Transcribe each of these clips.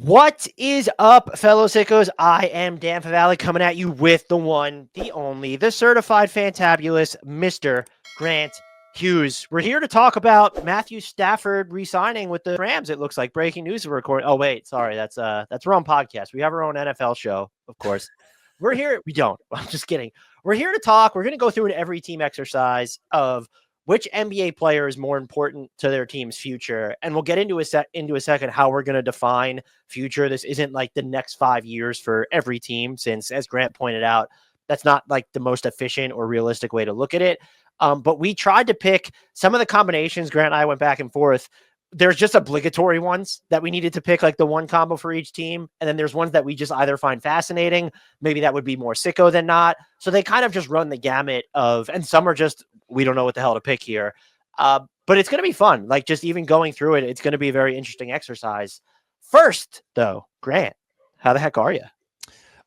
What is up, fellow sickos? I am Dan Favale coming at you with the one, the only, the certified fantabulous Mr. Grant Hughes. We're here to talk about Matthew Stafford re-signing with the Rams. It looks like breaking news. We're recording. Oh wait, sorry, that's wrong podcast. We have our own NFL show, of course. We're here. We don't. I'm just kidding. We're here to talk. We're going to go through an every team exercise of which NBA player is more important to their team's future, and we'll get into a second how we're going to define future. This isn't like the next 5 years for every team, since, as Grant pointed out, that's not like the most efficient or realistic way to look at it. But we tried to pick some of the combinations. Grant and I went back and forth. There's just obligatory ones that we needed to pick, like the one combo for each team. And then there's ones that we just either find fascinating. Maybe that would be more sicko than not. So they kind of just run the gamut of, and some are just, we don't know what the hell to pick here. But it's going to be fun. Like, just even going through it, it's going to be a very interesting exercise. First, though, Grant, how the heck are you?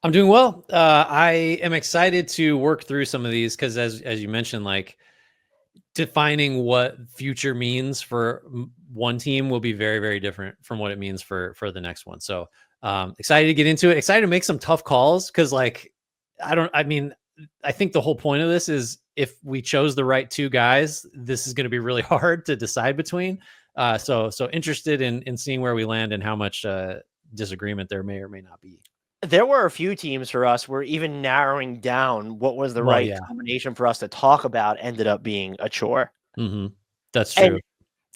I'm doing well. I am excited to work through some of these because, as you mentioned, like defining what future means for one team will be very, very different from what it means for the next one. So excited to get into it. Excited to make some tough calls because, like, I think the whole point of this is if we chose the right two guys, this is going to be really hard to decide between. So interested in seeing where we land and how much disagreement there may or may not be. There were a few teams for us where even narrowing down what was the right combination for us to talk about ended up being a chore. Mm-hmm. That's true.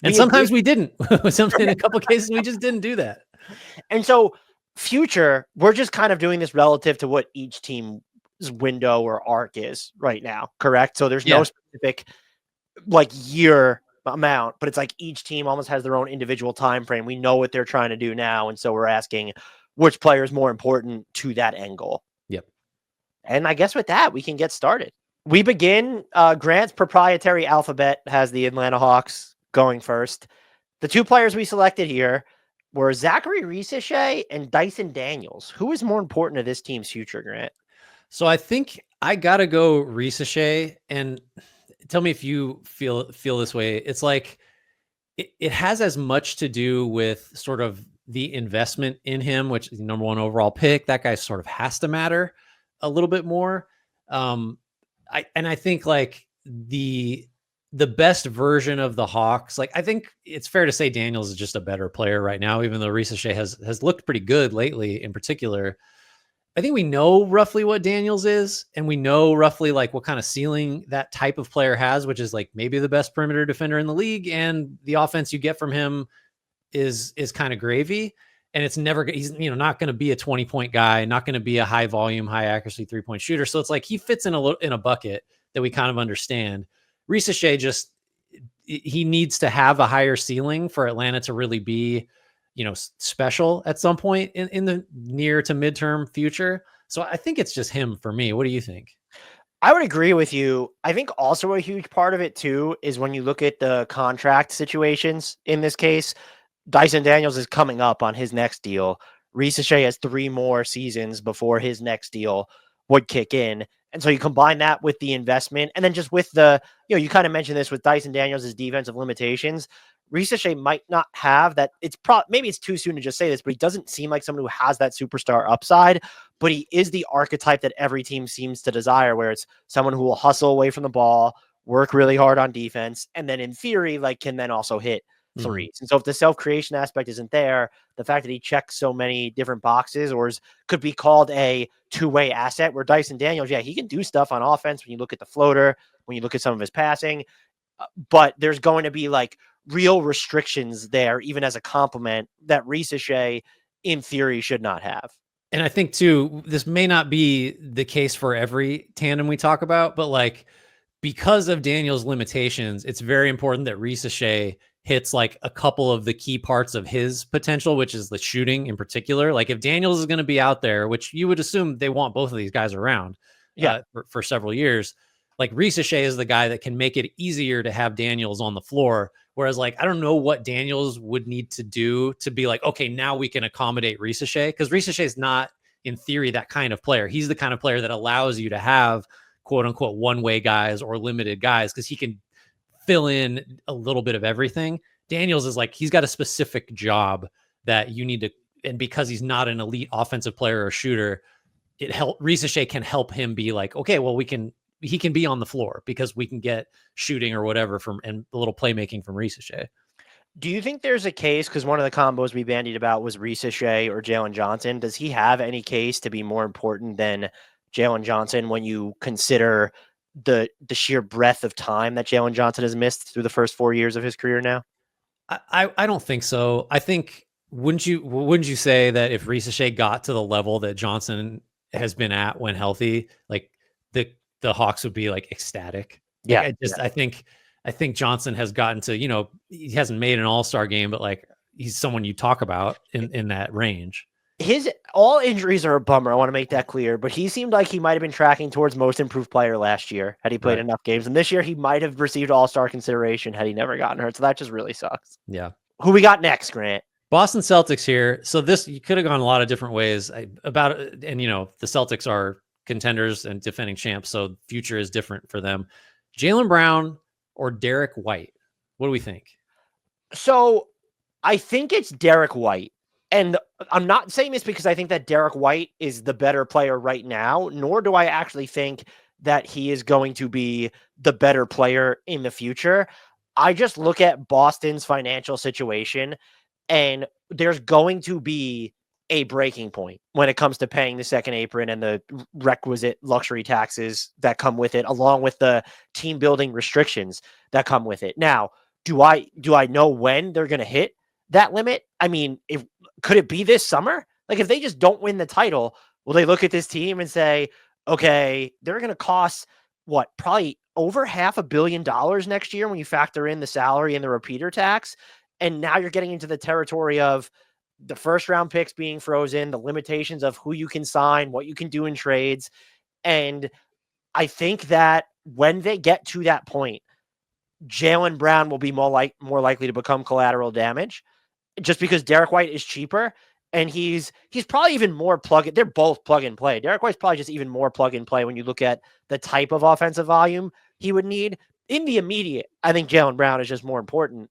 And sometimes we didn't. In a couple of cases, we just didn't do that. And so future, we're just kind of doing this relative to what each team's window or arc is right now, correct? So there's no specific like year amount, but it's like each team almost has their own individual time frame. We know what they're trying to do now, and so we're asking which player is more important to that end goal. Yep. And I guess with that, we can get started. We begin. Grant's proprietary alphabet has the Atlanta Hawks going first. The two players we selected here were Zachary Risacher and Dyson Daniels. Who is more important to this team's future, Grant? So I think I got to go Risacher, and tell me if you feel this way. It's like it has as much to do with sort of the investment in him, which is the number one overall pick. That guy sort of has to matter a little bit more. I think like the best version of the Hawks, like I think it's fair to say Daniels is just a better player right now, even though Risacher has looked pretty good lately in particular. I think we know roughly what Daniels is, and we know roughly like what kind of ceiling that type of player has, which is like maybe the best perimeter defender in the league, and the offense you get from him is kind of gravy. And it's never, he's not going to be a 20-point guy, not going to be a high volume, high accuracy 3-point shooter. So it's like he fits in a bucket that we kind of understand. Risacher just, he needs to have a higher ceiling for Atlanta to really be, special at some point in the near to midterm future. So I think it's just him for me. What do you think? I would agree with you. I think also a huge part of it too is when you look at the contract situations in this case. Dyson Daniels is coming up on his next deal. Risacher has 3 more seasons before his next deal would kick in. And so you combine that with the investment, and then just with the, you kind of mentioned this with Dyson Daniels' defensive limitations. Risacher might not have that. Maybe it's too soon to just say this, but he doesn't seem like someone who has that superstar upside, but he is the archetype that every team seems to desire, where it's someone who will hustle away from the ball, work really hard on defense, and then in theory, like, can then also hit threes. And so if the self-creation aspect isn't there, the fact that he checks so many different boxes could be called a two-way asset, where Dyson Daniels, he can do stuff on offense when you look at the floater, when you look at some of his passing, but there's going to be like real restrictions there, even as a compliment, that Risacher in theory should not have. And I think too, this may not be the case for every tandem we talk about, but like because of Daniel's limitations, it's very important that Risacher hits like a couple of the key parts of his potential, which is the shooting in particular. Like if Daniels is going to be out there, which you would assume they want both of these guys around for several years, like Risacher is the guy that can make it easier to have Daniels on the floor. Whereas like, I don't know what Daniels would need to do to be like, okay, now we can accommodate Risacher, because Risacher is not in theory that kind of player. He's the kind of player that allows you to have quote unquote one-way guys or limited guys, because he can fill in a little bit of everything. Daniels is like, he's got a specific job that you need to and because he's not an elite offensive player or shooter, Risache can help him be like, okay, well, he can be on the floor because we can get shooting or whatever and a little playmaking from Risache. Do you think there's a case, because one of the combos we bandied about was Risache or Jalen Johnson? Does he have any case to be more important than Jalen Johnson when you consider the sheer breadth of time that Jalen Johnson has missed through the first 4 years of his career now? I don't think so. I think wouldn't you say that if Risache got to the level that Johnson has been at when healthy, like the Hawks would be like ecstatic. Like, Yeah. I think Johnson has gotten to, he hasn't made an all-star game, but like he's someone you talk about in that range. His all injuries are a bummer. I want to make that clear, but he seemed like he might have been tracking towards most improved player last year had he played enough games. And this year he might have received all-star consideration had he never gotten hurt. So that just really sucks. Yeah. Who we got next, Grant? Boston Celtics here. So this, you could have gone a lot of different ways and the Celtics are contenders and defending champs. So future is different for them. Jaylen Brown or Derek White? What do we think? So I think it's Derek White. And I'm not saying this because I think that Derek White is the better player right now, nor do I actually think that he is going to be the better player in the future. I just look at Boston's financial situation, and there's going to be a breaking point when it comes to paying the second apron and the requisite luxury taxes that come with it, along with the team building restrictions that come with it. Now, do I know when they're going to hit that limit? I mean, could it be this summer? Like, if they just don't win the title, will they look at this team and say, okay, they're going to cost probably over $500 million next year when you factor in the salary and the repeater tax? And now you're getting into the territory of the first round picks being frozen, the limitations of who you can sign, what you can do in trades. And I think that when they get to that point, Jaylen Brown will be more likely to become collateral damage, just because Derek White is cheaper and he's probably even more plug. They're both plug and play. Derek White's probably just even more plug and play when you look at the type of offensive volume he would need in the immediate. I think Jaylen Brown is just more important.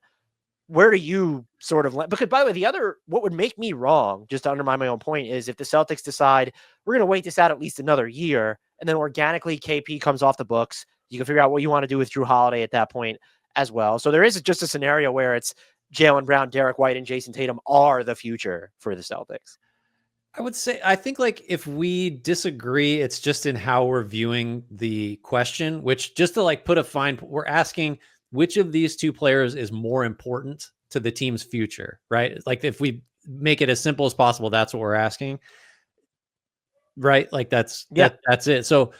Where do you sort of, because by the way, what would make me wrong, just to undermine my own point, is if the Celtics decide we're going to wait this out at least another year, and then organically KP comes off the books, you can figure out what you want to do with Drew Holiday at that point as well. So there is just a scenario where it's Jaylen Brown, Derek White, and Jason Tatum are the future for the Celtics. I think like if we disagree, it's just in how we're viewing the question, which just to like put a fine, we're asking which of these two players is more important to the team's future, right? Like if we make it as simple as possible, that's what we're asking, right? Like that's it. So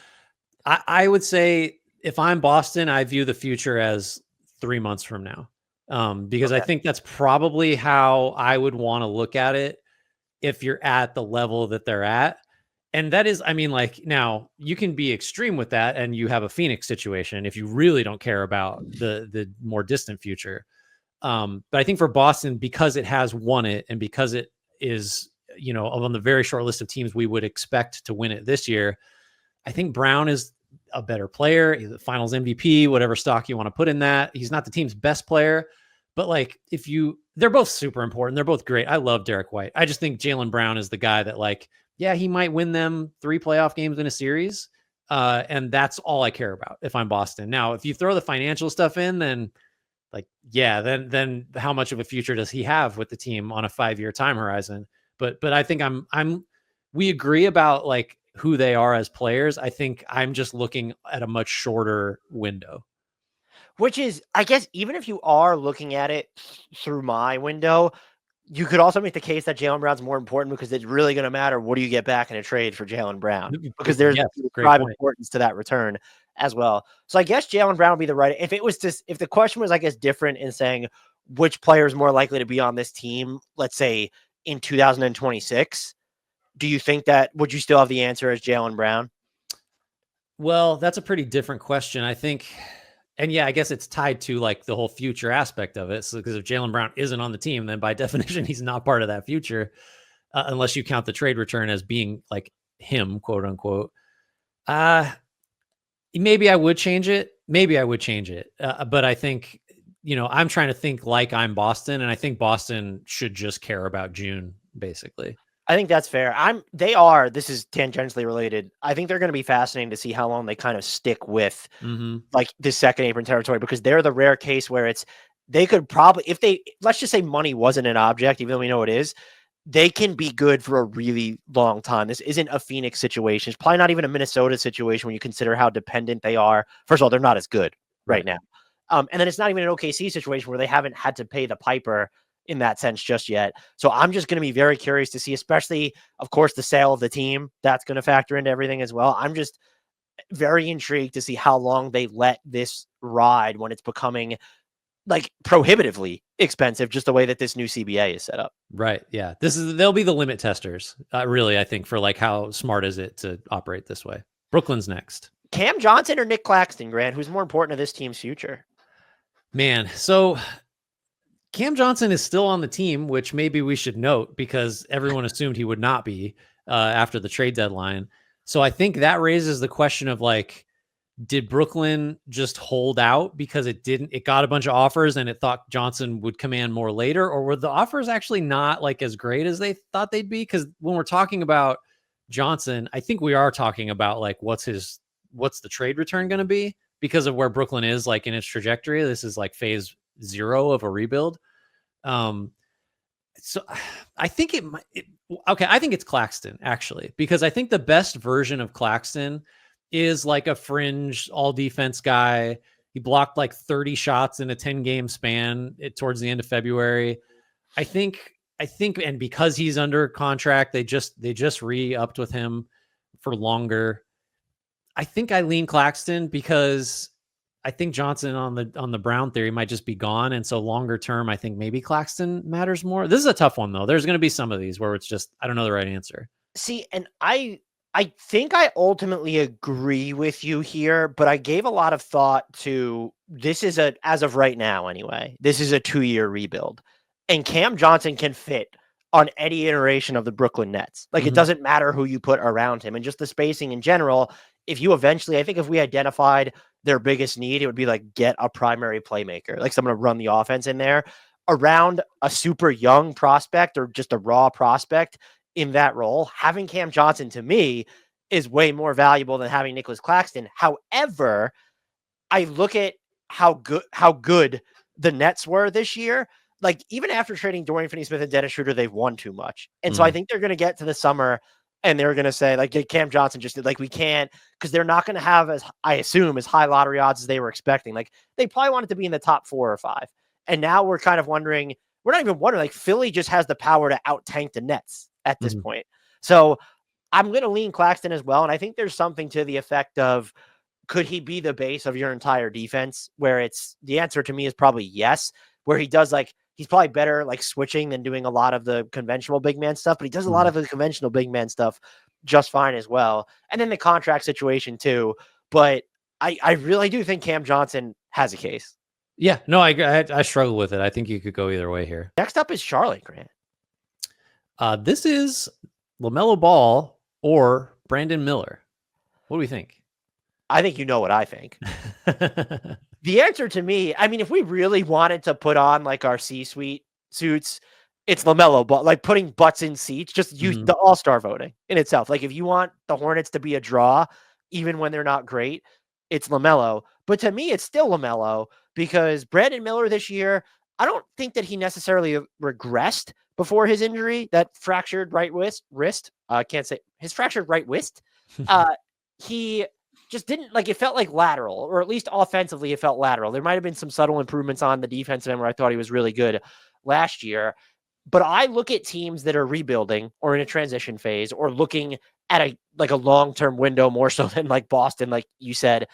I would say if I'm Boston, I view the future as 3 months from now. Because I think that's probably how I would want to look at it if you're at the level that they're at. And that is, I mean, like now you can be extreme with that and you have a Phoenix situation if you really don't care about the more distant future. But I think for Boston, because it has won it and because it is, on the very short list of teams we would expect to win it this year, I think Brown is a better player. He's the finals MVP, whatever stock you want to put in that. He's not the team's best player, but like they're both super important. They're both great. I love Derek White. I just think Jaylen Brown is the guy that like, yeah, he might win them 3 playoff games in a series. And that's all I care about if I'm Boston. Now, if you throw the financial stuff in, then like, yeah, then how much of a future does he have with the team on a 5-year time horizon? But I think we agree about like who they are as players. I think I'm just looking at a much shorter window. Which is, I guess, even if you are looking at it through my window, you could also make the case that Jaylen Brown's more important because it's really going to matter what do you get back in a trade for Jaylen Brown, because there's prime importance to that return as well. So I guess Jaylen Brown would be the right. If the question was, I guess, different in saying which player is more likely to be on this team, let's say in 2026, do you think would you still have the answer as Jaylen Brown? Well, that's a pretty different question, I think. And yeah, I guess it's tied to like the whole future aspect of it. So because if Jaylen Brown isn't on the team, then by definition, he's not part of that future, unless you count the trade return as being like him, quote unquote. Maybe I would change it. But I think, I'm trying to think like I'm Boston, and I think Boston should just care about June basically. I think that's fair. This is tangentially related. I think they're going to be fascinating to see how long they kind of stick with like the second apron territory, because they're the rare case where they could probably, let's just say money wasn't an object, even though we know it is, they can be good for a really long time. This isn't a Phoenix situation. It's probably not even a Minnesota situation when you consider how dependent they are. First of all, they're not as good right now. And then it's not even an OKC situation where they haven't had to pay the piper in that sense just yet. So I'm just going to be very curious to see, especially, of course, the sale of the team. That's going to factor into everything as well. I'm just very intrigued to see how long they let this ride when it's becoming like prohibitively expensive, just the way that this new CBA is set up. Right. Yeah. They'll be the limit testers, really, I think, for like how smart is it to operate this way. Brooklyn's next. Cam Johnson or Nick Claxton, Grant? Who's more important to this team's future? Man, so Cam Johnson is still on the team, which maybe we should note because everyone assumed he would not be after the trade deadline. So I think that raises the question of like, did Brooklyn just hold out because it got a bunch of offers and it thought Johnson would command more later? Or were the offers actually not like as great as they thought they'd be? Because when we're talking about Johnson, I think we are talking about like, what's the trade return going to be because of where Brooklyn is like in its trajectory. This is like phase 0 of a rebuild. So I think I think it's Claxton actually, because I think the best version of Claxton is like a fringe all defense guy. He blocked like 30 shots in a 10-game span towards the end of February. I think, and because he's under contract, they just re-upped with him for longer. I think I lean Claxton because I think Johnson on the Brown theory might just be gone. And so longer term, I think maybe Claxton matters more. This is a tough one though. There's going to be some of these where it's just, I don't know the right answer. See, and I think I ultimately agree with you here, but I gave a lot of thought to this as of right now anyway, this is a 2-year rebuild. And Cam Johnson can fit on any iteration of the Brooklyn Nets. Like it doesn't matter who you put around him, and just the spacing in general. I think if we identified their biggest need, it would be like get a primary playmaker, like someone to run the offense in there around a super young prospect or just a raw prospect in that role. Having Cam Johnson to me is way more valuable than having Nicholas Claxton. However, I look at how good the Nets were this year. Like even after trading Dorian Finney-Smith and Dennis Schroeder, they've won too much. And so I think they're going to get to the summer and they're going to say like Cam Johnson just like, we can't, because they're not going to have as high lottery odds as they were expecting. Like they probably wanted to be in the top 4 or 5. And now we're kind of wondering, we're not even wondering, like Philly just has the power to out tank the Nets at this point. So I'm going to lean Claxton as well. And I think there's something to the effect of, could he be the base of your entire defense? Where the answer to me is probably yes, where he does like, he's probably better like switching than doing a lot of the conventional big man stuff, but he does a lot of the conventional big man stuff just fine as well. And then the contract situation too. But I really do think Cam Johnson has a case. Yeah, no, I struggle with it. I think you could go either way here. Next up is Charlotte, Grant. This is LaMelo Ball or Brandon Miller. What do we think? I think you know what I think. The answer to me, I mean, if we really wanted to put on like our C-suite suits, it's LaMelo Ball, like putting butts in seats, just use the all-star voting in itself. Like if you want the Hornets to be a draw, even when they're not great, it's LaMelo. But to me, it's still LaMelo because Brandon Miller this year, I don't think that he necessarily regressed before his injury, that fractured right wrist. Can't say his fractured right wrist. He just didn't like, it felt like lateral, or at least offensively, it felt lateral. There might've been some subtle improvements on the defensive end where I thought he was really good last year. But I look at teams that are rebuilding or in a transition phase or looking at a long-term window more so than like Boston, like you said,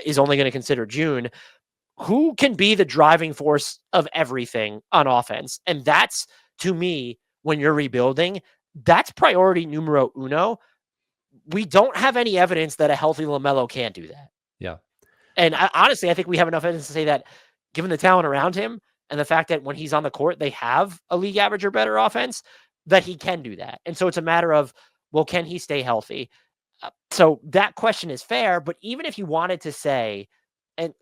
is only going to consider June. Who can be the driving force of everything on offense? And that's, to me, when you're rebuilding, that's priority numero uno. We don't have any evidence that a healthy LaMelo can't do that. Yeah. And honestly, I think we have enough evidence to say that given the talent around him and the fact that when he's on the court, they have a league average or better offense, that he can do that. And so it's a matter of, well, can he stay healthy? So that question is fair, but even if you wanted to say, and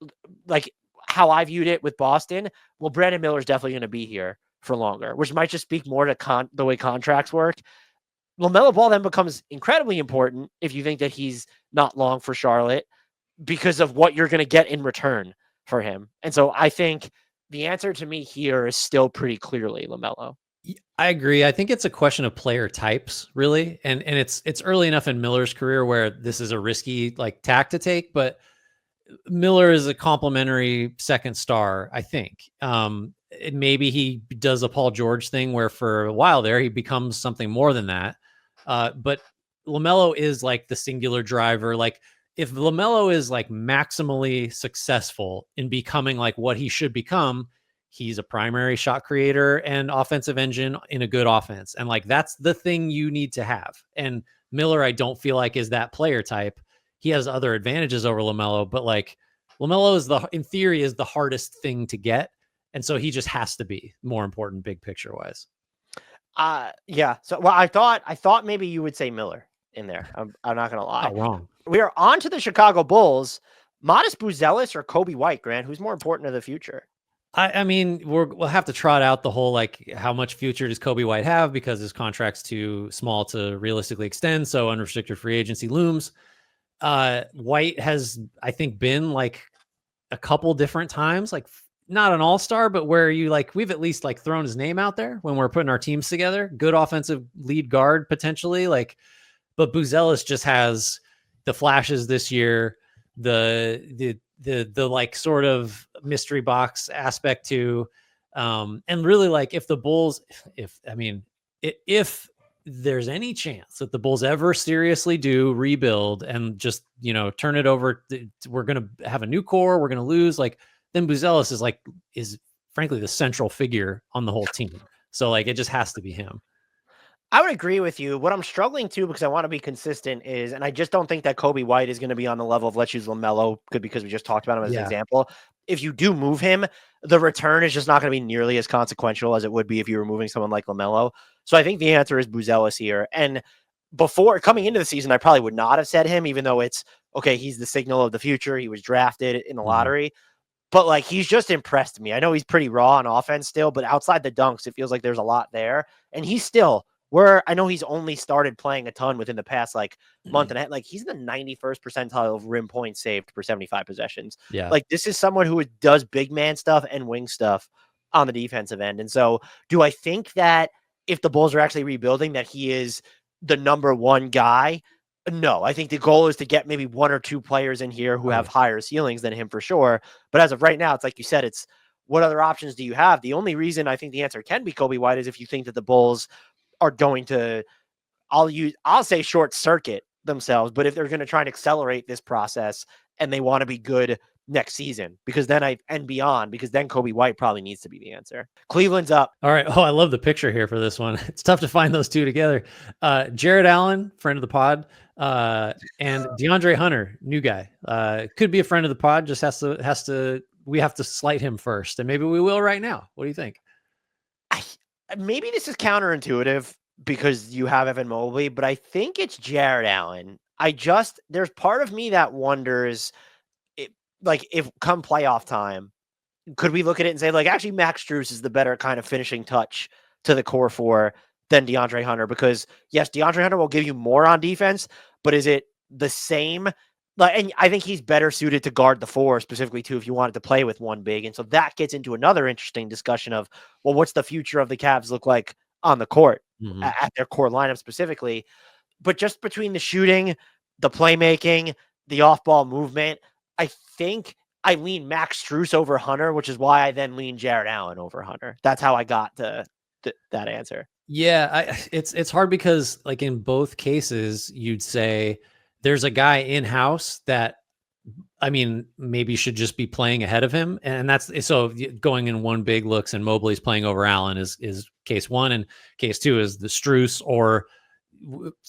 like how I viewed it with Boston, well, Brandon Miller's definitely going to be here for longer, which might just speak more to the way contracts work. LaMelo Ball then becomes incredibly important if you think that he's not long for Charlotte because of what you're going to get in return for him. And so I think the answer to me here is still pretty clearly LaMelo. I agree. I think it's a question of player types, really, and it's early enough in Miller's career where this is a risky like tack to take. But Miller is a complimentary second star, I think. Maybe he does a Paul George thing where for a while there he becomes something more than that. But LaMelo is like the singular driver. Like if LaMelo is like maximally successful in becoming like what he should become, he's a primary shot creator and offensive engine in a good offense. And like, that's the thing you need to have. And Miller, I don't feel like is that player type. He has other advantages over LaMelo, but like LaMelo is in theory is the hardest thing to get. And so he just has to be more important big picture wise. Yeah. So, well, I thought maybe you would say Miller in there. I'm not going to lie. Oh, wrong. We are on to the Chicago Bulls. Modest Buzelis or Kobe White, Grant? Who's more important to the future? I mean, we'll have to trot out the whole, like, how much future does Kobe White have because his contract's too small to realistically extend. So unrestricted free agency looms. White has, I think, been like a couple different times, like not an all-star, but where you like, we've at least like thrown his name out there when we're putting our teams together. Good offensive lead guard, potentially, like, but Buzelis just has the flashes this year, the like sort of mystery box aspect to, and really like if the Bulls, if there's any chance that the Bulls ever seriously do rebuild and just, turn it over, we're going to have a new core, we're going to lose, like, then Buzelis is frankly the central figure on the whole team. So like, it just has to be him. I would agree with you. What I'm struggling to, because I want to be consistent, is, and I just don't think that Kobe White is going to be on the level of, let's use LaMelo, because we just talked about him as an example. If you do move him, the return is just not going to be nearly as consequential as it would be if you were moving someone like LaMelo. So I think the answer is Buzelis here. And before coming into the season, I probably would not have said him, even though it's, okay, he's the signal of the future. He was drafted in the lottery. But like, he's just impressed me. I know he's pretty raw on offense still, but outside the dunks, it feels like there's a lot there. And he's still, I know he's only started playing a ton within the past like month and a half. Like, he's in the 91st percentile of rim points saved per 75 possessions. Yeah. Like, this is someone who does big man stuff and wing stuff on the defensive end. And so do I think that if the Bulls are actually rebuilding, that he is the number one guy? No, I think the goal is to get maybe one or two players in here who have higher ceilings than him for sure. But as of right now, it's like you said, it's what other options do you have? The only reason I think the answer can be Kobe White is if you think that the Bulls are going to, I'll say short circuit themselves, but if they're going to try and accelerate this process and they want to be good next season, because then and beyond, because then Kobe White probably needs to be the answer. Cleveland's up. All right. Oh, I love the picture here for this one. It's tough to find those two together. Jared Allen, friend of the pod, and DeAndre Hunter, new guy, could be a friend of the pod. Just we have to slight him first, and maybe we will right now. What do you think? Maybe this is counterintuitive because you have Evan Mobley, but I think it's Jared Allen. There's part of me that wonders, if come playoff time, could we look at it and say, like, actually Max Strus is the better kind of finishing touch to the core four than DeAndre Hunter? Because yes, DeAndre Hunter will give you more on defense, but is it the same? And I think he's better suited to guard the four, specifically too, if you wanted to play with one big. And so that gets into another interesting discussion of, well, what's the future of the Cavs look like on the court at their core lineup specifically? But just between the shooting, the playmaking, the off-ball movement, I think I lean Max Strus over Hunter, which is why I then lean Jared Allen over Hunter. That's how I got to that answer. Yeah, it's hard because like in both cases, you'd say there's a guy in-house that, I mean, maybe should just be playing ahead of him. And that's so going in one big looks and Mobley's playing over Allen is case one. And case two is the Strus or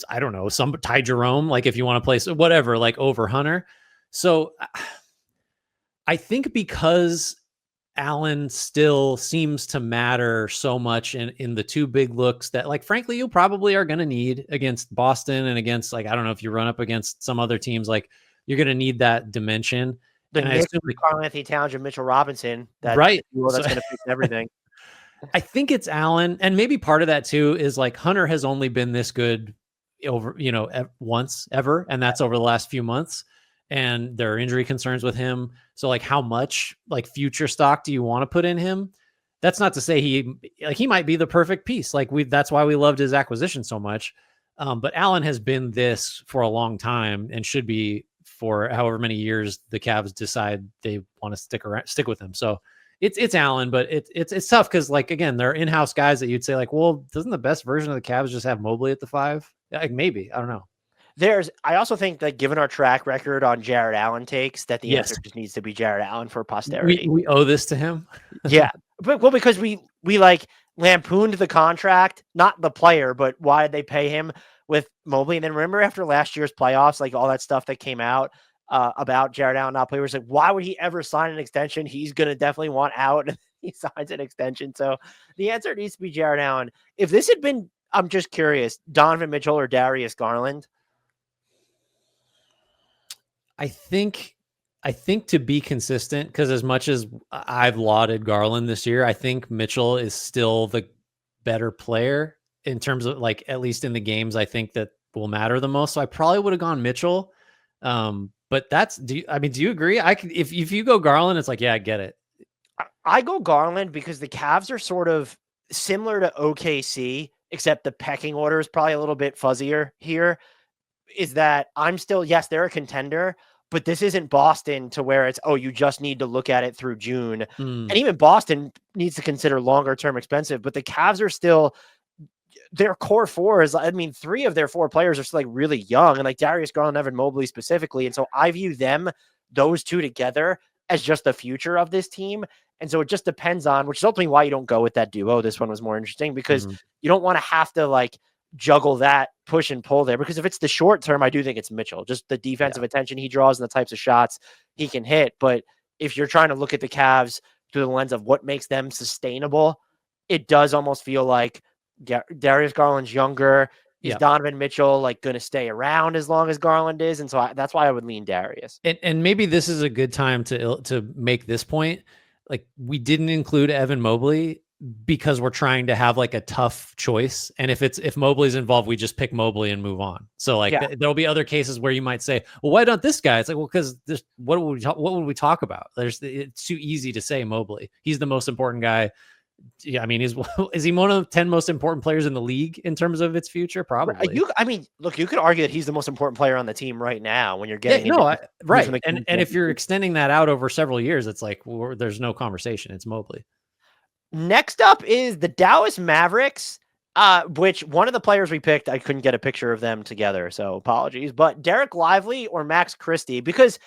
I don't know, some Ty Jerome, like if you want to play whatever, like over Hunter. So I think because Allen still seems to matter so much in the two big looks that, like, frankly, you probably are going to need against Boston and against, like, I don't know if you run up against some other teams, like you're going to need that dimension. The Knicks, Karl Anthony Towns and Mitchell Robinson, that's right. going to fix everything. I think it's Allen, and maybe part of that too is like Hunter has only been this good over, once ever, and that's over the last few months. And there are injury concerns with him. So like, how much like future stock do you want to put in him? That's not to say he might be the perfect piece. Like that's why we loved his acquisition so much. But Allen has been this for a long time and should be for however many years the Cavs decide they want to stick with him. So it's Allen, but it's tough because like again, they're in-house guys that you'd say like, well, doesn't the best version of the Cavs just have Mobley at the 5? Like maybe, I don't know. I also think that given our track record on Jared Allen takes, that the answer just needs to be Jared Allen for posterity. We owe this to him. Yeah, well, because we like lampooned the contract, not the player, but why did they pay him with Mobley? And then remember after last year's playoffs, like all that stuff that came out about Jared Allen not playing, was like, why would he ever sign an extension? He's going to definitely want out. He signs an extension. So the answer needs to be Jared Allen. If this had been, I'm just curious, Donovan Mitchell or Darius Garland? I think to be consistent, because as much as I've lauded Garland this year, I think Mitchell is still the better player in terms of like, at least in the games I think that will matter the most. So I probably would have gone Mitchell. But do you agree? If you go Garland, it's like, yeah, I get it. I go Garland because the Cavs are sort of similar to OKC, except the pecking order is probably a little bit fuzzier here. Is that yes, they're a contender, but this isn't Boston to where it's, oh, you just need to look at it through June. And even Boston needs to consider longer term expensive, but the Cavs are still, their core four is, 3 of their 4 players are still like really young, and like Darius Garland, Evan Mobley specifically. And so I view those two together as just the future of this team. And so it just depends on, which is ultimately why you don't go with that duo. This one was more interesting because you don't want to have to like juggle that push and pull there, because if it's the short term, I do think it's Mitchell, just the defensive attention he draws and the types of shots he can hit. But if you're trying to look at the Cavs through the lens of what makes them sustainable, it does almost feel like Darius Garland's younger. Is Donovan Mitchell like going to stay around as long as Garland is? And so that's why I would lean Darius. And maybe this is a good time to make this point. Like, we didn't include Evan Mobley because we're trying to have like a tough choice. And if Mobley's involved, we just pick Mobley and move on. So like there'll be other cases where you might say, well, why not this guy? It's like, well, because what would we talk about? It's too easy to say Mobley. He's the most important guy. Yeah, I mean, is he one of the 10 most important players in the league in terms of its future? Probably. Look, you could argue that he's the most important player on the team right now when you're getting right. And if you're extending that out over several years, it's like, well, there's no conversation. It's Mobley. Next up is the Dallas Mavericks, which one of the players we picked, I couldn't get a picture of them together, so apologies. But Derek Lively or Max Christie, because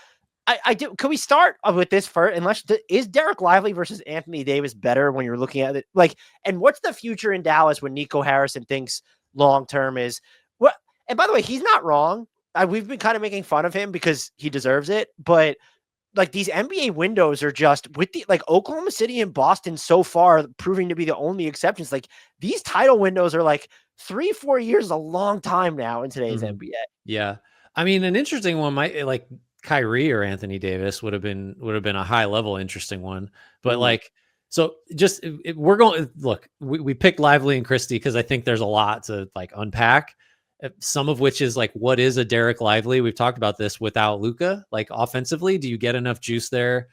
I do. Can we start with this first? Is Derek Lively versus Anthony Davis better when you're looking at it? Like, and what's the future in Dallas when Nico Harrison thinks long term is what? And by the way, he's not wrong. We've been kind of making fun of him because he deserves it, but like these NBA windows are just with the like Oklahoma City and Boston so far proving to be the only exceptions. Like these title windows are like 3-4 years, a long time now in today's NBA. Yeah, I mean, an interesting one might like Kyrie or Anthony Davis would have been a high level interesting one, but like, so just we're going look, we picked Lively and Christie because I think there's a lot to like unpack. Some of which is like, what is a Derek Lively? We've talked about this without Luka. Like offensively, do you get enough juice there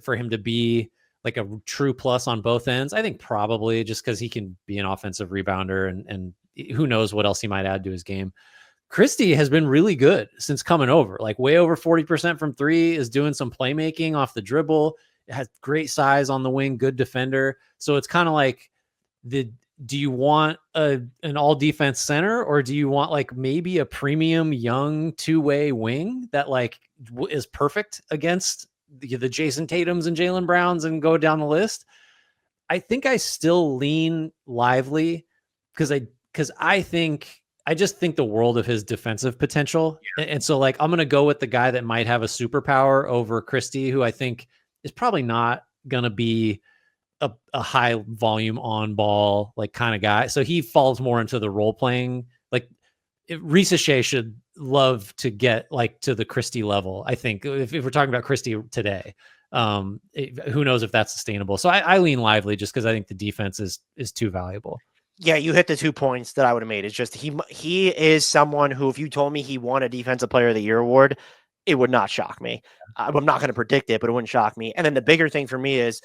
for him to be like a true plus on both ends? I think probably, just because he can be an offensive rebounder and who knows what else he might add to his game. Christie has been really good since coming over, like way over 40% from 3, is doing some playmaking off the dribble. It has great size on the wing, good defender. So it's kind of like do you want an all defense center, or do you want like maybe a premium young 2-way wing that like is perfect against the Jason Tatums and Jaylen Browns and go down the list? I think I still lean Lively because I just think the world of his defensive potential. Yeah. And so like, I'm going to go with the guy that might have a superpower over Christie, who I think is probably not going to be a high volume on ball, like kind of guy. So he falls more into the role playing. Like Risa Shea should love to get like to the Christie level. I think if we're talking about Christie today, Who knows if that's sustainable? So I lean Lively just because I think the defense is too valuable. Yeah, you hit the 2 points that I would have made. It's just he is someone who, if you told me he won a Defensive Player of the Year award, it would not shock me. I'm not going to predict it, but it wouldn't shock me. And then the bigger thing for me is,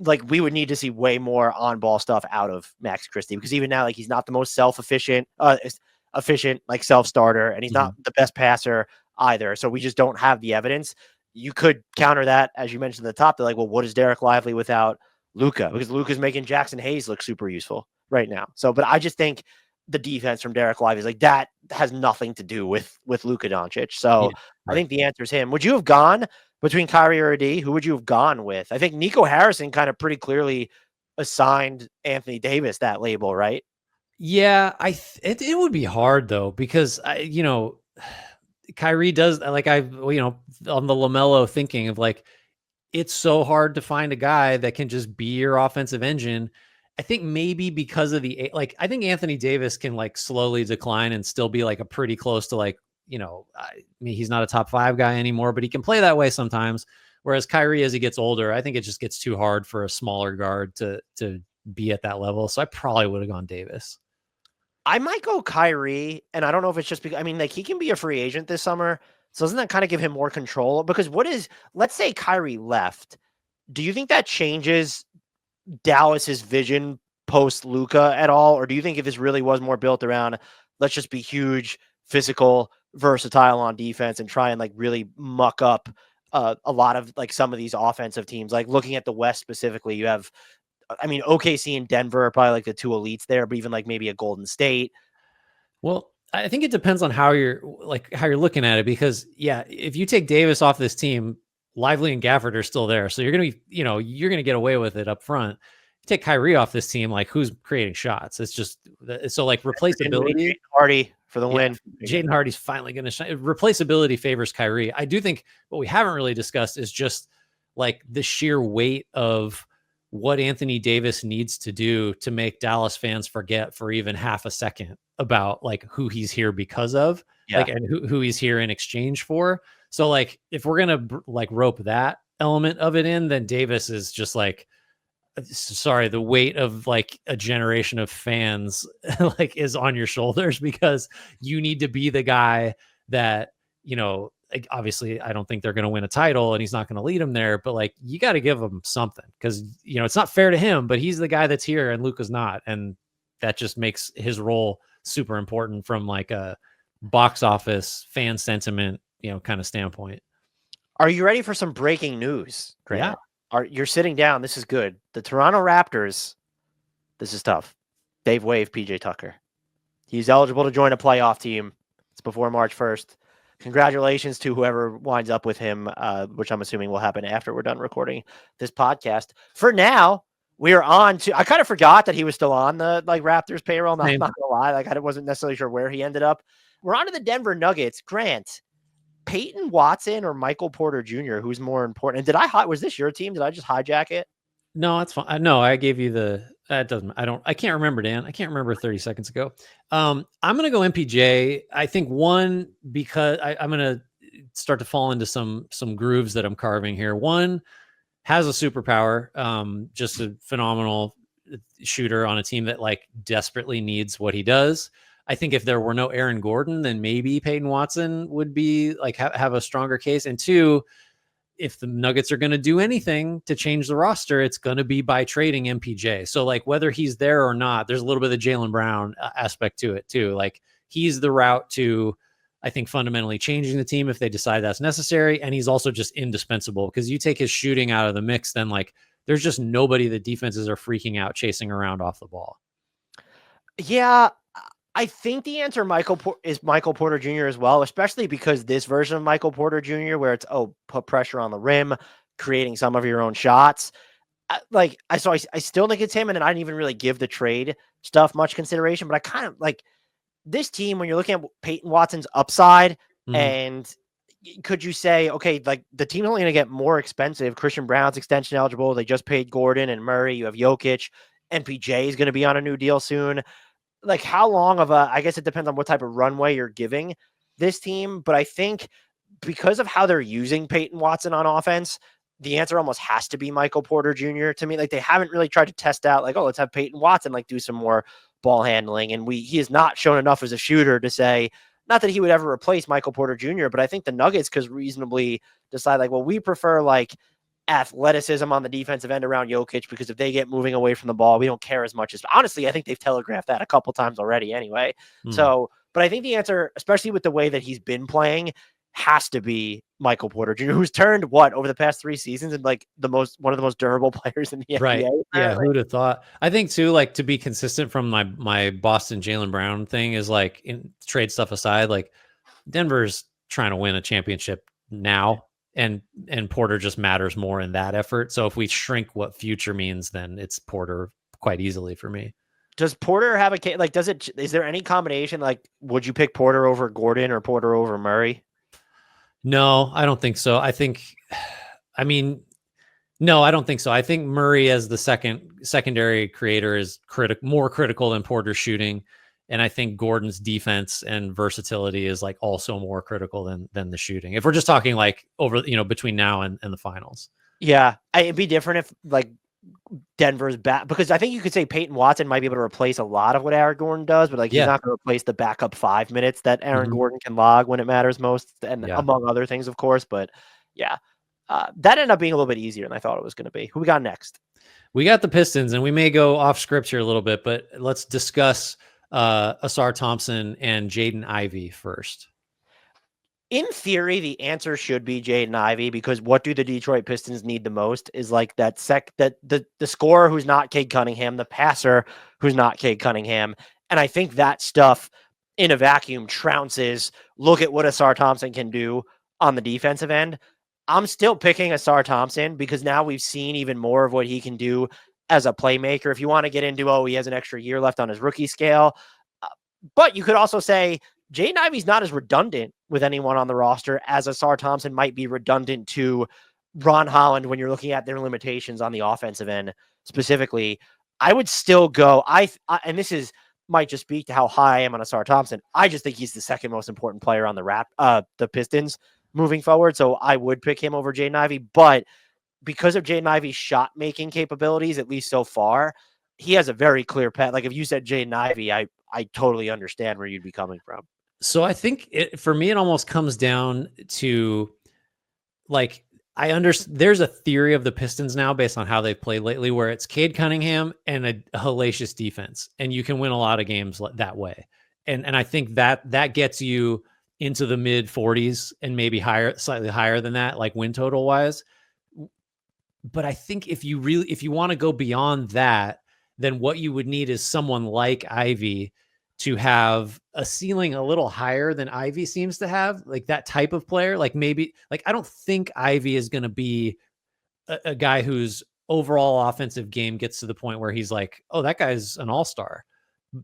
like, we would need to see way more on ball stuff out of Max Christie, because even now, like, he's not the most efficient, like, self starter, and he's not the best passer either. So we just don't have the evidence. You could counter that, as you mentioned at the top. They're like, well, what is Derek Lively without Luka? Because Luka's making Jackson Hayes look super useful right now. So, but I just think the defense from Derek Lively is like, that has nothing to do with Luka Doncic. So Yeah, I think the answer is him. Would you have gone between Kyrie or AD? Who would you have gone with? I think Nico Harrison kind of pretty clearly assigned Anthony Davis that label, right? Yeah, it would be hard though, because Kyrie does, like, on the LaMelo thinking of, like, it's so hard to find a guy that can just be your offensive engine. I think maybe because of I think Anthony Davis can, like, slowly decline and still be, like, a pretty close to, like, I mean, he's not a top 5 guy anymore, but he can play that way sometimes. Whereas Kyrie, as he gets older, I think it just gets too hard for a smaller guard to be at that level. So I probably would have gone Davis. I might go Kyrie, and I don't know if it's just because, I mean, like, he can be a free agent this summer. So doesn't that kind of give him more control? Because let's say Kyrie left. Do you think that changes Dallas's vision post Luka at all? Or do you think if this really was more built around, let's just be huge, physical, versatile on defense and try and, like, really muck up a lot of, like, some of these offensive teams, like looking at the West specifically, you have, I mean, OKC and Denver are probably like the 2 elites there, but even like maybe a Golden State. Well, I think it depends on how you're looking at it, because if you take Davis off this team, Lively and Gafford are still there. So you're going to be, you're going to get away with it up front. You take Kyrie off this team, like, who's creating shots? It's just so, like, replaceability. Jaden Hardy for the win. Jaden Hardy's finally going to shine. Replaceability favors Kyrie. I do think what we haven't really discussed is just, like, the sheer weight of what Anthony Davis needs to do to make Dallas fans forget for even half a second about, like, who he's here because of, like, and who he's here in exchange for. So, like, if we're going to, like, rope that element of it in, then Davis is just, like, sorry, the weight of, like, a generation of fans like, is on your shoulders, because you need to be the guy that, like, obviously I don't think they're going to win a title and he's not going to lead them there, but, like, you got to give him something, because, it's not fair to him, but he's the guy that's here and Luka's not. And that just makes his role super important from, like, a box office fan sentiment, kind of standpoint. Are you ready for some breaking news, Grant? Yeah. You're sitting down. This is good. The Toronto Raptors, this is tough. They've waived PJ Tucker. He's eligible to join a playoff team. It's before March 1st. Congratulations to whoever winds up with him, which I'm assuming will happen after we're done recording this podcast. For now, we are on to, I kind of forgot that he was still on the, like, Raptors payroll. Not gonna lie. Like, I wasn't necessarily sure where he ended up. We're on to the Denver Nuggets. Grant, Peyton Watson or Michael Porter Jr., who's more important? And was this your team? Did I just hijack it? No, that's fine. No, I gave you I can't remember, Dan. I can't remember 30 seconds ago. I'm going to go MPJ. I think one, because I'm going to start to fall into some grooves that I'm carving here. One, has a superpower, just a phenomenal shooter on a team that, like, desperately needs what he does. I think if there were no Aaron Gordon, then maybe Peyton Watson would be, like, have a stronger case. And two, if the Nuggets are going to do anything to change the roster, it's going to be by trading MPJ. So, like, whether he's there or not, there's a little bit of the Jaylen Brown aspect to it too. Like, he's the route to, I think, fundamentally changing the team if they decide that's necessary. And he's also just indispensable, because you take his shooting out of the mix, then, like, there's just nobody that defenses are freaking out chasing around off the ball. Yeah, I think the answer is Michael Porter Jr. as well, especially because this version of Michael Porter Jr., where it's, put pressure on the rim, creating some of your own shots. I still think it's him, and then I didn't even really give the trade stuff much consideration, but I kind of like this team when you're looking at Peyton Watson's upside, and could you say, okay, like, the team's only going to get more expensive. Christian Brown's extension eligible. They just paid Gordon and Murray. You have Jokic. MPJ is going to be on a new deal soon. Like, how long of I guess it depends on what type of runway you're giving this team. But I think because of how they're using Peyton Watson on offense, the answer almost has to be Michael Porter Jr. to me. Like they haven't really tried to test out like, oh, let's have Peyton Watson like do some more ball handling. And he has not shown enough as a shooter to say, not that he would ever replace Michael Porter Jr., but I think the Nuggets could reasonably decide like, well, we prefer like athleticism on the defensive end around Jokic, because if they get moving away from the ball, we don't care as much. As honestly, I think they've telegraphed that a couple times already anyway. So, but I think the answer, especially with the way that he's been playing, has to be Michael Porter Jr., who's turned over the past 3 seasons and like one of the most durable players in the Right. NBA. Yeah. Who'd have thought? I think too, like to be consistent from my Boston Jaylen Brown thing is like, in trade stuff aside, like Denver's trying to win a championship now, and Porter just matters more in that effort. So if we shrink what future means, then it's Porter quite easily for me. Does Porter have a like? Is there any combination? Like, would you pick Porter over Gordon or Porter over Murray? No, I don't think so. No, I don't think so. I think Murray as the secondary creator is more critical than Porter's shooting. And I think Gordon's defense and versatility is like also more critical than the shooting. If we're just talking like over, between now and the finals. Yeah. It'd be different if like Denver's back, because I think you could say Peyton Watson might be able to replace a lot of what Aaron Gordon does, but like he's not going to replace the backup 5 minutes that Aaron Gordon can log when it matters most, and among other things, of course. But yeah, that ended up being a little bit easier than I thought it was going to be. Who we got next? We got the Pistons, and we may go off script here a little bit, but let's discuss Asar Thompson and Jaden Ivey first. In theory, the answer should be Jaden Ivey, because what do the Detroit Pistons need the most is like that the scorer who's not Cade Cunningham, the passer who's not Cade Cunningham. And I think that stuff in a vacuum trounces, look at what Asar Thompson can do on the defensive end. I'm still picking Asar Thompson because now we've seen even more of what he can do as a playmaker. If you want to get into, he has an extra year left on his rookie scale. But you could also say Jaden Ivey's not as redundant with anyone on the roster as Asar Thompson might be redundant to Ron Holland when you're looking at their limitations on the offensive end specifically. I would still go, and this might just speak to how high I am on Asar Thompson. I just think he's the second most important player on the Pistons moving forward. So I would pick him over Jaden Ivey, but because of Jaden Ivey's shot making capabilities, at least so far, he has a very clear path. Like if you said Jaden Ivey, I totally understand where you'd be coming from. So I think for me, it almost comes down to like, I understand there's a theory of the Pistons now based on how they've played lately, where it's Cade Cunningham and a hellacious defense, and you can win a lot of games that way. And I think that gets you into the mid 40s and maybe slightly higher than that, like win total wise. But I think if you want to go beyond that, then what you would need is someone like Ivy to have a ceiling a little higher than Ivy seems to have, like that type of player. Like maybe, like, I don't think Ivy is going to be a guy whose overall offensive game gets to the point where he's like, oh, that guy's an all-star.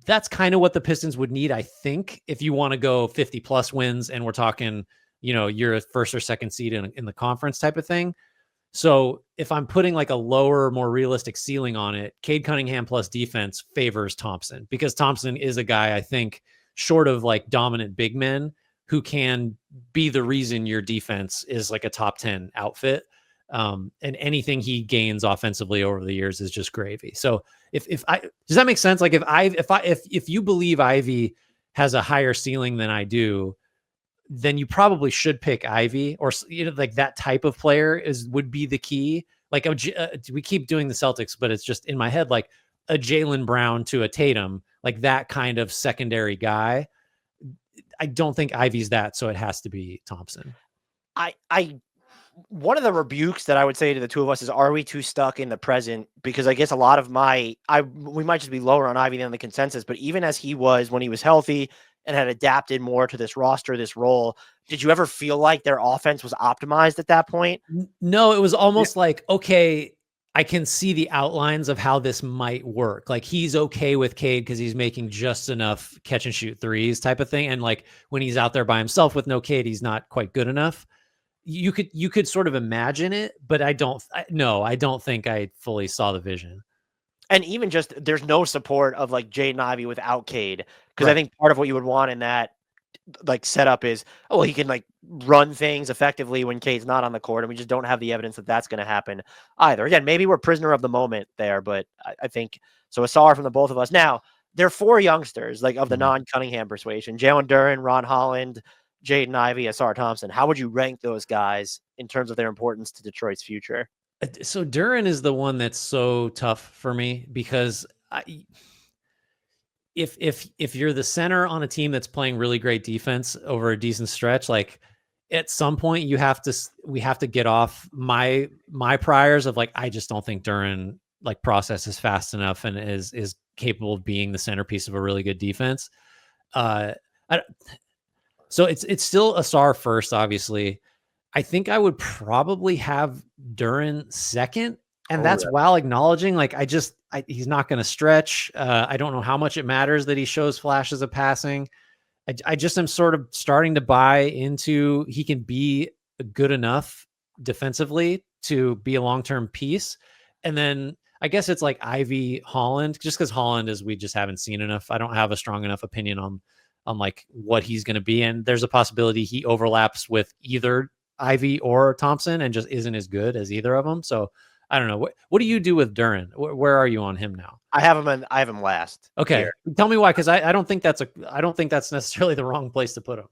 That's kind of what the Pistons would need, I think, if you want to go 50 plus wins and we're talking, you're a first or second seed in the conference type of thing. So if I'm putting like a lower, more realistic ceiling on it, Cade Cunningham plus defense favors Thompson, because Thompson is a guy, I think, short of like dominant big men, who can be the reason your defense is like a top 10 outfit. And anything he gains offensively over the years is just gravy. So does that make sense? Like if you believe Ivy has a higher ceiling than I do, then you probably should pick Ivy, or like that type of player would be the key. Like we keep doing the Celtics, but it's just in my head, like a Jaylen Brown to a Tatum, like that kind of secondary guy. I don't think Ivy's that, so it has to be Thompson. One of the rebukes that I would say to the two of us is, are we too stuck in the present? Because I guess a lot of we might just be lower on Ivy than the consensus, but even as he was when he was healthy and had adapted more to this roster, this role, did you ever feel like their offense was optimized at that point? No, it was almost like, okay, I can see the outlines of how this might work. Like he's okay with Cade because he's making just enough catch and shoot threes type of thing. And like when he's out there by himself with no Cade, he's not quite good enough. You could sort of imagine it, but I don't think I fully saw the vision. And even just, there's no support of like Jaden Ivey without Cade. Because Right. I think part of what you would want in that like setup is, oh, he can like run things effectively when Cade's not on the court, and we just don't have the evidence that that's going to happen either. Again, maybe we're prisoner of the moment there, but I think so. A SAR from the both of us. Now, there are 4 youngsters like of the non-Cunningham persuasion: Jalen Duren, Ron Holland, Jaden Ivey, Asar Thompson. How would you rank those guys in terms of their importance to Detroit's future? So Duren is the one that's so tough for me because if you're the center on a team that's playing really great defense over a decent stretch, like at some point we have to get off my priors of like, I just don't think Duren like processes fast enough and is capable of being the centerpiece of a really good defense. I, so it's still a SAR first, obviously. I think I would probably have Duren second. And that's while acknowledging, like, he's not going to stretch. I don't know how much it matters that he shows flashes of passing. I just am sort of starting to buy into he can be good enough defensively to be a long-term piece. And then I guess it's like Ivy Holland, just because Holland is, we just haven't seen enough. I don't have a strong enough opinion on like what he's going to be. And there's a possibility he overlaps with either Ivy or Thompson and just isn't as good as either of them. So I don't know. What do you do with Duren? Where are you on him now? I have him last. Okay. Here. Tell me why. Cause I don't think that's necessarily the wrong place to put him.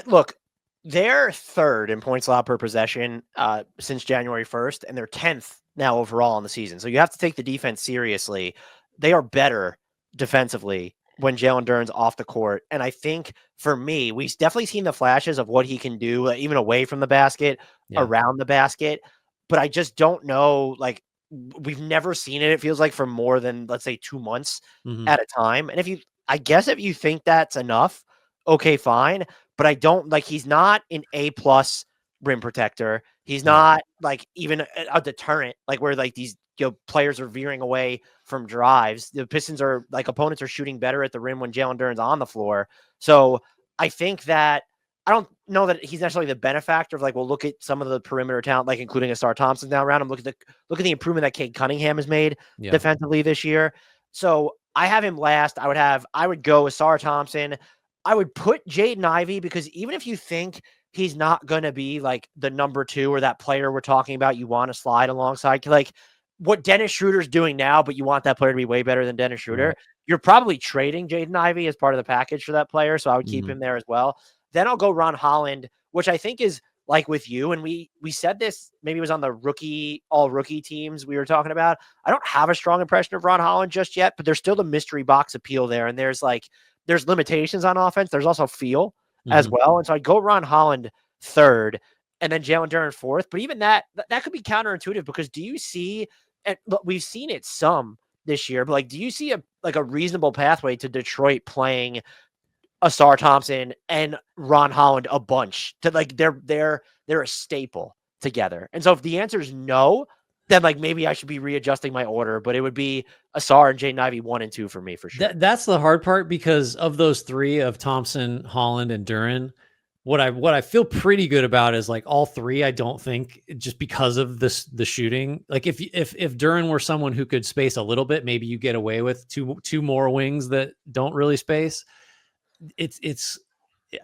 Look, they're 3rd in points allowed per possession since January 1st, and they're 10th now overall on the season. So you have to take the defense seriously. They are better defensively when Jalen Duren's off the court. And I think for me, we've definitely seen the flashes of what he can do, even away from the basket, around the basket. But I just don't know, like, we've never seen it. It feels like for more than, let's say, 2 months at a time. And if you think that's enough, okay, fine. But I don't like, he's not an A+ rim protector. He's not like even a deterrent, like where like these players are veering away from drives. The Pistons are like, opponents are shooting better at the rim when Jalen Duren's on the floor. So I think that I don't know that he's necessarily the benefactor of like, well, look at some of the perimeter talent, like including Asar Thompson now around him. Look at the improvement that Cade Cunningham has made defensively this year. So I have him last. I would go Asar Thompson. I would put Jaden Ivey, because even if you think he's not going to be like the number 2 or that player we're talking about, you want to slide alongside, like what Dennis Schroeder's doing now, but you want that player to be way better than Dennis Schroeder. Right. You're probably trading Jaden Ivey as part of the package for that player. So I would keep him there as well. Then I'll go Ron Holland, which I think is like with you. And we said this, maybe it was on the all rookie teams we were talking about. I don't have a strong impression of Ron Holland just yet, but there's still the mystery box appeal there. And there's limitations on offense. There's also feel as well. And so I'd go Ron Holland 3rd and then Jalen Duren 4th. But even that could be counterintuitive, because do you see, and we've seen it some this year, but like, do you see a reasonable pathway to Detroit playing Asar Thompson and Ron Holland a bunch to like, they're a staple together? And so if the answer is no, then like maybe I should be readjusting my order, but it would be Asar and Jaden Ivey 1 and 2 for me for sure. That's the hard part, because of those 3 of Thompson, Holland, and Duren, what I feel pretty good about is like all 3. I don't think, just because of the shooting, like if Duren were someone who could space a little bit, maybe you get away with two more wings that don't really space. It's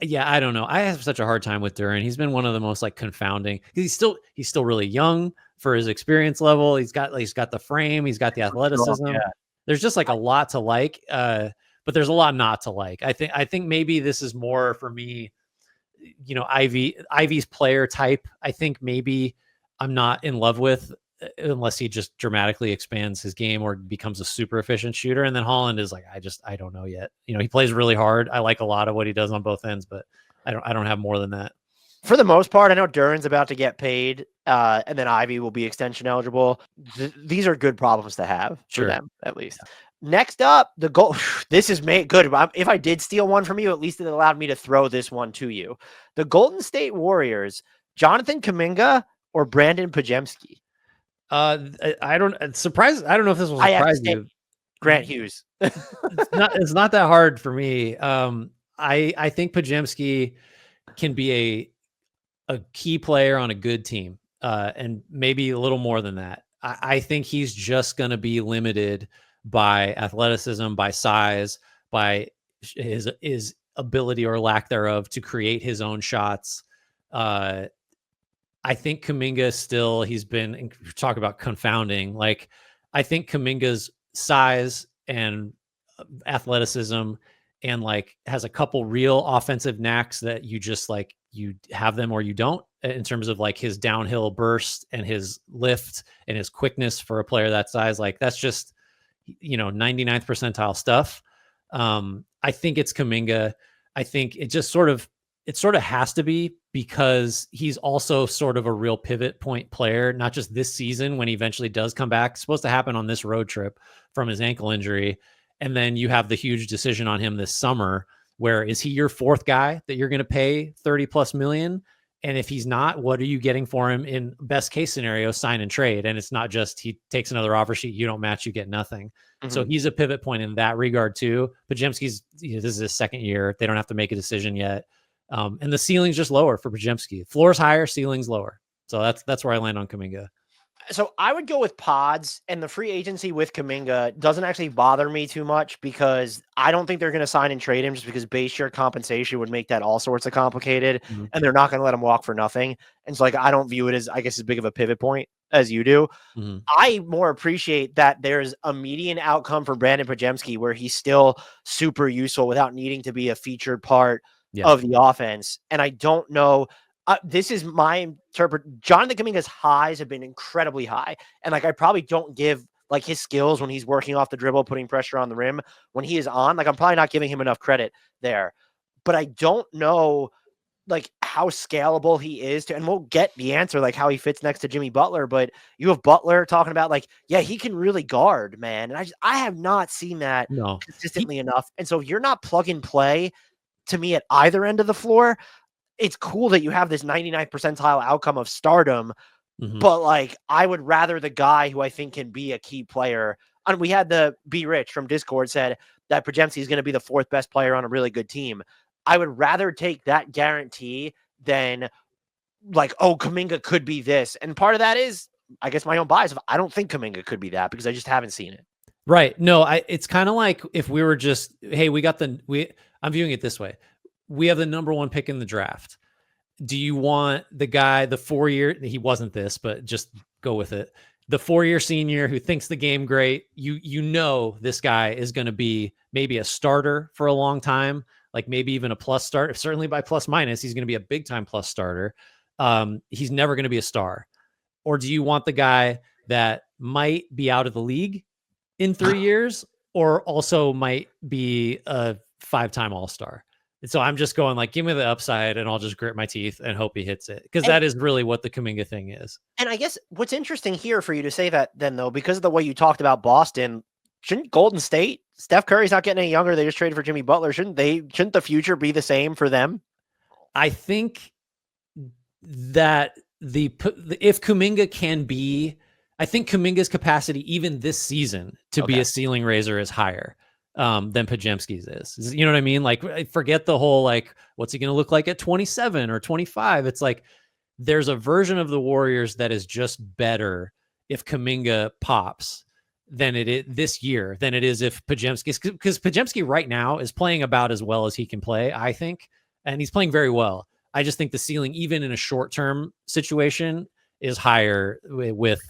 I don't know. I have such a hard time with Duren. He's been one of the most like confounding. He's still really young for his experience level. He's got the frame. He's got the athleticism. Yeah. There's just like a lot to like, but there's a lot not to like. I think maybe this is more for me, Ivy's player type. I think maybe I'm not in love with, unless he just dramatically expands his game or becomes a super efficient shooter. And then Holland is like, I don't know yet. He plays really hard. I like a lot of what he does on both ends, but I don't have more than that. For the most part, I know Duren's about to get paid, and then Ivy will be extension eligible. These are good problems to have for them, at least. Yeah. Next up, the goal. This is good. If I did steal one from you, at least it allowed me to throw this one to you. The Golden State Warriors, Jonathan Kuminga or Brandon Podziemski? I don't. Surprise! I don't know if this will surprise you. Grant Hughes. It's not that hard for me. I think Podziemski can be a key player on a good team, and maybe a little more than that. I think he's just going to be limited by athleticism, by size, by his ability or lack thereof to create his own shots. I think Kuminga still, he's been, talk about confounding. Like, I think Kuminga's size and athleticism and like has a couple real offensive knacks that you just like, you have them or you don't, in terms of like his downhill burst and his lift and his quickness for a player that size. Like, that's just, 99th percentile stuff. I think it's Kuminga. I think it sort of has to be, because he's also sort of a real pivot point player, not just this season when he eventually does come back. It's supposed to happen on this road trip from his ankle injury. And then you have the huge decision on him this summer, where is he your fourth guy that you're going to pay 30 plus million? And if he's not, what are you getting for him? In best case scenario, sign and trade. And it's not just he takes another offer sheet, you don't match, you get nothing. Mm-hmm. So he's a pivot point in that regard too. Podziemski's, this is his second year. They don't have to make a decision yet. And the ceiling's just lower for Podziemski. Floor's higher, ceiling's lower. So that's where I land on Kuminga. So I would go with Pods, and the free agency with Kuminga doesn't actually bother me too much, because I don't think they're going to sign and trade him, just because base year compensation would make that all sorts of complicated, and they're not going to let him walk for nothing. And so, like, I don't view it as, I guess, as big of a pivot point as you do. I more appreciate that there's a median outcome for Brandon Podziemski where he's still super useful without needing to be a featured part of the offense. And I don't know. This is my interpret. Jonathan Kuminga's highs have been incredibly high. And like, I probably don't give like his skills when he's working off the dribble, putting pressure on the rim when he is on, like, I'm probably not giving him enough credit there, but I don't know like how scalable he is to, and we'll get the answer, like how he fits next to Jimmy Butler. But you have Butler talking about like, yeah, he can really guard, man. And I have not seen that consistently enough. And so if you're not plug and play to me at either end of the floor, it's cool that you have this 99th percentile outcome of stardom, but like, I would rather the guy who I think can be a key player. And we had the B Rich from Discord said that Podziemski is going to be the fourth best player on a really good team. I would rather take that guarantee than like, oh, Kuminga could be this. And part of that is, I guess, my own bias. I don't think Kuminga could be that, because I just haven't seen it. Right. No, it's kind of like if we were just, hey, I'm viewing it this way. We have the number one pick in the draft. Do you want the guy, the 4-year, he wasn't this, but just go with it, the 4-year senior who thinks the game great? You know, this guy is going to be maybe a starter for a long time, like maybe even a plus starter. Certainly by plus minus, he's going to be a big time plus starter. He's never going to be a star. Or do you want the guy that might be out of the league in 3 years, or also might be a 5-time All-Star? And so I'm just going like, give me the upside and I'll just grit my teeth and hope he hits it. Because that is really what the Kuminga thing is. And I guess what's interesting here for you to say that then, though, because of the way you talked about Boston, shouldn't Golden State, Steph Curry's not getting any younger, they just traded for Jimmy Butler, shouldn't the future be the same for them? I think that if Kuminga can be, I think Kuminga's capacity even this season to be a ceiling raiser is higher than Podziemski's is. You know what I mean? Like, forget the whole, like, what's he going to look like at 27 or 25? It's like, there's a version of the Warriors that is just better if Kuminga pops than it is this year, than it is if Podziemski, because Podziemski right now is playing about as well as he can play, I think. And he's playing very well. I just think the ceiling, even in a short-term situation, is higher with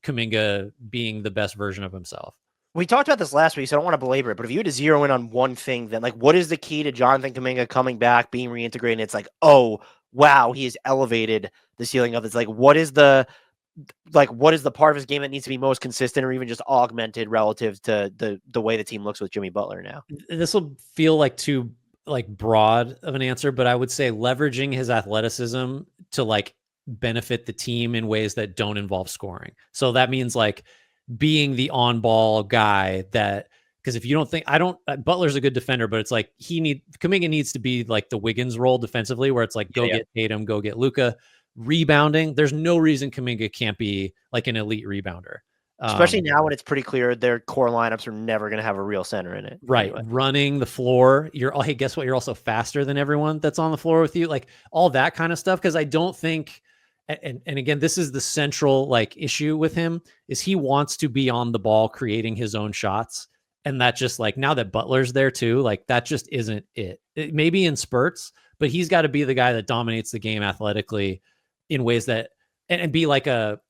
Kuminga being the best version of himself. We talked about this last week, so I don't want to belabor it, but if you had to zero in on one thing, then like, what is the key to Jonathan Kuminga coming back, being reintegrated? It's like, oh, wow, he has elevated the ceiling of this. Like, what is the part of his game that needs to be most consistent, or even just augmented relative to the way the team looks with Jimmy Butler now? This will feel like too like broad of an answer, but I would say leveraging his athleticism to like benefit the team in ways that don't involve scoring. So that means like being the on-ball guy that, because if you don't think, Butler's a good defender, but it's like Kuminga needs to be like the Wiggins role defensively, where it's like, go get Tatum, go get Luka. Rebounding, there's no reason Kuminga can't be like an elite rebounder. Especially now when it's pretty clear their core lineups are never going to have a real center in it. Right. Anyway. Running the floor. Hey, guess what? You're also faster than everyone that's on the floor with you. Like all that kind of stuff. Because I don't think, and again, this is the central like issue with him, is he wants to be on the ball creating his own shots. And that just like now that Butler's there too, like that just isn't it. It maybe in spurts, but he's got to be the guy that dominates the game athletically in ways that and be like a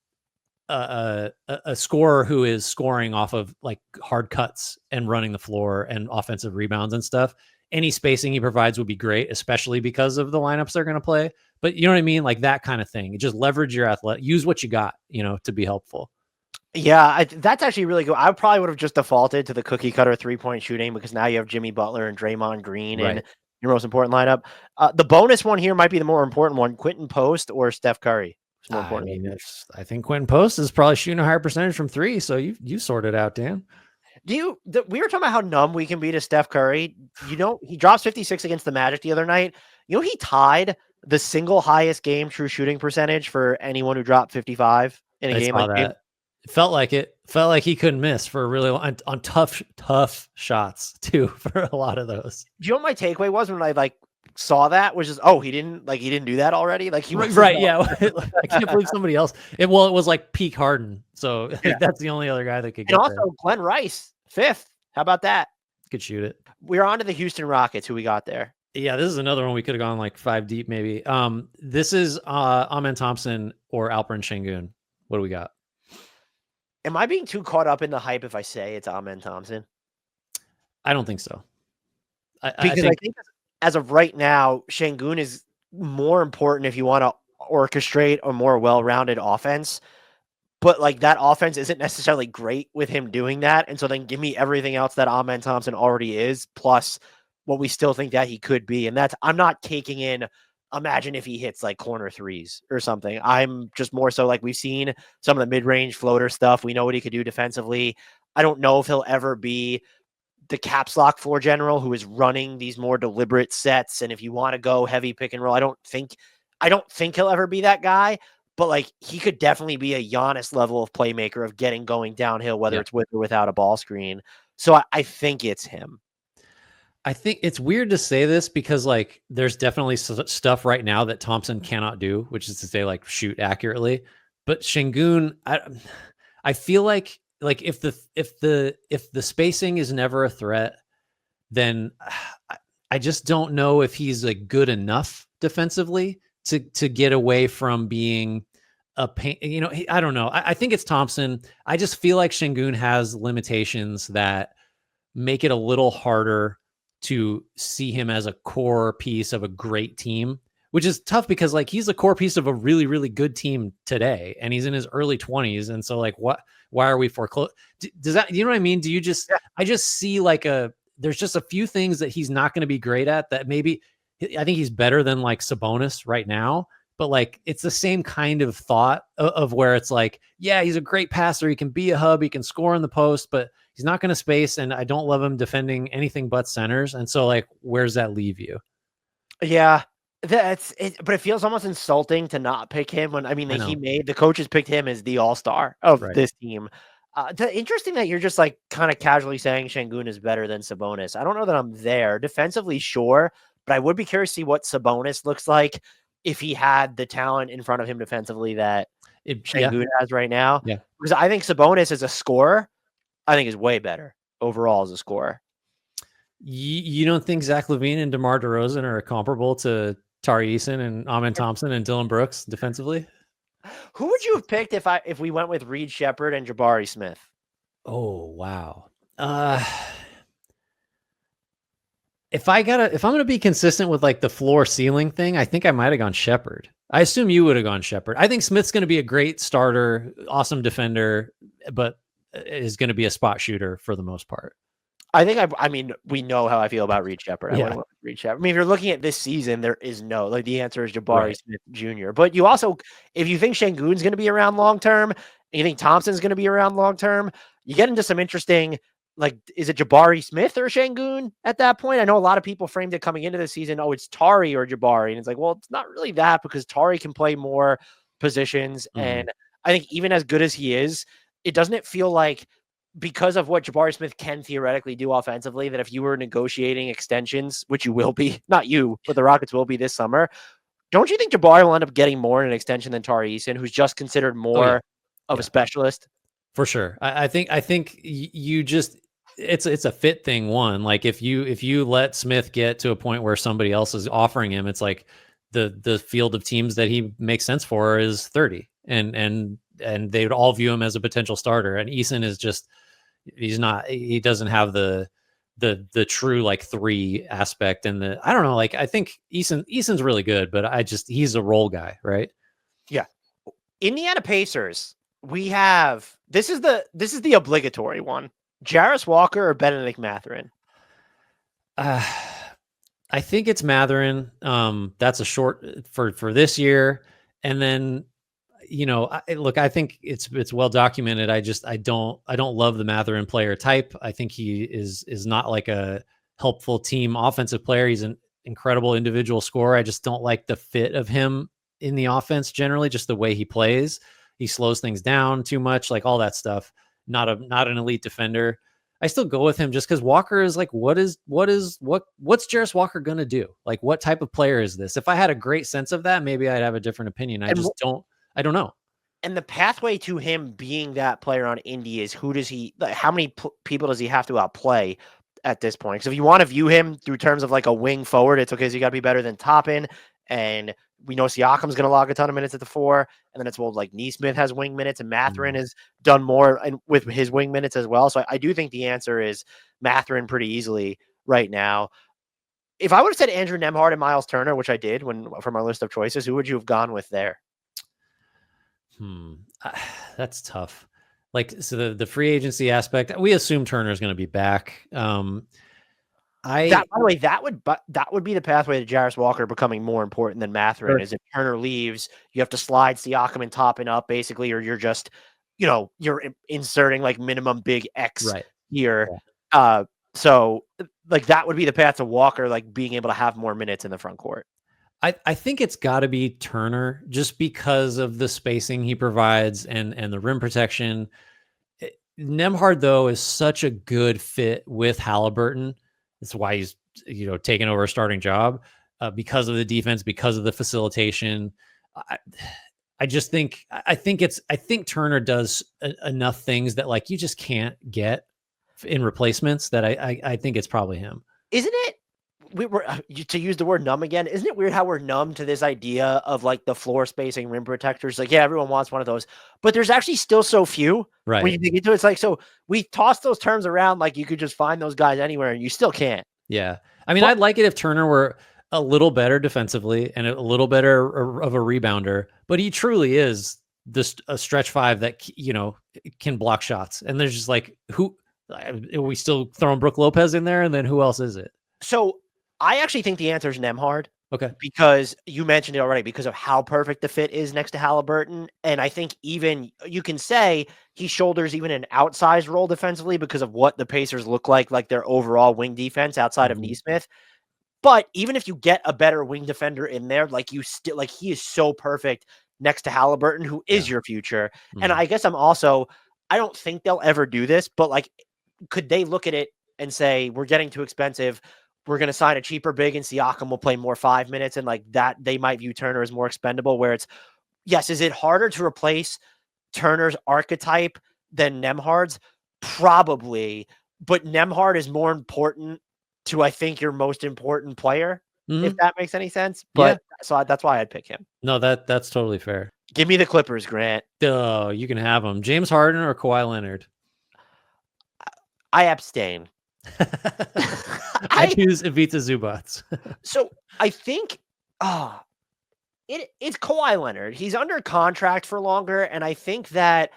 scorer who is scoring off of like hard cuts and running the floor and offensive rebounds and stuff. Any spacing he provides would be great, especially because of the lineups they're going to play. But you know what I mean? Like that kind of thing. Just leverage your use what you got, to be helpful. Yeah, that's actually really good. I probably would have just defaulted to the cookie cutter 3-point shooting because now you have Jimmy Butler and Draymond Green in your most important lineup. The bonus one here might be the more important one: Quentin Post or Steph Curry. I mean, I think Quentin Post is probably shooting a higher percentage from three. So you sort it out, Dan. We were talking about how numb we can be to Steph Curry. He drops 56 against the Magic the other night. He tied the single highest game true shooting percentage for anyone who dropped 55 in a game like that. It felt like he couldn't miss for a really long, on tough shots too for a lot of those. Do you know what my takeaway was when I saw that? Was just he didn't do that already. Like he was right. Yeah, I can't believe somebody else. It was like peak Harden, so that's the only other guy that could. And also there. Glenn Rice, 5th. How about that? Could shoot it. We're on to the Houston Rockets. Who we got there? Yeah, this is another one we could have gone like 5 deep maybe. This is Amen Thompson or Alperen Şengün. What do we got? Am I being too caught up in the hype if I say it's Amen Thompson? I don't think so. I think as of right now, Şengün is more important if you want to orchestrate a more well-rounded offense. But that offense isn't necessarily great with him doing that. And so then give me everything else that Amen Thompson already is, plus what we still think that he could be. And I'm not taking in, imagine if he hits corner threes or something. I'm just more so we've seen some of the mid-range floater stuff. We know what he could do defensively. I don't know if he'll ever be the caps lock floor general who is running these more deliberate sets. And if you want to go heavy pick and roll, I don't think he'll ever be that guy. But he could definitely be a Giannis level of playmaker of getting going downhill, whether it's with or without a ball screen. So I think it's him. I think it's weird to say this because there's definitely stuff right now that Thompson cannot do, which is to say shoot accurately. But Şengün, I feel like if the spacing is never a threat, then I just don't know if he's good enough defensively to get away from being a pain. I don't know. I think it's Thompson. I just feel like Şengün has limitations that make it a little harder to see him as a core piece of a great team, which is tough because he's a core piece of a really, really good team today. And he's in his early 20s. And so why are we foreclosed? Does that, you know what I mean? Do you just, I just see there's just a few things that he's not going to be great at that maybe, I think he's better than Sabonis right now, but it's the same kind of thought of where it's he's a great passer. He can be a hub. He can score in the post, but he's not going to space. And I don't love him defending anything but centers. And so where's that leave you? Yeah, that's it. But it feels almost insulting to not pick him when, the coaches picked him as the all-star of this team. Interesting that you're just kind of casually saying Şengün is better than Sabonis. I don't know that I'm there. Defensively, sure. But I would be curious to see what Sabonis looks like if he had the talent in front of him defensively that Şengün has right now. Yeah. Because I think Sabonis as a scorer, I think is way better overall as a scorer. You don't think Zach LaVine and DeMar DeRozan are comparable to Tari Eason and Amen Thompson and Dylan Brooks defensively? Who would you have picked if we went with Reed Shepherd and Jabari Smith? Oh, wow. If I'm going to be consistent with the floor ceiling thing, I think I might have gone Shepherd. I assume you would have gone Shepherd. I think Smith's going to be a great starter, awesome defender, but is going to be a spot shooter for the most part. I think we know how I feel about Reed Shepherd. I want Reed Shepherd. If you're looking at this season, there is no the answer is Jabari Smith Jr. But you also, if you think Şengün's going to be around long term, and you think Thompson's going to be around long term, you get into some interesting. Is it Jabari Smith or Şengün at that point? I know a lot of people framed it coming into the season. Oh, it's Tari or Jabari. And it's it's not really that because Tari can play more positions. Mm-hmm. And I think even as good as he is, doesn't it feel like because of what Jabari Smith can theoretically do offensively, that if you were negotiating extensions, which you will be, not you, but the Rockets will be this summer, don't you think Jabari will end up getting more in an extension than Tari Eason, who's just considered more of a specialist? For sure. I think you just, it's a fit thing. One, like if you let Smith get to a point where somebody else is offering him, it's like the field of teams that he makes sense for is 30, and they would all view him as a potential starter. And Eason is just he doesn't have the true like 3 aspect. And I don't know, like I think Eason's really good, but he's a role guy, right? Yeah. Indiana Pacers. We have this is the obligatory one. Jarris Walker or Benedict Mathurin? I think it's Mathurin. That's a short for this year. And then, look, I think it's well documented. I don't love the Mathurin player type. I think he is not like a helpful team offensive player. He's an incredible individual scorer. I just don't like the fit of him in the offense generally, just the way he plays. He slows things down too much, like all that stuff. Not an elite defender. I still go with him just because Walker is like, what's Jarris Walker gonna do? Like, what type of player is this? If I had a great sense of that, maybe I'd have a different opinion. I don't know. And the pathway to him being that player on Indy is how many people does he have to outplay at this point? Because if you want to view him through terms of like a wing forward, it's okay. So you got to be better than Toppin. And we know Siakam's going to log a ton of minutes at the 4. And then it's like Nesmith has wing minutes and Mathurin has done more with his wing minutes as well. So I do think the answer is Mathurin pretty easily right now. If I would have said Andrew Nembhard and Miles Turner, which I did from our list of choices, who would you have gone with there? That's tough. Like, so the free agency aspect, we assume Turner's going to be back. By the way, that would be the pathway to Jarris Walker becoming more important than Mathurin. Sure. Is if Turner leaves, you have to slide Siakam and Toppin up basically, or you're just, you're inserting like minimum big X here. Yeah. So like that would be the path to Walker, like being able to have more minutes in the front court. I think it's got to be Turner just because of the spacing he provides and the rim protection. Nembhard, though, is such a good fit with Halliburton. That's why he's taken over a starting job because of the defense, because of the facilitation. I think Turner does enough things that like you just can't get in replacements that I think it's probably him. Isn't it? To use the word numb again, isn't it weird how we're numb to this idea of like the floor spacing rim protectors? Like, yeah, everyone wants one of those, but there's actually still so few. Right. When you dig into it, it's like, so we toss those terms around like you could just find those guys anywhere and you still can't. Yeah. I mean, I'd like it if Turner were a little better defensively and a little better of a rebounder, but he truly is a stretch 5 that, can block shots. And there's just like, who are we still throwing Brook Lopez in there? And then who else is it? So I actually think the answer is Nembhard. Okay. Because you mentioned it already, because of how perfect the fit is next to Halliburton. And I think even you can say he shoulders even an outsized role defensively because of what the Pacers look like their overall wing defense outside of Nesmith. But even if you get a better wing defender in there, he is so perfect next to Halliburton, who is your future. And I guess I don't think they'll ever do this, but could they look at it and say, we're getting too expensive, we're going to sign a cheaper big and Siakam will play more 5 minutes, and like that, they might view Turner as more expendable, where it's, yes, is it harder to replace Turner's archetype than Nembhard's? Probably, but Nembhard is more important to, I think, your most important player, if that makes any sense. But so that's why I'd pick him. No, that's totally fair. Give me the Clippers, Grant. Oh, you can have them. James Harden or Kawhi Leonard? I abstain. I choose Ivica Zubac. So I think it's Kawhi Leonard. He's under contract for longer, and I think that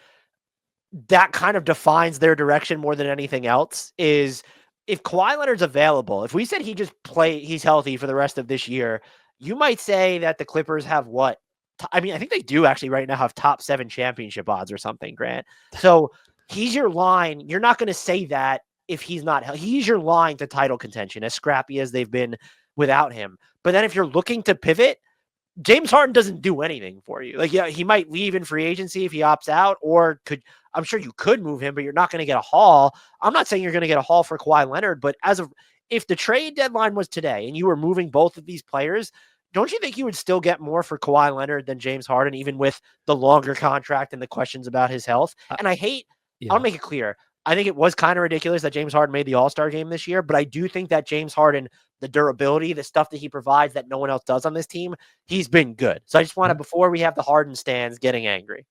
kind of defines their direction more than anything else. Is if Kawhi Leonard's available, if we said he's healthy for the rest of this year, you might say that the Clippers have what? I mean, I think they do actually right now have top 7 championship odds or something, Grant. So he's your line. You're not going to say that if he's not healthy. He's your line to title contention, as scrappy as they've been without him. But then if you're looking to pivot, James Harden doesn't do anything for you. He might leave in free agency if he opts out, or I'm sure you could move him, but you're not going to get a haul. I'm not saying you're going to get a haul for Kawhi Leonard, but if the trade deadline was today and you were moving both of these players, don't you think you would still get more for Kawhi Leonard than James Harden, even with the longer contract and the questions about his health? And I'll make it clear, I think it was kind of ridiculous that James Harden made the All-Star game this year, but I do think that James Harden, the durability, the stuff that he provides that no one else does on this team, he's been good. So I just want to, before we have the Harden stands getting angry.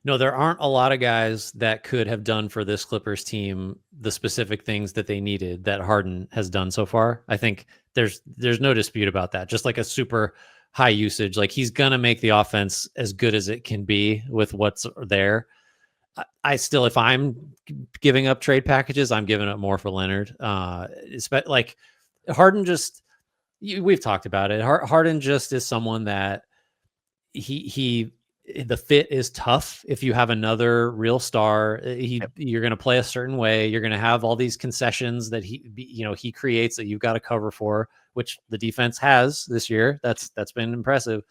No, there aren't a lot of guys that could have done for this Clippers team the specific things that they needed that Harden has done so far. I think there's no dispute about that. Just like a super high usage, like he's gonna make the offense as good as it can be with what's there. I still, if I'm giving up trade packages, I'm giving up more for Leonard. Like Harden, we've talked about it. Harden just is someone that the fit is tough. If you have another real star, you're going to play a certain way. You're going to have all these concessions that he creates that you've got to cover for, which the defense has this year. That's been impressive.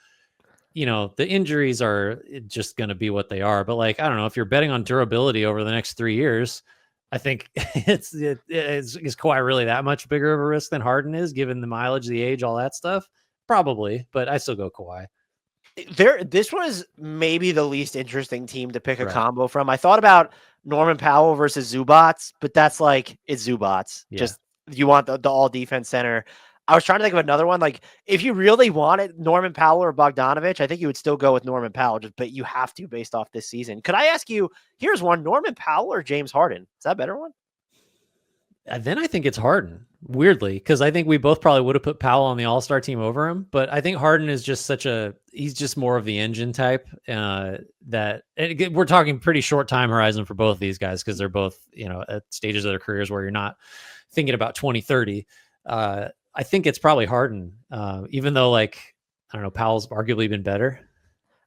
The injuries are just going to be what they are. But like, I don't know, if you're betting on durability over the next 3 years, I think is Kawhi really that much bigger of a risk than Harden is, given the mileage, the age, all that stuff? Probably, but I still go Kawhi. This was maybe the least interesting team to pick a combo from. I thought about Norman Powell versus Zubats, but that's like, it's Zubats. Yeah. Just, you want the all defense center. I was trying to think of another one. Like, if you really wanted Norman Powell or Bogdanovich, I think you would still go with Norman Powell, but you have to based off this season. Could I ask you, here's one, Norman Powell or James Harden? Is that a better one? Then I think it's Harden, weirdly, because I think we both probably would have put Powell on the All-Star team over him. But I think Harden is just he's just more of the engine type. That we're talking pretty short time horizon for both of these guys, because they're both, at stages of their careers where you're not thinking about 2030. I think it's probably Harden, even though, like, I don't know, Powell's arguably been better.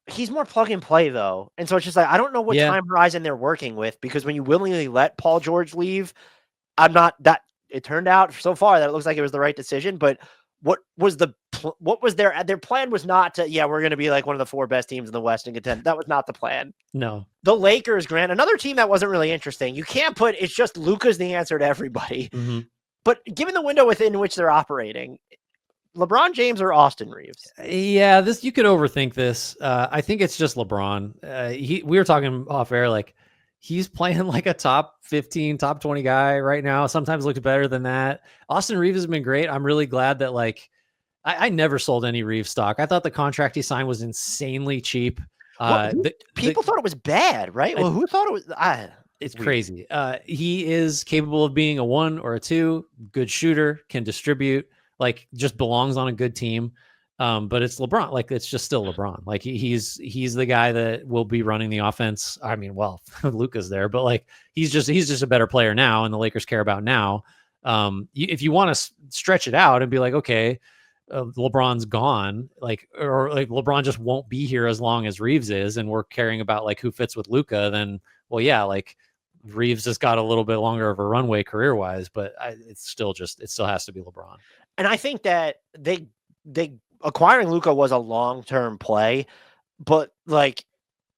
He's more plug and play, though. And so it's just like, I don't know what time horizon they're working with, because when you willingly let Paul George leave, it turned out so far that it looks like it was the right decision. But what was their plan was not to, we're going to be like one of the 4 best teams in the West and contend. That was not the plan. No. The Lakers, Grant, another team that wasn't really interesting. You can't put, it's just Luka's the answer to everybody. Mm-hmm. But given the window within which they're operating, LeBron James or Austin Reeves? Yeah, you could overthink this. I think it's just LeBron. We were talking off air, like, he's playing like a top 15, top 20 guy right now. Sometimes looks better than that. Austin Reeves has been great. I'm really glad that, like, I never sold any Reeves stock. I thought the contract he signed was insanely cheap. People thought it was bad, right? Well, who thought it was? It's crazy. He is capable of being a 1 or a 2, good shooter, can distribute, like, just belongs on a good team. But it's LeBron. Like, it's just still LeBron. Like, he's the guy that will be running the offense. I mean, well, Luka's there, but like, he's just a better player now, and the Lakers care about now. If you want to stretch it out and be like, okay, LeBron's gone, or LeBron just won't be here as long as Reeves is, and we're caring about like who fits with Luka, then, well, yeah, like, Reeves has got a little bit longer of a runway career wise, but it still has to be LeBron. And I think that they acquiring Luka was a long-term play, but like,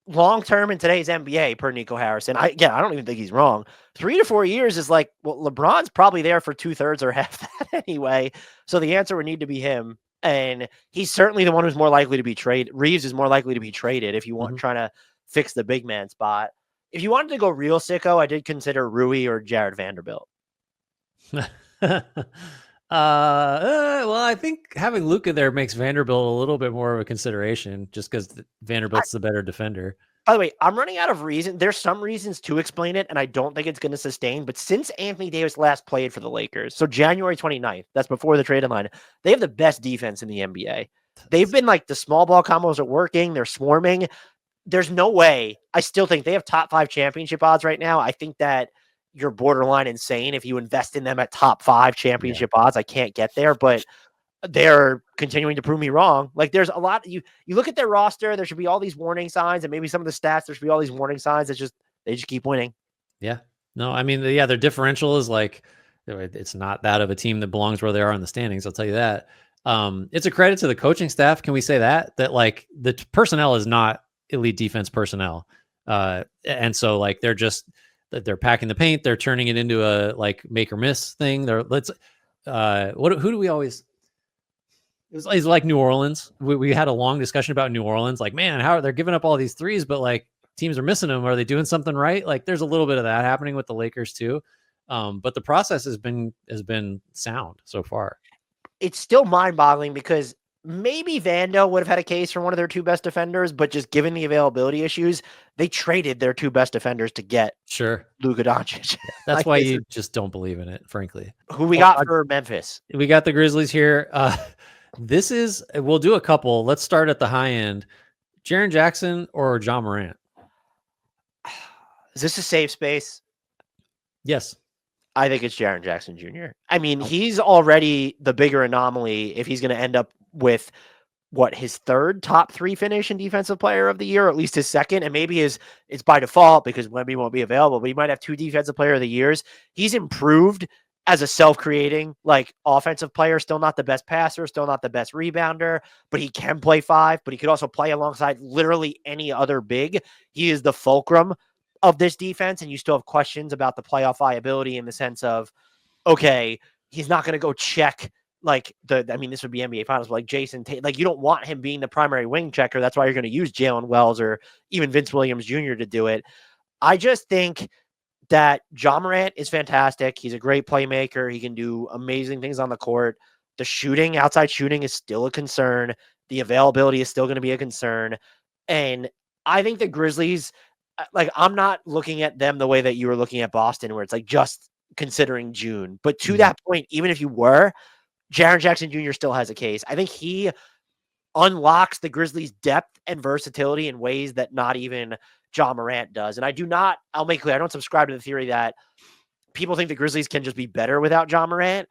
long-term in today's NBA, per Nico Harrison, I don't even think he's wrong. 3 to 4 years is like, well, LeBron's probably there for 2/3 or half that anyway. So the answer would need to be him. And he's certainly the one who's more likely to be traded. Reeves is more likely to be traded if you want trying to fix the big man spot. If you wanted to go real sicko, I did consider Rui or Jared Vanderbilt. Well, I think having Luka there makes Vanderbilt a little bit more of a consideration, just because Vanderbilt's the better defender. By the way, I'm running out of reason. There's some reasons to explain it, and I don't think it's going to sustain. But since Anthony Davis last played for the Lakers, so January 29th, that's before the trade deadline, they have the best defense in the NBA. They've been like, the small ball combos are working. They're swarming. There's no way. I still think they have top 5 championship odds right now. I think that you're borderline insane if you invest in them at top 5 championship odds. I can't get there, but they're continuing to prove me wrong. Like, there's a lot. You look at their roster, there should be all these warning signs, and maybe some of the stats, there should be all these warning signs. They just keep winning. Yeah. No, I mean, their differential is like, it's not that of a team that belongs where they are in the standings. I'll tell you that. It's a credit to the coaching staff. Can we say that like, the personnel is not elite defense personnel. And so, like, they're packing the paint. They're turning it into a, like, make or miss thing. Who do we always, it's like New Orleans. We had a long discussion about New Orleans. Like, man, how they're giving up all these threes, but like, teams are missing him. Are they doing something right? Like there's a little bit of that happening with the Lakers too. But the process has been sound so far. It's still mind-boggling because maybe Vando would have had a case for one of their two best defenders, but just given the availability issues, they traded their two best defenders to get Luka Doncic. That's why you just don't believe in it, frankly. Who we got for Memphis? We got the Grizzlies here. We'll do a couple. Let's start at the high end. Jaren Jackson or Ja Morant? Is this a safe space? Yes. I think it's Jaren Jackson Jr. I mean, he's already the bigger anomaly if he's going to end up with his third top 3 finish in defensive player of the year, or at least his second. And maybe it's by default because Wemby won't be available, but he might have 2 defensive player of the years. He's improved as a self-creating, like, offensive player, still not the best passer, still not the best rebounder, but he can play 5, but he could also play alongside literally any other big. He is the fulcrum of this defense, and you still have questions about the playoff viability in the sense of, okay, he's not going to go check this would be NBA Finals, but like Jason Tate, like you don't want him being the primary wing checker. That's why you're going to use Jalen Wells or even Vince Williams Jr. to do it. I just think that Ja Morant is fantastic. He's a great playmaker. He can do amazing things on the court. The shooting, outside shooting, is still a concern. The availability is still going to be a concern. And I think the Grizzlies, like, I'm not looking at them the way that you were looking at Boston, where it's like just considering June. But to that point, even if you were, Jaren Jackson Jr. still has a case. I think he unlocks the Grizzlies' depth and versatility in ways that not even Ja Morant does. And I'll make clear, I don't subscribe to the theory that people think the Grizzlies can just be better without Ja Morant.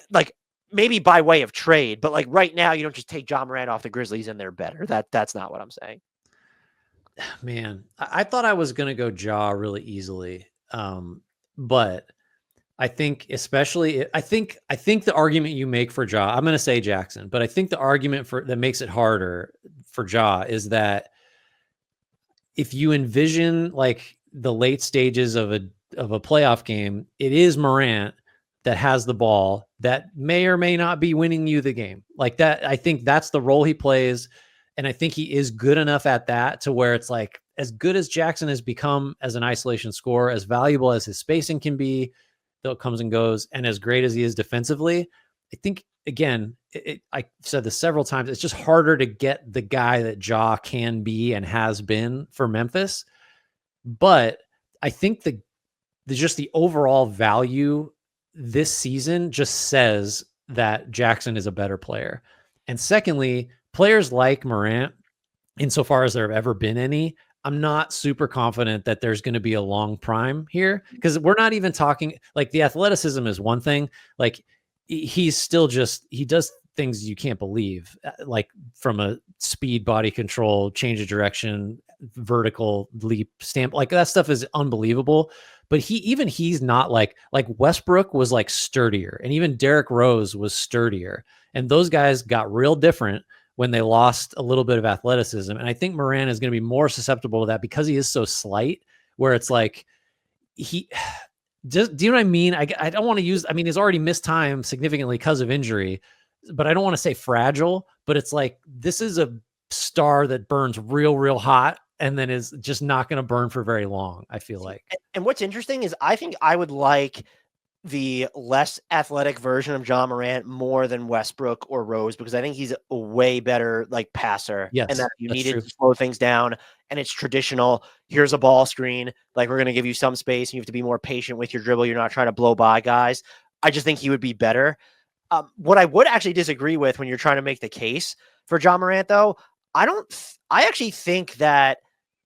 Like, maybe by way of trade, but like right now, you don't just take Ja Morant off the Grizzlies and they're better. That's not what I'm saying. Man, I thought I was going to go Ja really easily. But I think I think the argument you make for Ja, I'm going to say Jackson, but I think the argument that makes it harder for Ja is that if you envision like the late stages of a playoff game, it is Morant that has the ball that may or may not be winning you the game. Like that, I think that's the role he plays. And I think he is good enough at that to where it's like, as good as Jackson has become as an isolation scorer, as valuable as his spacing can be, though it comes and goes, and as great as he is defensively, I think, again, I said this several times, it's just harder to get the guy that Ja can be and has been for Memphis. But I think just the overall value this season just says that Jackson is a better player. And secondly, players like Morant, insofar as there have ever been any, I'm not super confident that there's going to be a long prime here, because we're not even talking like the athleticism is one thing. Like he's still he does things you can't believe, like from a speed, body control, change of direction, vertical leap, stamp, like that stuff is unbelievable. But he's not like Westbrook was like sturdier, and even Derrick Rose was sturdier. And those guys got real different when they lost a little bit of athleticism. And I think Morant is going to be more susceptible to that because he is so slight, where it's like do you know what I mean? I don't want to use, he's already missed time significantly because of injury, but I don't want to say fragile, but it's like, this is a star that burns real, real hot and then is just not going to burn for very long, I feel like. And what's interesting is I think I would like the less athletic version of Ja Morant more than Westbrook or Rose, because I think he's a way better like passer. Yes, and that you needed to slow things down, and it's traditional. Here's a ball screen. Like, we're going to give you some space and you have to be more patient with your dribble. You're not trying to blow by guys. I just think he would be better. What I would actually disagree with when you're trying to make the case for Ja Morant, though, I actually think that,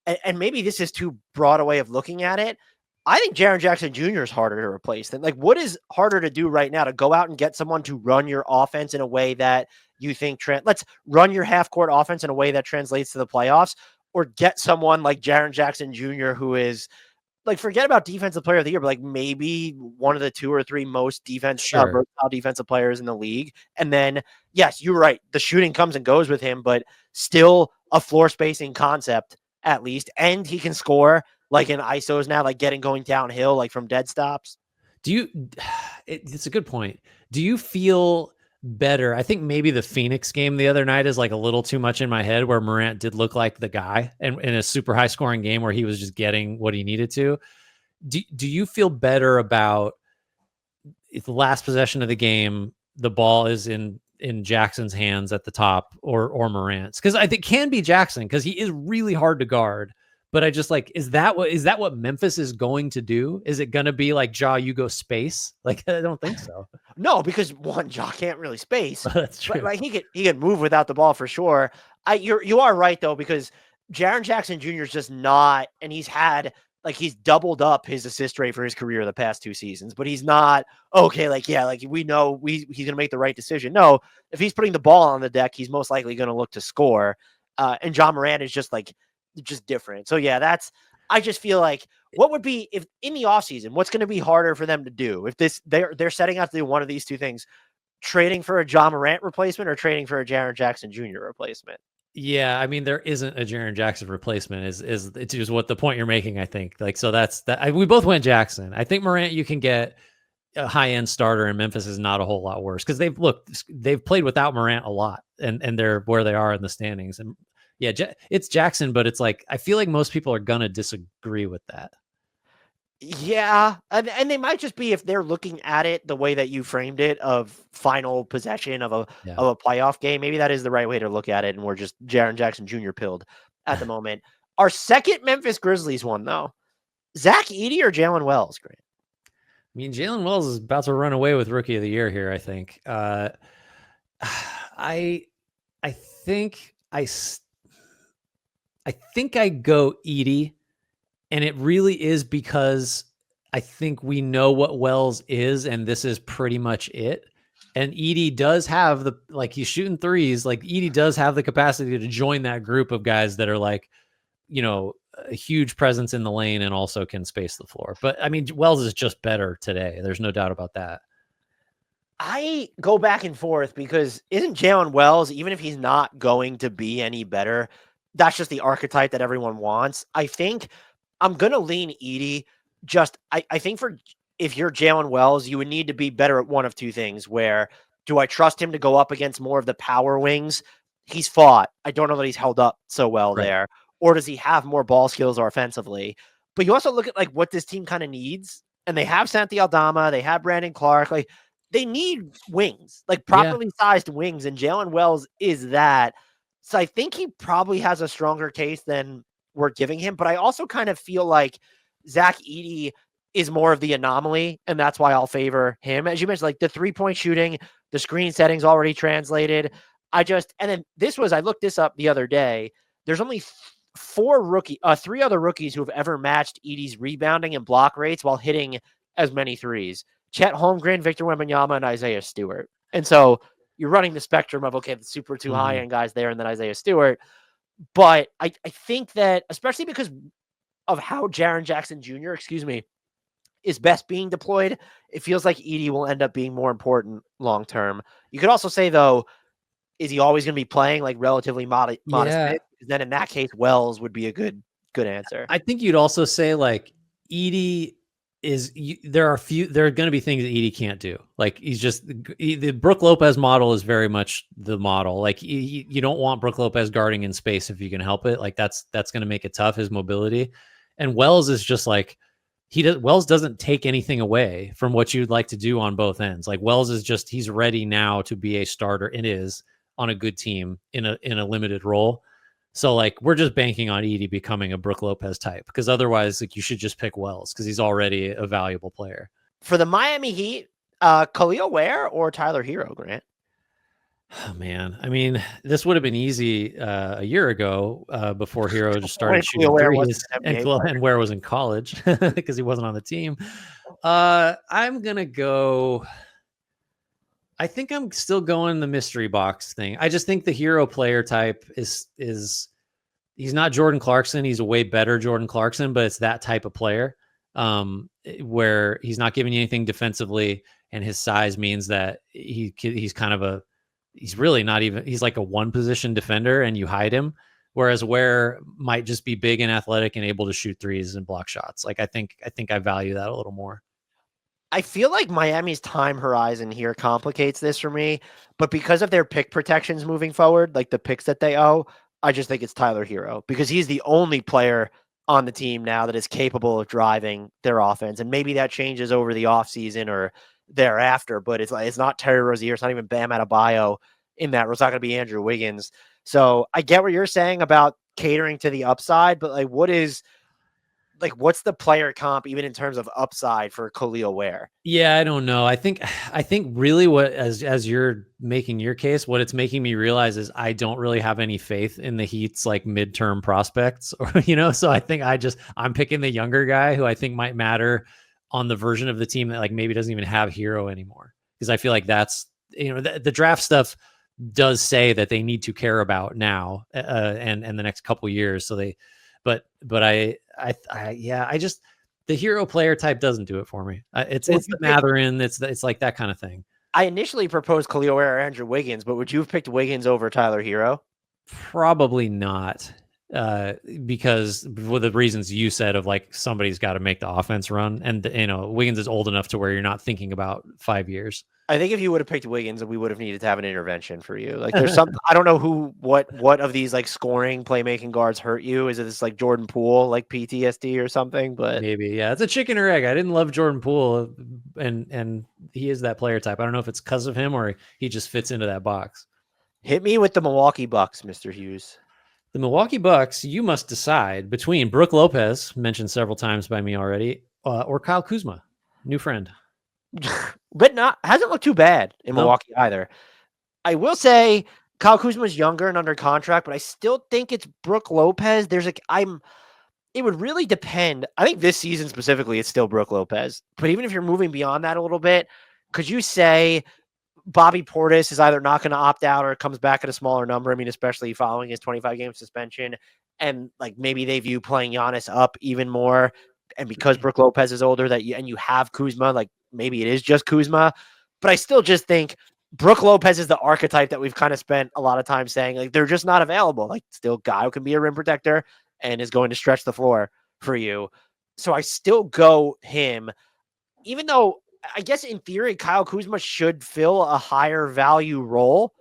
and maybe this is too broad a way of looking at it, I think Jaren Jackson Jr. is harder to replace than, like, what is harder to do right now, to go out and get someone to run your offense in a way that you think, let's run your half court offense in a way that translates to the playoffs, or get someone like Jaren Jackson Jr. who is like, forget about defensive player of the year, but like maybe one of the 2 or 3 most versatile defensive players in the league. And then, yes, you're right. The shooting comes and goes with him, but still a floor spacing concept at least. And he can score like in ISOs now, like going downhill, like from dead stops. It's a good point. Do you feel better. I think maybe the Phoenix game the other night is like a little too much in my head, where Morant did look like the guy, and in a super high scoring game where he was just getting what he needed to. Do you feel better about if the last possession of the game, the ball is in Jackson's hands at the top, or Morant's? Because I think it can be Jackson, because he is really hard to guard. But I just like, is that what Memphis is going to do? Is it going to be like, Ja, you go space? Like, I don't think so. No, because one, Ja can't really space. That's true. But like he could move without the ball for sure. You are right though, because Jaren Jackson Jr. is just not, and he's doubled up his assist rate for his career the past 2 seasons, but he's not okay. Like, yeah, like we know he's gonna make the right decision. No, if he's putting the ball on the deck, he's most likely gonna look to score. And John Morant is just different. So yeah, I just feel like what would be, if in the offseason, what's going to be harder for them to do if they're setting out to do one of these two things, trading for a John Morant replacement or trading for a Jaren Jackson Jr. replacement? Yeah, I mean, there isn't a Jaren Jackson replacement. Is what the point you're making? I think, like, so that's that. We both went Jackson. I think Morant, you can get a high end starter, and Memphis is not a whole lot worse, because they've played without Morant a lot, and they're where they are in the standings. And yeah, it's Jackson, but it's like, I feel like most people are gonna disagree with that. Yeah, and they might just be, if they're looking at it the way that you framed it, of final possession of Yeah. a playoff game. Maybe that is the right way to look at it, and we're just Jaren Jackson Jr. pilled at the moment. Our second Memphis Grizzlies one though, Zach Edey or Jalen Wells, Grant? I mean, Jalen Wells is about to run away with Rookie of the Year here, I think. I think I think I go Edey, and it really is because I think we know what Wells is, and this is pretty much it. And Edey does have he's shooting threes. Like, Edey does have the capacity to join that group of guys that are like, a huge presence in the lane and also can space the floor. But I mean, Wells is just better today. There's no doubt about that. I go back and forth, because isn't Jalen Wells, even if he's not going to be any better, that's just the archetype that everyone wants. I think I'm going to lean Edey. I think if you're Jalen Wells, you would need to be better at one of two things. Where do I trust him to go up against more of the power wings? He's fought. I don't know that he's held up so well there. Or does he have more ball skills or offensively? But you also look at like what this team kind of needs. And they have Santi Aldama. They have Brandon Clark. Like, they need wings, like properly sized wings. And Jalen Wells is that. So I think he probably has a stronger case than we're giving him. But I also kind of feel like Zach Edey is more of the anomaly, and that's why I'll favor him. As you mentioned, like the 3-point shooting, the screen settings already translated. And then I looked this up the other day. There's only 3 other rookies who have ever matched Edey's rebounding and block rates while hitting as many threes: Chet Holmgren, Victor Wembanyama, and Isaiah Stewart. And so you're running the spectrum of, okay, the super too high end guys there, and then Isaiah Stewart. But I think that, especially because of how Jaren Jackson Jr., is best being deployed, it feels like Edey will end up being more important long term. You could also say, though, is he always going to be playing like relatively modest minutes? Then in that case, Wells would be a good answer. I think you'd also say like Edey there are going to be things that Edey can't do. Like, the Brook Lopez model is very much the model. Like, you don't want Brook Lopez guarding in space if you can help it. Like, that's going to make it tough, his mobility. And Wells is just like, Wells doesn't take anything away from what you'd like to do on both ends. Like, Wells is just, he's ready now to be a starter, and is on a good team in a limited role. So like, we're just banking on Edey becoming a Brook Lopez type, because otherwise, like, you should just pick Wells because he's already a valuable player. For the Miami Heat, Khalil Ware or Tyler Hero, Grant? Oh man, I mean, this would have been easy a year ago, before Hero just started shooting threes, and Ware was in college because he wasn't on the team. I'm gonna go. I think I'm still going the mystery box thing. I just think the Hero player type is he's not Jordan Clarkson. He's a way better Jordan Clarkson, but it's that type of player, where he's not giving you anything defensively, and his size means that he's really not even, he's like a one position defender and you hide him. Whereas Ware might just be big and athletic and able to shoot threes and block shots. Like, I think I value that a little more. I feel like Miami's time horizon here complicates this for me, but because of their pick protections moving forward, like the picks that they owe, I just think it's Tyler Hero because he's the only player on the team now that is capable of driving their offense. And maybe that changes over the offseason or thereafter, but it's not Terry Rozier, it's not even Bam Adebayo in that. It's not going to be Andrew Wiggins. So I get what you're saying about catering to the upside, but what's the player comp even in terms of upside for Khalil Ware? Yeah, I don't know. I think really what as you're making your case, what it's making me realize is I don't really have any faith in the Heat's like midterm prospects or so I think I'm picking the younger guy who I think might matter on the version of the team that like maybe doesn't even have Hero anymore. Because I feel like that's the draft stuff does say that they need to care about now and the next couple years. So they but I just the hero player type doesn't do it for me. It's the Matherin. It's like that kind of thing. I initially proposed Khalil Ware or Andrew Wiggins, but would you have picked Wiggins over Tyler Hero? Probably not, because with the reasons you said of like somebody's got to make the offense run, and Wiggins is old enough to where you're not thinking about 5 years. I think if you would have picked Wiggins, we would have needed to have an intervention for you. Like there's some, I don't know what of these like scoring playmaking guards hurt you. Is it this like Jordan Poole, like PTSD or something? But maybe, yeah, it's a chicken or egg. I didn't love Jordan Poole, and he is that player type. I don't know if it's because of him or he just fits into that box. Hit me with the Milwaukee Bucks, Mr. Hughes. The Milwaukee Bucks, you must decide between Brook Lopez, mentioned several times by me already, or Kyle Kuzma, new friend. But hasn't looked too bad in Milwaukee either. I will say Kyle Kuzma's younger and under contract, but I still think it's Brook Lopez. It would really depend. I think this season specifically, it's still Brook Lopez. But even if you're moving beyond that a little bit, could you say Bobby Portis is either not going to opt out or comes back at a smaller number? I mean, especially following his 25-game suspension. And like maybe they view playing Giannis up even more. And because Brook Lopez is older, you have Kuzma, like maybe it is just Kuzma. But I still just think Brook Lopez is the archetype that we've kind of spent a lot of time saying, like, they're just not available. Like, still guy who can be a rim protector and is going to stretch the floor for you. So I still go him, even though I guess in theory, Kyle Kuzma should fill a higher value role.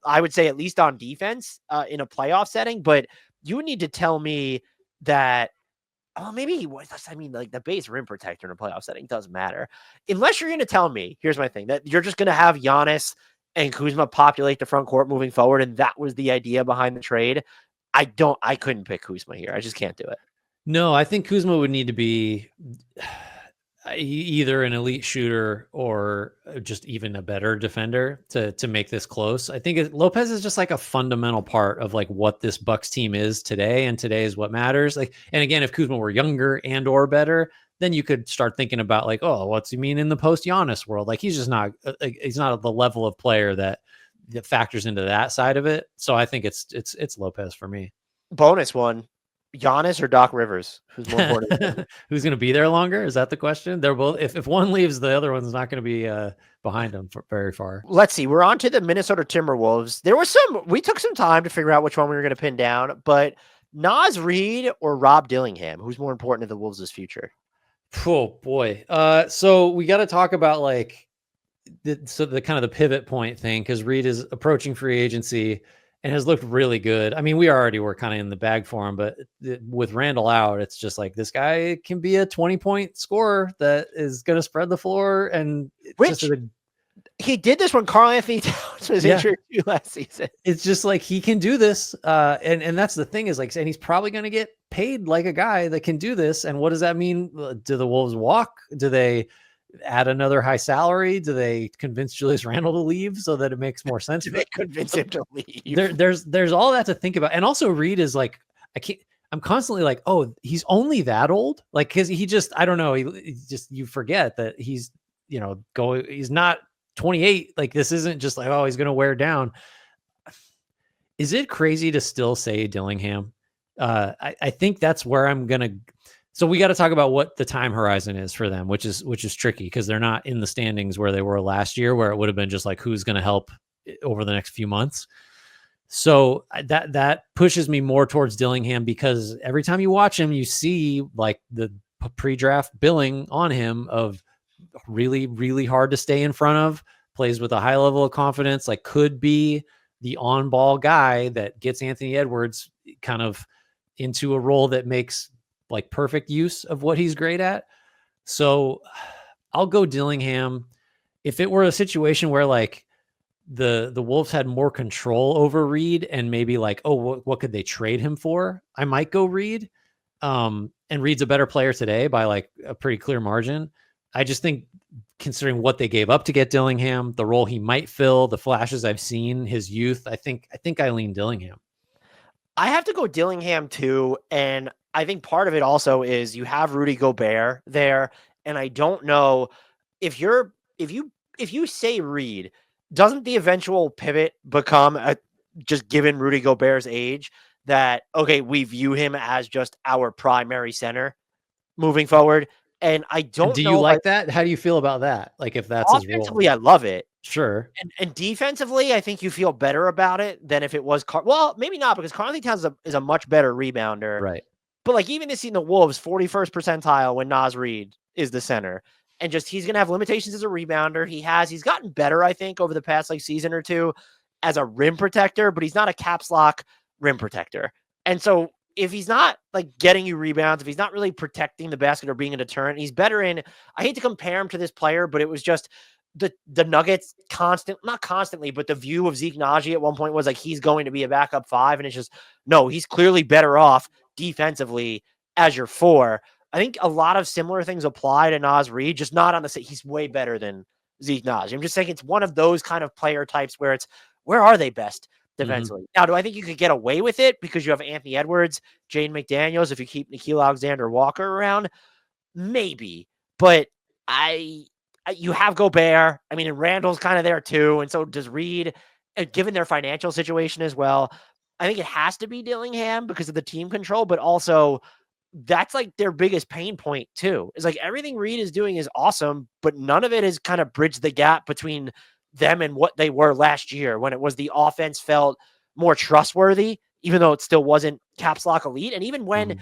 I would say at least on defense in a playoff setting. But you need to tell me that, maybe he was. I mean, like the base rim protector in a playoff setting doesn't matter. Unless you're going to tell me, here's my thing, that you're just going to have Giannis and Kuzma populate the front court moving forward. And that was the idea behind the trade. I couldn't pick Kuzma here. I just can't do it. No, I think Kuzma would need to be either an elite shooter or just even a better defender to make this close. I think Lopez is just like a fundamental part of like what this Bucks team is today, and today is what matters. Like, and again, if Kuzma were younger and or better, then you could start thinking about like, oh, what's he mean in the post Giannis world? Like he's not the level of player that factors into that side of it. So I think it's Lopez for me. Bonus one. Giannis or Doc Rivers? Who's more important? Who's going to be there longer? Is that the question? They're both. If one leaves, the other one's not going to be behind them for very far. Let's see. We're on to the Minnesota Timberwolves. We took some time to figure out which one we were going to pin down, but Naz Reid or Rob Dillingham? Who's more important to the Wolves' future? Oh boy. So we got to talk about like the kind of the pivot point thing, because Reid is approaching free agency and has looked really good. I mean, we already were kind of in the bag for him, but with Randall out, it's just like this guy can be a 20-point scorer that is going to spread the floor. And he did this when Karl Anthony Towns was injured last season. It's just like he can do this. And that's the thing is like, and he's probably going to get paid like a guy that can do this. And what does that mean? Do the Wolves walk? Do they add another high salary? Do they convince Julius Randle to leave so that it makes more sense? Do they convince him to leave? There's all that to think about. And also Reid is like, I'm constantly like, oh, he's only that old. Like, cause he just, I don't know. He just, you forget that he's, he's not 28. Like this isn't just like, oh, he's going to wear down. Is it crazy to still say Dillingham? I think that's where I'm going to, so we got to talk about what the time horizon is for them, which is tricky because they're not in the standings where they were last year, where it would have been just like, who's going to help over the next few months. So that pushes me more towards Dillingham, because every time you watch him, you see like the pre-draft billing on him of really, really hard to stay in front of, plays with a high level of confidence, like could be the on-ball guy that gets Anthony Edwards kind of into a role that makes like perfect use of what he's great at. So I'll go Dillingham. If it were a situation where like the Wolves had more control over Reed and maybe like, oh, what could they trade him for? I might go Reed. And Reed's a better player today by like a pretty clear margin. I just think considering what they gave up to get Dillingham, the role he might fill, the flashes I've seen, his youth, I think I lean Dillingham. I have to go Dillingham too, and I think part of it also is you have Rudy Gobert there, and I don't know if you say Reed, doesn't the eventual pivot become just given Rudy Gobert's age that okay, we view him as just our primary center moving forward, and I And don't do you know like like that? How do you feel about that? Like if that's his role? offensively, I love it. Sure. And defensively, I think you feel better about it than if it was well, maybe not because Karl-Anthony Towns is a much better rebounder. Right. But like even this season, the Wolves 41st percentile when Naz Reid is the center, and just he's gonna have limitations as a rebounder. He's gotten better, I think, over the past like season or two as a rim protector, but he's not a caps lock rim protector. And so if he's not like getting you rebounds, if he's not really protecting the basket or being a deterrent, he's better in. I hate to compare him to this player, but it was just the Nuggets not constantly, but the view of Zeke Naji at one point was like he's going to be a backup five, and it's just no, he's clearly better off defensively as your four. I think a lot of similar things apply to Naz Reid, just not on the same. He's way better than Zeke Naji. I'm just saying it's one of those kind of player types where it's where are they best defensively? Now, do I think you could get away with it because you have Anthony Edwards, Jaden McDaniels, if you keep Nickeil Alexander-Walker around? Maybe, but you have Gobert. I mean, and Randall's kind of there too. And so does Reed, given their financial situation as well. I think it has to be Dillingham because of the team control, but also that's like their biggest pain point too. Is like everything Reed is doing is awesome, but none of it has kind of bridged the gap between them and what they were last year when it was the offense felt more trustworthy, even though it still wasn't caps lock elite. And even when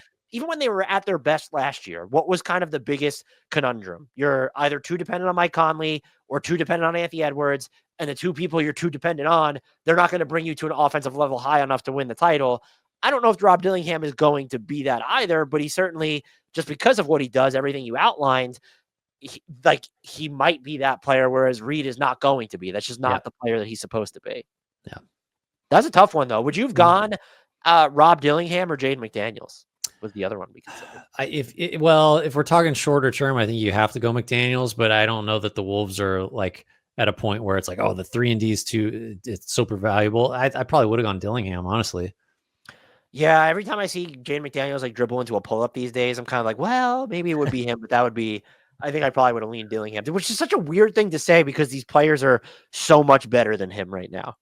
they were at their best last year, what was kind of the biggest conundrum? You're either too dependent on Mike Conley or too dependent on Anthony Edwards, and the two people you're too dependent on, they're not going to bring you to an offensive level high enough to win the title. I don't know if Rob Dillingham is going to be that either, but he certainly, just because of what he does, everything you outlined, he might be that player, whereas Reed is not going to be. That's just not the player that he's supposed to be. Yeah. That's a tough one, though. Would you have gone Rob Dillingham or Jaden McDaniels? Was the other one we considered? If we're talking shorter term, I think you have to go McDaniels, but I don't know that the Wolves are like at a point where it's like, oh, the 3-and-D's too, it's super valuable. I probably would have gone Dillingham, honestly. Yeah, every time I see Jaden McDaniels like dribble into a pull-up these days, I'm kind of like, well, maybe it would be him, but that would be, I think I probably would have leaned Dillingham, which is such a weird thing to say because these players are so much better than him right now.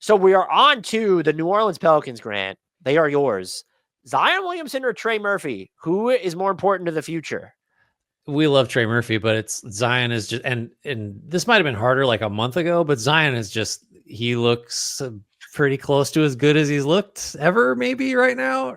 So we are on to the New Orleans Pelicans, Grant. They are yours. Zion Williamson or Trey Murphy? Who is more important to the future? We love Trey Murphy, but it's Zion is just, and this might have been harder like a month ago, but Zion is just, he looks pretty close to as good as he's looked ever, maybe right now.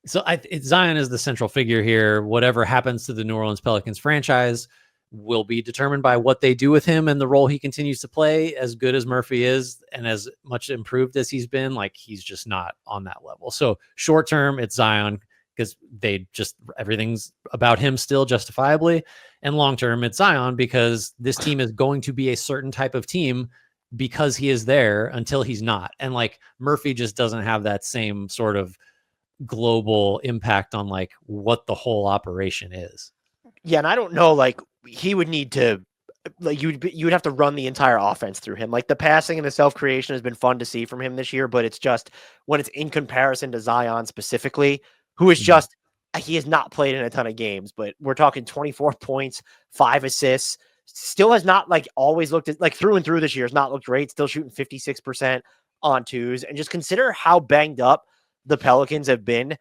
Zion is the central figure here. Whatever happens to the New Orleans Pelicans franchise will be determined by what they do with him and the role he continues to play. As good as Murphy is and as much improved as he's been, like he's just not on that level. So short term, it's Zion because everything's about him still justifiably. And long term, it's Zion because this team is going to be a certain type of team because he is there until he's not. And like Murphy just doesn't have that same sort of global impact on like what the whole operation is. Yeah, and I don't know, like he would need to, like you'd have to run the entire offense through him. Like the passing and the self-creation has been fun to see from him this year, but it's just when it's in comparison to Zion specifically, who is just, he has not played in a ton of games, but we're talking 24 points, 5 assists, still has not like always looked at, like through and through this year has not looked great, still shooting 56% on twos. And just consider how banged up the Pelicans have been,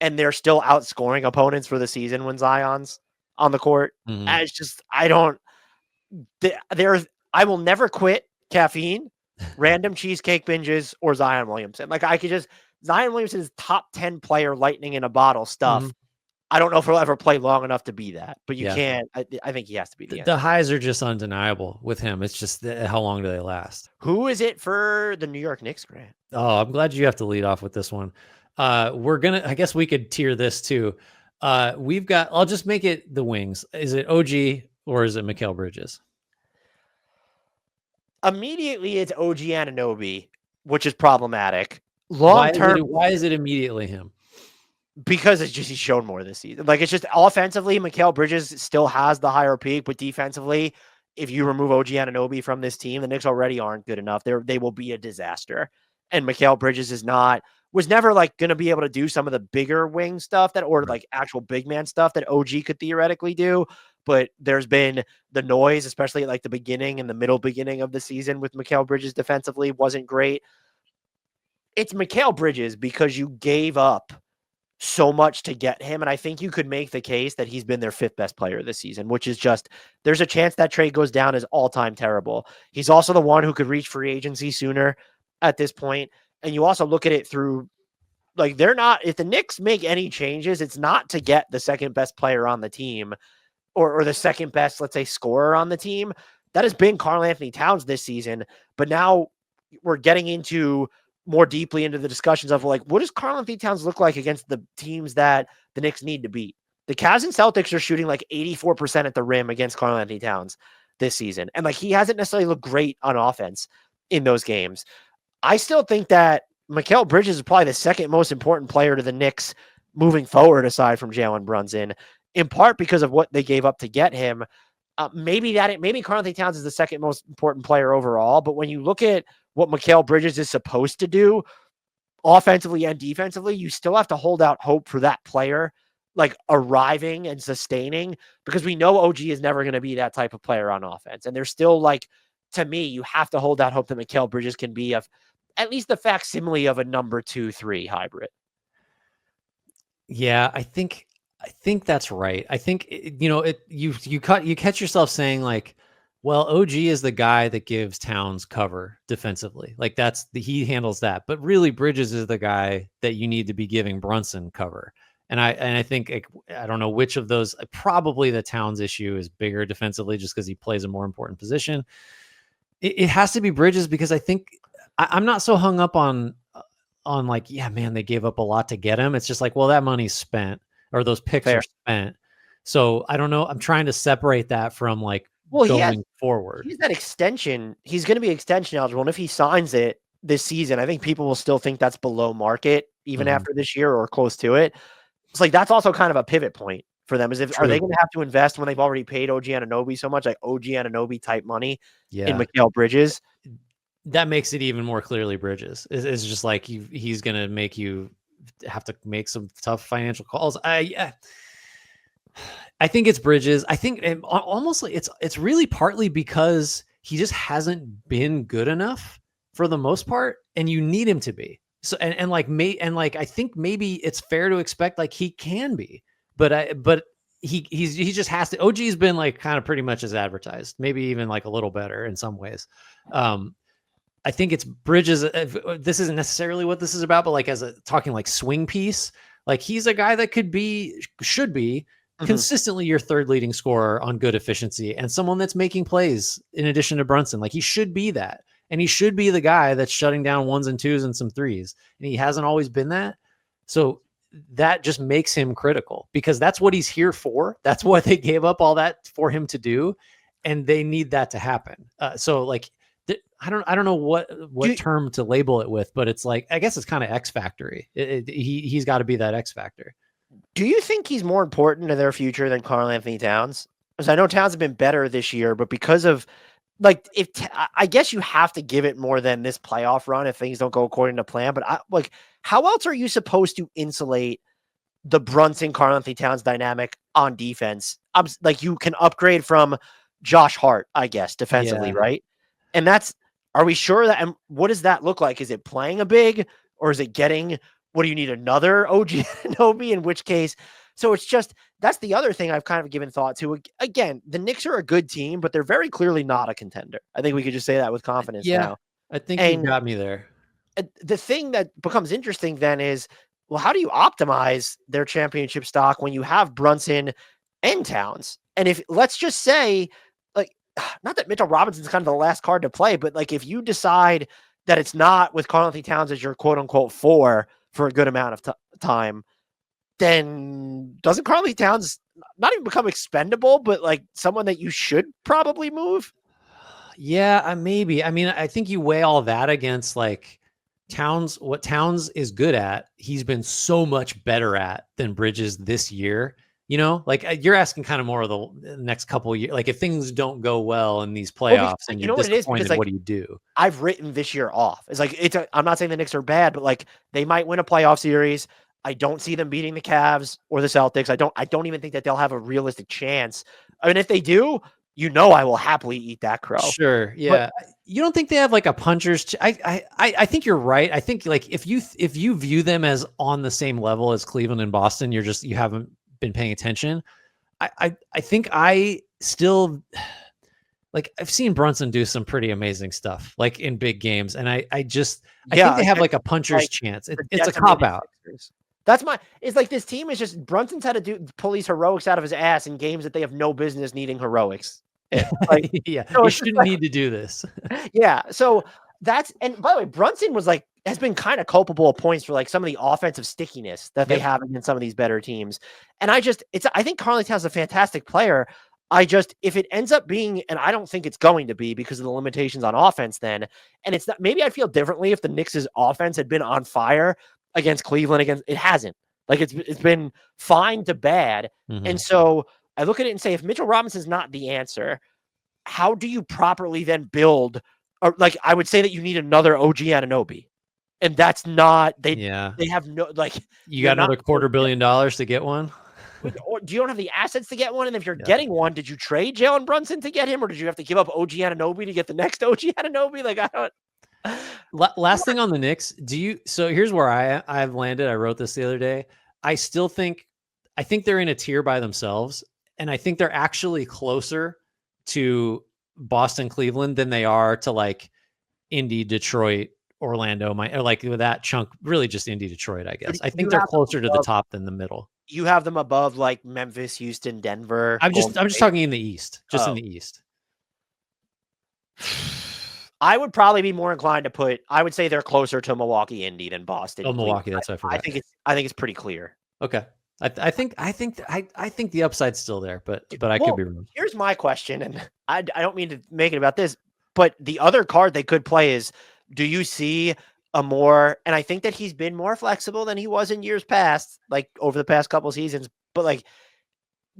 and they're still outscoring opponents for the season when Zion's on the court. It's just, I will never quit caffeine, random cheesecake binges, or Zion Williamson. Like Zion Williamson's top 10 player lightning in a bottle stuff I don't know if he'll ever play long enough to be that, but you Yeah. can't. I think he has to be the The answer. highs are just undeniable with him. It's just how long do they last? Who is it for the New York Knicks, Grant? Oh, I'm glad you have to lead off with this one. I guess we could tier this too. I'll just make it the wings. Is it OG or is it Mikal Bridges? Immediately, it's OG Anunoby, which is problematic. Long term, Why is it immediately him? because it's just he's shown more this season. Like, it's just offensively, Mikal Bridges still has the higher peak, but defensively, if you remove OG Anunoby from this team, the Knicks already aren't good enough. They will be a disaster. And Mikal Bridges was never like going to be able to do some of the bigger wing stuff or Right. like actual big man stuff that OG could theoretically do. But there's been the noise, especially at like the beginning and the middle beginning of the season with Mikal Bridges defensively wasn't great. It's Mikal Bridges because you gave up so much to get him. And I think you could make the case that he's been their fifth best player this season, which is just, there's a chance that trade goes down as all time terrible. He's also the one who could reach free agency sooner at this point. And you also look at it through, like, if the Knicks make any changes, it's not to get the second best player on the team or the second best, let's say, scorer on the team. That has been Karl-Anthony Towns this season. But now we're getting into more deeply into the discussions of like, what does Karl-Anthony Towns look like against the teams that the Knicks need to beat? The Cavs and Celtics are shooting like 84% at the rim against Karl-Anthony Towns this season. And like, he hasn't necessarily looked great on offense in those games. I still think that Mikal Bridges is probably the second most important player to the Knicks moving forward, aside from Jalen Brunson, in part because of what they gave up to get him. Maybe Karl-Anthony Towns is the second most important player overall, but when you look at what Mikal Bridges is supposed to do offensively and defensively, you still have to hold out hope for that player like arriving and sustaining, because we know OG is never going to be that type of player on offense. And there's still, like, to me, you have to hold out hope that Mikal Bridges can be at least the facsimile of a number 2-3 hybrid. Yeah, I think that's right. I think you catch yourself saying like, well, OG is the guy that gives Towns cover defensively. Like he handles that. But really Bridges is the guy that you need to be giving Brunson cover. And I think I don't know which of those, probably the Towns issue is bigger defensively just because he plays a more important position. It has to be Bridges because I think I'm not so hung up on like, yeah, man, they gave up a lot to get him. It's just like, well, that money's spent or those picks are spent. So I don't know. I'm trying to separate that from like going forward. He's that extension. He's going to be extension eligible. And if he signs it this season, I think people will still think that's below market even after this year or close to it. It's like, that's also kind of a pivot point for them. Are they going to have to invest when they've already paid OG Anunoby so much, like OG Anunoby type money in Mikal Bridges? That makes it even more clearly Bridges. It's just like he's going to make you have to make some tough financial calls. I think it's Bridges. I think almost like it's really partly because he just hasn't been good enough for the most part, and you need him to be. So I think maybe it's fair to expect like he can be, but he just has to. OG's been like kind of pretty much as advertised, maybe even like a little better in some ways. I think it's Bridges. This isn't necessarily what this is about, but like talking like swing piece, like he's a guy that should be consistently your third leading scorer on good efficiency and someone that's making plays in addition to Brunson. Like he should be that. And he should be the guy that's shutting down ones and twos and some threes. And he hasn't always been that. So that just makes him critical because that's what he's here for. That's what they gave up all that for him to do. And they need that to happen. So like, I don't know what term to label it with, but it's like, I guess it's kind of X factory. He's got to be that X factor. Do you think he's more important to their future than Karl-Anthony Towns? Because I know Towns have been better this year, but because of like, I guess you have to give it more than this playoff run if things don't go according to plan. But how else are you supposed to insulate the Brunson Karl-Anthony Towns dynamic on defense? Like, you can upgrade from Josh Hart, I guess, defensively, right? And are we sure that? And what does that look like? Is it playing a big, or is it getting? What do you need, another OG Anunoby? In which case, so it's just, that's the other thing I've kind of given thought to. Again, the Knicks are a good team, but they're very clearly not a contender. I think we could just say that with confidence now. I think you got me there. The thing that becomes interesting then is, well, how do you optimize their championship stock when you have Brunson and Towns? And if let's just say, like, not that Mitchell Robinson's kind of the last card to play, but like if you decide that it's not with Karl Anthony Towns as your quote unquote four for a good amount of time, then doesn't Karl Anthony Towns not even become expendable, but like someone that you should probably move? Yeah, maybe. I mean, I think you weigh all that against like Towns, what Towns is good at, he's been so much better at than Bridges this year. You know, like you're asking kind of more of the next couple of years. Like if things don't go well in these Well, playoffs and you you're know what it is? Because disappointed, like what do you do? I've written this year off. It's like I'm not saying the Knicks are bad, but like they might win a playoff series. I don't see them beating the Cavs or the Celtics. I don't even think that they'll have a realistic chance. I mean, if they do, I will happily eat that crow. Sure. But Yeah. You don't think they have like a puncher's? I think you're right. I think like if you view them as on the same level as Cleveland and Boston, you haven't been paying attention. I think I still like I've seen Brunson do some pretty amazing stuff like in big games, and I think they have like a puncher's chance. It's a cop out. Sixers. That's it's like this team is just Brunson's had to pull these heroics out of his ass in games that they have no business needing heroics. Like, Yeah, so you shouldn't need to do this. Yeah. So and by the way, Brunson has been kind of culpable of points for like some of the offensive stickiness that they have against some of these better teams. And I think Karl Towns is a fantastic player. If it ends up being, and I don't think it's going to be because of the limitations on offense then, and it's not, maybe I'd feel differently if the Knicks' offense had been on fire against Cleveland. It hasn't. Like it's been fine to bad. Mm-hmm. And so I look at it and say, if Mitchell Robinson's not the answer, how do you properly then build? Or like I would say that you need another OG Anunoby, and that's not they have no like you got another $250 million to get one. Or do you don't have the assets to get one? And if you're getting one, did you trade Jalen Brunson to get him, or did you have to give up OG Anunoby to get the next OG Anunoby? Like I don't. Last thing on the Knicks, so here's where I've landed. I wrote this the other day. I think they're in a tier by themselves, and I think they're actually closer to Boston, Cleveland than they are to like Indy, Detroit, Orlando, or like with that chunk, really just Indy, Detroit, I guess. I think they're closer to the top than the middle. You have them above like Memphis, Houston, Denver. I'm just talking in the East, in the East. I would probably be more inclined to I would say they're closer to Milwaukee, Indy than Boston. Oh, Milwaukee, that's what I forgot. I think it's pretty clear. Okay. I think the upside's still there, but I could be wrong. Here's my question, and I don't mean to make it about this, but the other card they could play is, do you see and I think that he's been more flexible than he was in years past, like over the past couple seasons, but like,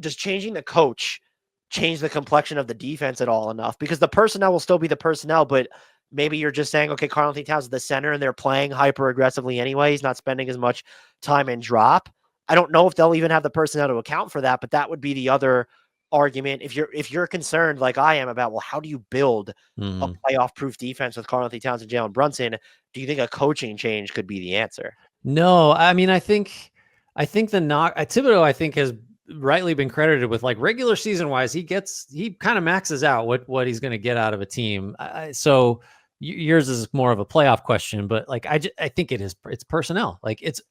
does changing the coach change the complexion of the defense at all enough? Because the personnel will still be the personnel, but maybe you're just saying, okay, Karl Anthony Towns is the center and they're playing hyper aggressively anyway. He's not spending as much time in drop. I don't know if they'll even have the personnel to account for that, but that would be the other argument. If you're concerned like I am about, well, how do you build a playoff proof defense with Karl Anthony Towns and Jalen Brunson? Do you think a coaching change could be the answer? No, I mean, I think the knock Thibodeau, I think, has rightly been credited with like regular season wise, he kind of maxes out what he's going to get out of a team. So yours is more of a playoff question, but like, I think it's personnel. Like it's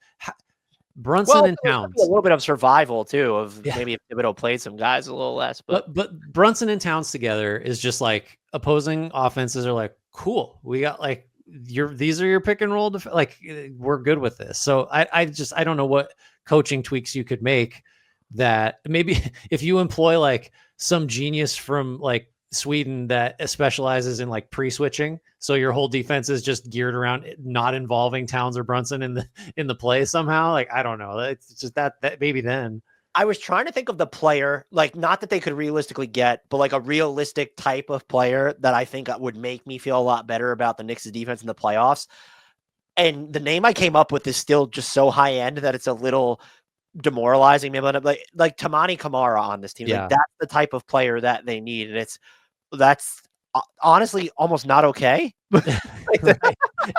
Brunson and Towns. A little bit of survival too, maybe if Thibodeau played some guys a little less, but Brunson and Towns together is just like opposing offenses are like, cool. We got like these are your pick and roll. Like we're good with this. So I don't know what coaching tweaks you could make that maybe if you employ like some genius from like Sweden that specializes in like pre-switching, so your whole defense is just geared around not involving Towns or Brunson in the play somehow. Like I don't know, it's just that maybe then. I was trying to think of the player, like not that they could realistically get, but like a realistic type of player that I think would make me feel a lot better about the Knicks' defense in the playoffs. And the name I came up with is still just so high end that it's a little demoralizing. Maybe like Tamani Kamara on this team. Yeah. Like that's the type of player that they need, and that's honestly almost not okay.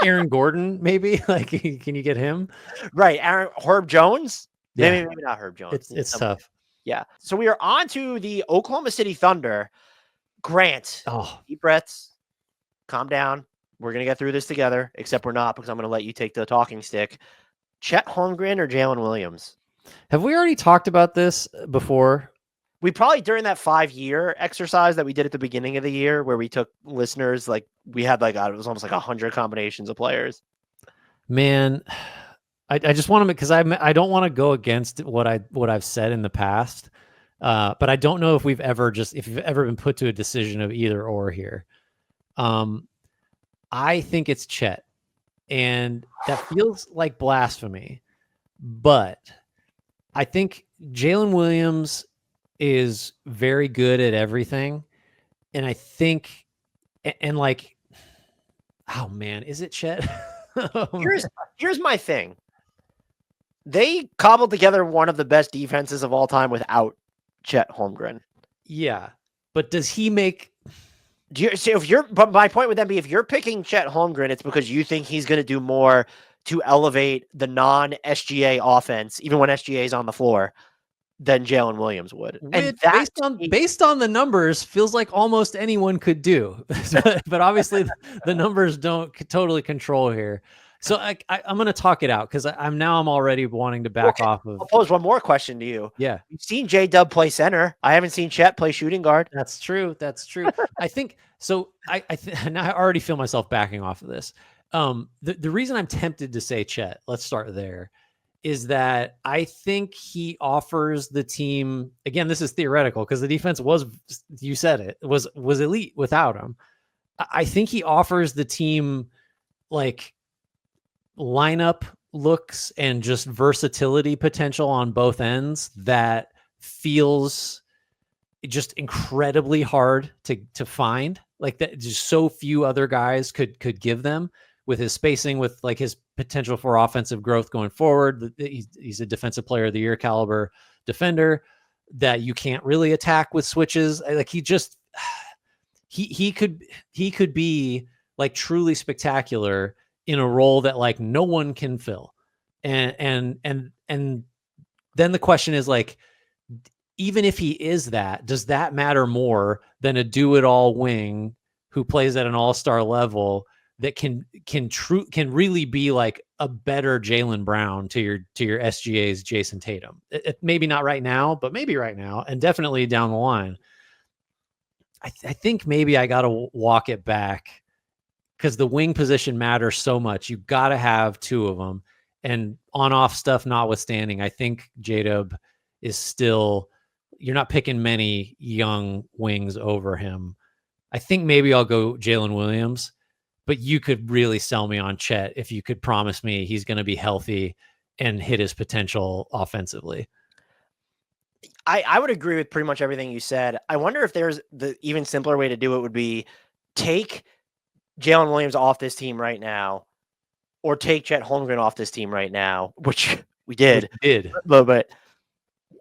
Aaron Gordon, maybe like can you get him? Right, Herb Jones. Maybe not Herb Jones. It's tough. Yeah. So we are on to the Oklahoma City Thunder. Grant, deep breaths, calm down. We're gonna get through this together. Except we're not, because I'm gonna let you take the talking stick. Chet Holmgren or Jalen Williams? Have we already talked about this before? We probably during that 5-year exercise that we did at the beginning of the year where we took listeners, like we had it was almost like 100 combinations of players. Man, I just want to, because I don't want to go against what I've said in the past, but I don't know if you've ever been put to a decision of either or here. I think it's Chet, and that feels like blasphemy, but I think Jalen Williams is very good at everything, and I think, and like, oh man, is it Chet? Oh, Here's my thing. They cobbled together one of the best defenses of all time without Chet Holmgren. yeah, but does he make? But my point would then be if you're picking Chet Holmgren, it's because you think he's going to do more to elevate the non-SGA offense, even when SGA is on the floor, than Jalen Williams would. And Which, based on the numbers, feels like almost anyone could do, but obviously the numbers don't totally control here. So I'm going to talk it out because I'm already wanting to back off of. I'll pose one more question to you. Yeah, you've seen J-Dub play center. I haven't seen Chet play shooting guard. That's true. I think so. And I already feel myself backing off of this. The reason I'm tempted to say Chet, let's start there, is that I think he offers the team, again, this is theoretical because the defense was, you said it, was elite without him. I think he offers the team like lineup looks and just versatility potential on both ends that feels just incredibly hard to find. Like that, just so few other guys could give them, with his spacing, with like his potential for offensive growth going forward. He's a defensive player of the year caliber defender that you can't really attack with switches. Like he could be like truly spectacular in a role that like no one can fill. And then the question is like, even if he is that, does that matter more than a do-it-all wing who plays at an all-star level that can really be like a better Jaylen Brown to your SGA's Jason Tatum? Maybe not right now, but maybe right now, and definitely down the line. I think maybe I got to walk it back because the wing position matters so much. You got to have two of them, and on-off stuff notwithstanding, I think J-Dub is still. You're not picking many young wings over him. I think maybe I'll go Jalen Williams, but you could really sell me on Chet if you could promise me he's going to be healthy and hit his potential offensively. I would agree with pretty much everything you said. I wonder if there's the even simpler way to do it would be take Jalen Williams off this team right now, or take Chet Holmgren off this team right now, which we did. But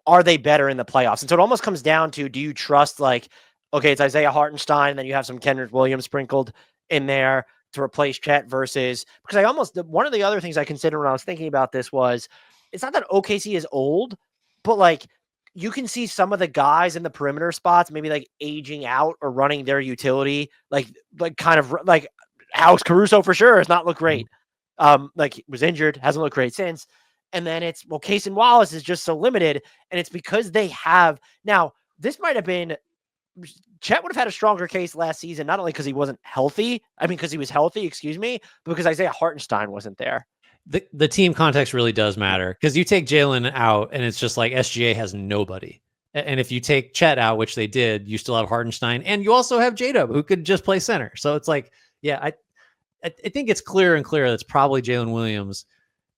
are they better in the playoffs? And so it almost comes down to, do you trust like, okay, it's Isaiah Hartenstein, and then you have some Kenrich Williams sprinkled in there to replace Chet versus, because one of the other things I considered when I was thinking about this was, it's not that OKC is old, but like you can see some of the guys in the perimeter spots maybe like aging out or running their utility, like kind of like Alex Caruso for sure has not looked great. Like was injured, hasn't looked great since. And then it's, well, Case and Wallace is just so limited. And it's because they have, now this might have been, Chet would have had a stronger case last season, not only because he wasn't healthy, because he was healthy, excuse me, but because Isaiah Hartenstein wasn't there. The team context really does matter, because you take Jalen out and it's just like SGA has nobody. And if you take Chet out, which they did, you still have Hartenstein, and you also have J-Dub who could just play center. So it's like, yeah, I think it's clearer and clearer that's probably Jalen Williams.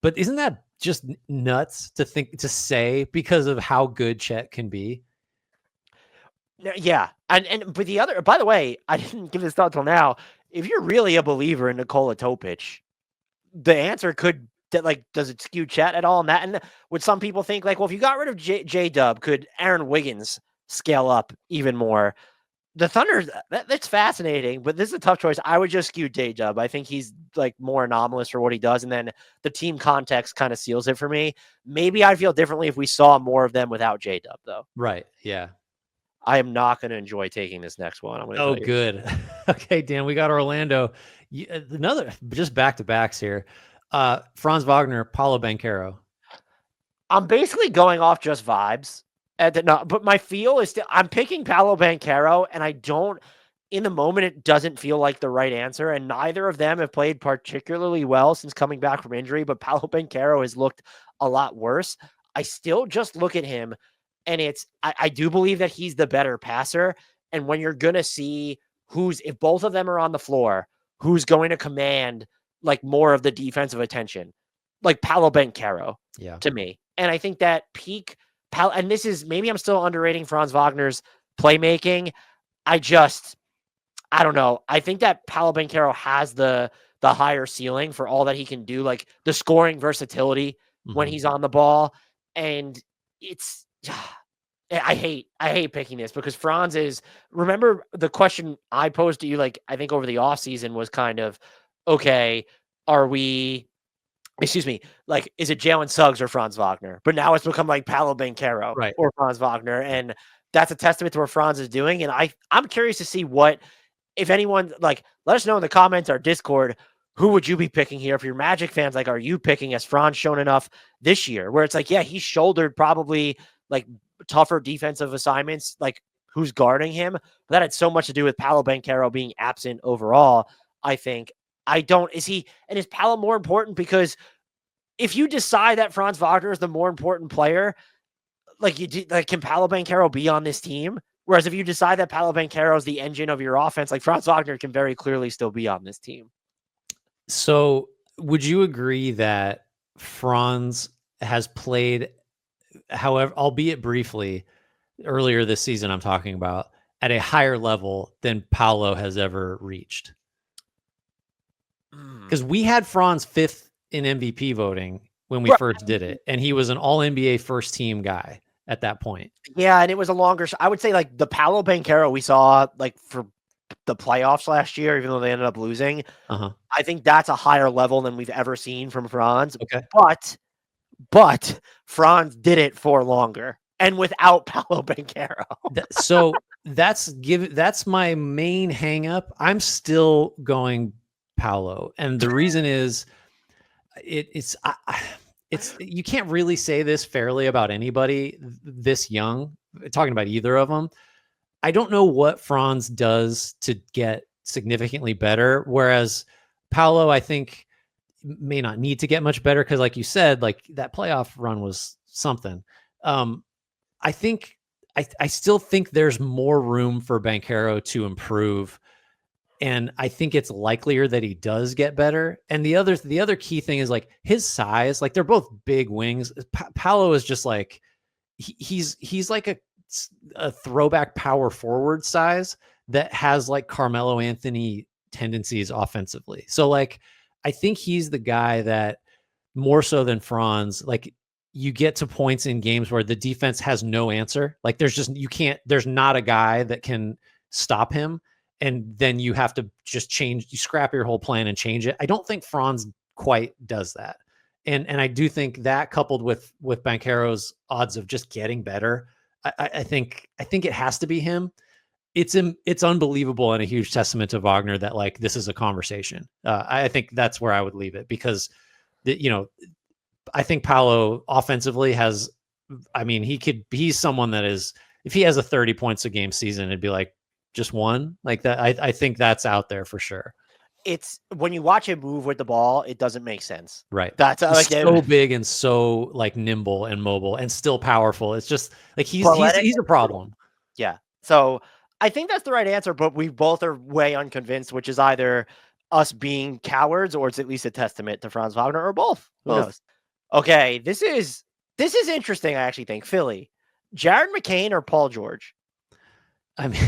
But isn't that just nuts to say because of how good Chet can be? Yeah. But the other, by the way, I didn't give this thought till now. If you're really a believer in Nikola Topic, the answer could, like, does it skew Chet at all? And would some people think like, well, if you got rid of J-Dub, could Aaron Wiggins scale up even more? The Thunder, that's fascinating, but this is a tough choice. I would just skew J-Dub. I think he's like more anomalous for what he does, and then the team context kind of seals it for me. Maybe I'd feel differently if we saw more of them without J-Dub, though. Right. Yeah. I am not going to enjoy taking this next one. Oh, good. Okay, Dan, we got Orlando. Another just back-to-backs here. Franz Wagner, Paulo Banchero. I'm basically going off just vibes. But my feel is I'm picking Paolo Banchero, and I don't. In the moment, it doesn't feel like the right answer, and neither of them have played particularly well since coming back from injury. But Paolo Banchero has looked a lot worse. I still just look at him, and I do believe that he's the better passer. And when you're gonna see if both of them are on the floor, who's going to command like more of the defensive attention, like Paolo Banchero, to me. And I think that and this is maybe I'm still underrating Franz Wagner's playmaking. I don't know. I think that Paolo Banchero has the higher ceiling for all that he can do, like the scoring versatility when he's on the ball. And it's I hate picking this because Franz remember the question I posed to you, like I think over the offseason was kind of, okay, like, is it Jalen Suggs or Franz Wagner? But now it's become like Paolo Banchero or Franz Wagner. And that's a testament to what Franz is doing. And I'm curious to see if anyone, like, let us know in the comments or Discord, who would you be picking here? If you're Magic fans, like, are you picking as Franz shown enough this year where it's like, yeah, he's shouldered probably like tougher defensive assignments, like who's guarding him. But that had so much to do with Paolo Banchero being absent overall, I think. Is Paolo more important? Because if you decide that Franz Wagner is the more important player, can Paolo Banchero be on this team? Whereas if you decide that Paolo Banchero is the engine of your offense, like Franz Wagner can very clearly still be on this team. So would you agree that Franz has played, however, albeit briefly, earlier this season I'm talking about, at a higher level than Paolo has ever reached? Because we had Franz 5th in MVP voting when we first did it, and he was an all-NBA first team guy at that point. Yeah, and it was a longer I would say like the Paolo Banchero we saw like for the playoffs last year, even though they ended up losing. I think that's a higher level than we've ever seen from Franz. Okay. But Franz did it for longer and without Paolo Banchero. So that's my main hang up. I'm still going Paolo, and the reason is it's you can't really say this fairly about anybody this young, talking about either of them. I don't know what Franz does to get significantly better, whereas Paolo, I think, may not need to get much better because, like you said, like that playoff run was something. I think I still think there's more room for Banchero to improve, and I think it's likelier that he does get better. And the other key thing is like his size. Like they're both big wings. Paolo is just like he's like a throwback power forward size that has like Carmelo Anthony tendencies offensively. So like I think he's the guy that more so than Franz, like you get to points in games where the defense has no answer. Like there's not a guy that can stop him. And then you have to just you scrap your whole plan and change it. I don't think Franz quite does that. And I do think that coupled with Banchero's odds of just getting better, I think it has to be him. It's unbelievable and a huge testament to Wagner that like this is a conversation. I think that's where I would leave it because I think Paolo offensively he's someone that is, if he has a 30 points a game season, it'd be like just one like that. I think that's out there for sure. It's when you watch him move with the ball, it doesn't make sense. Right. That's like so big and so like nimble and mobile and still powerful. It's just like he's a problem. Yeah. So I think that's the right answer, but we both are way unconvinced, which is either us being cowards or it's at least a testament to Franz Wagner or both. Who knows? Okay, this is interesting. I actually think Philly, Jared McCain or Paul George. I mean,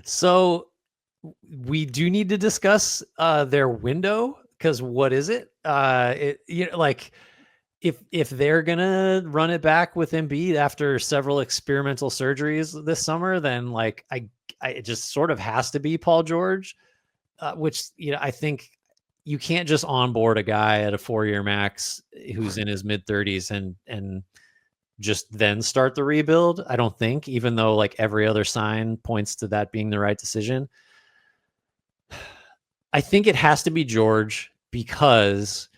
so we do need to discuss their window because what is it? Like if they're gonna run it back with Embiid after several experimental surgeries this summer, then like it just sort of has to be Paul George, which I think you can't just onboard a guy at a 4-year max who's in his mid-30s and just then start the rebuild. I don't think, even though like every other sign points to that being the right decision. I think it has to be George. because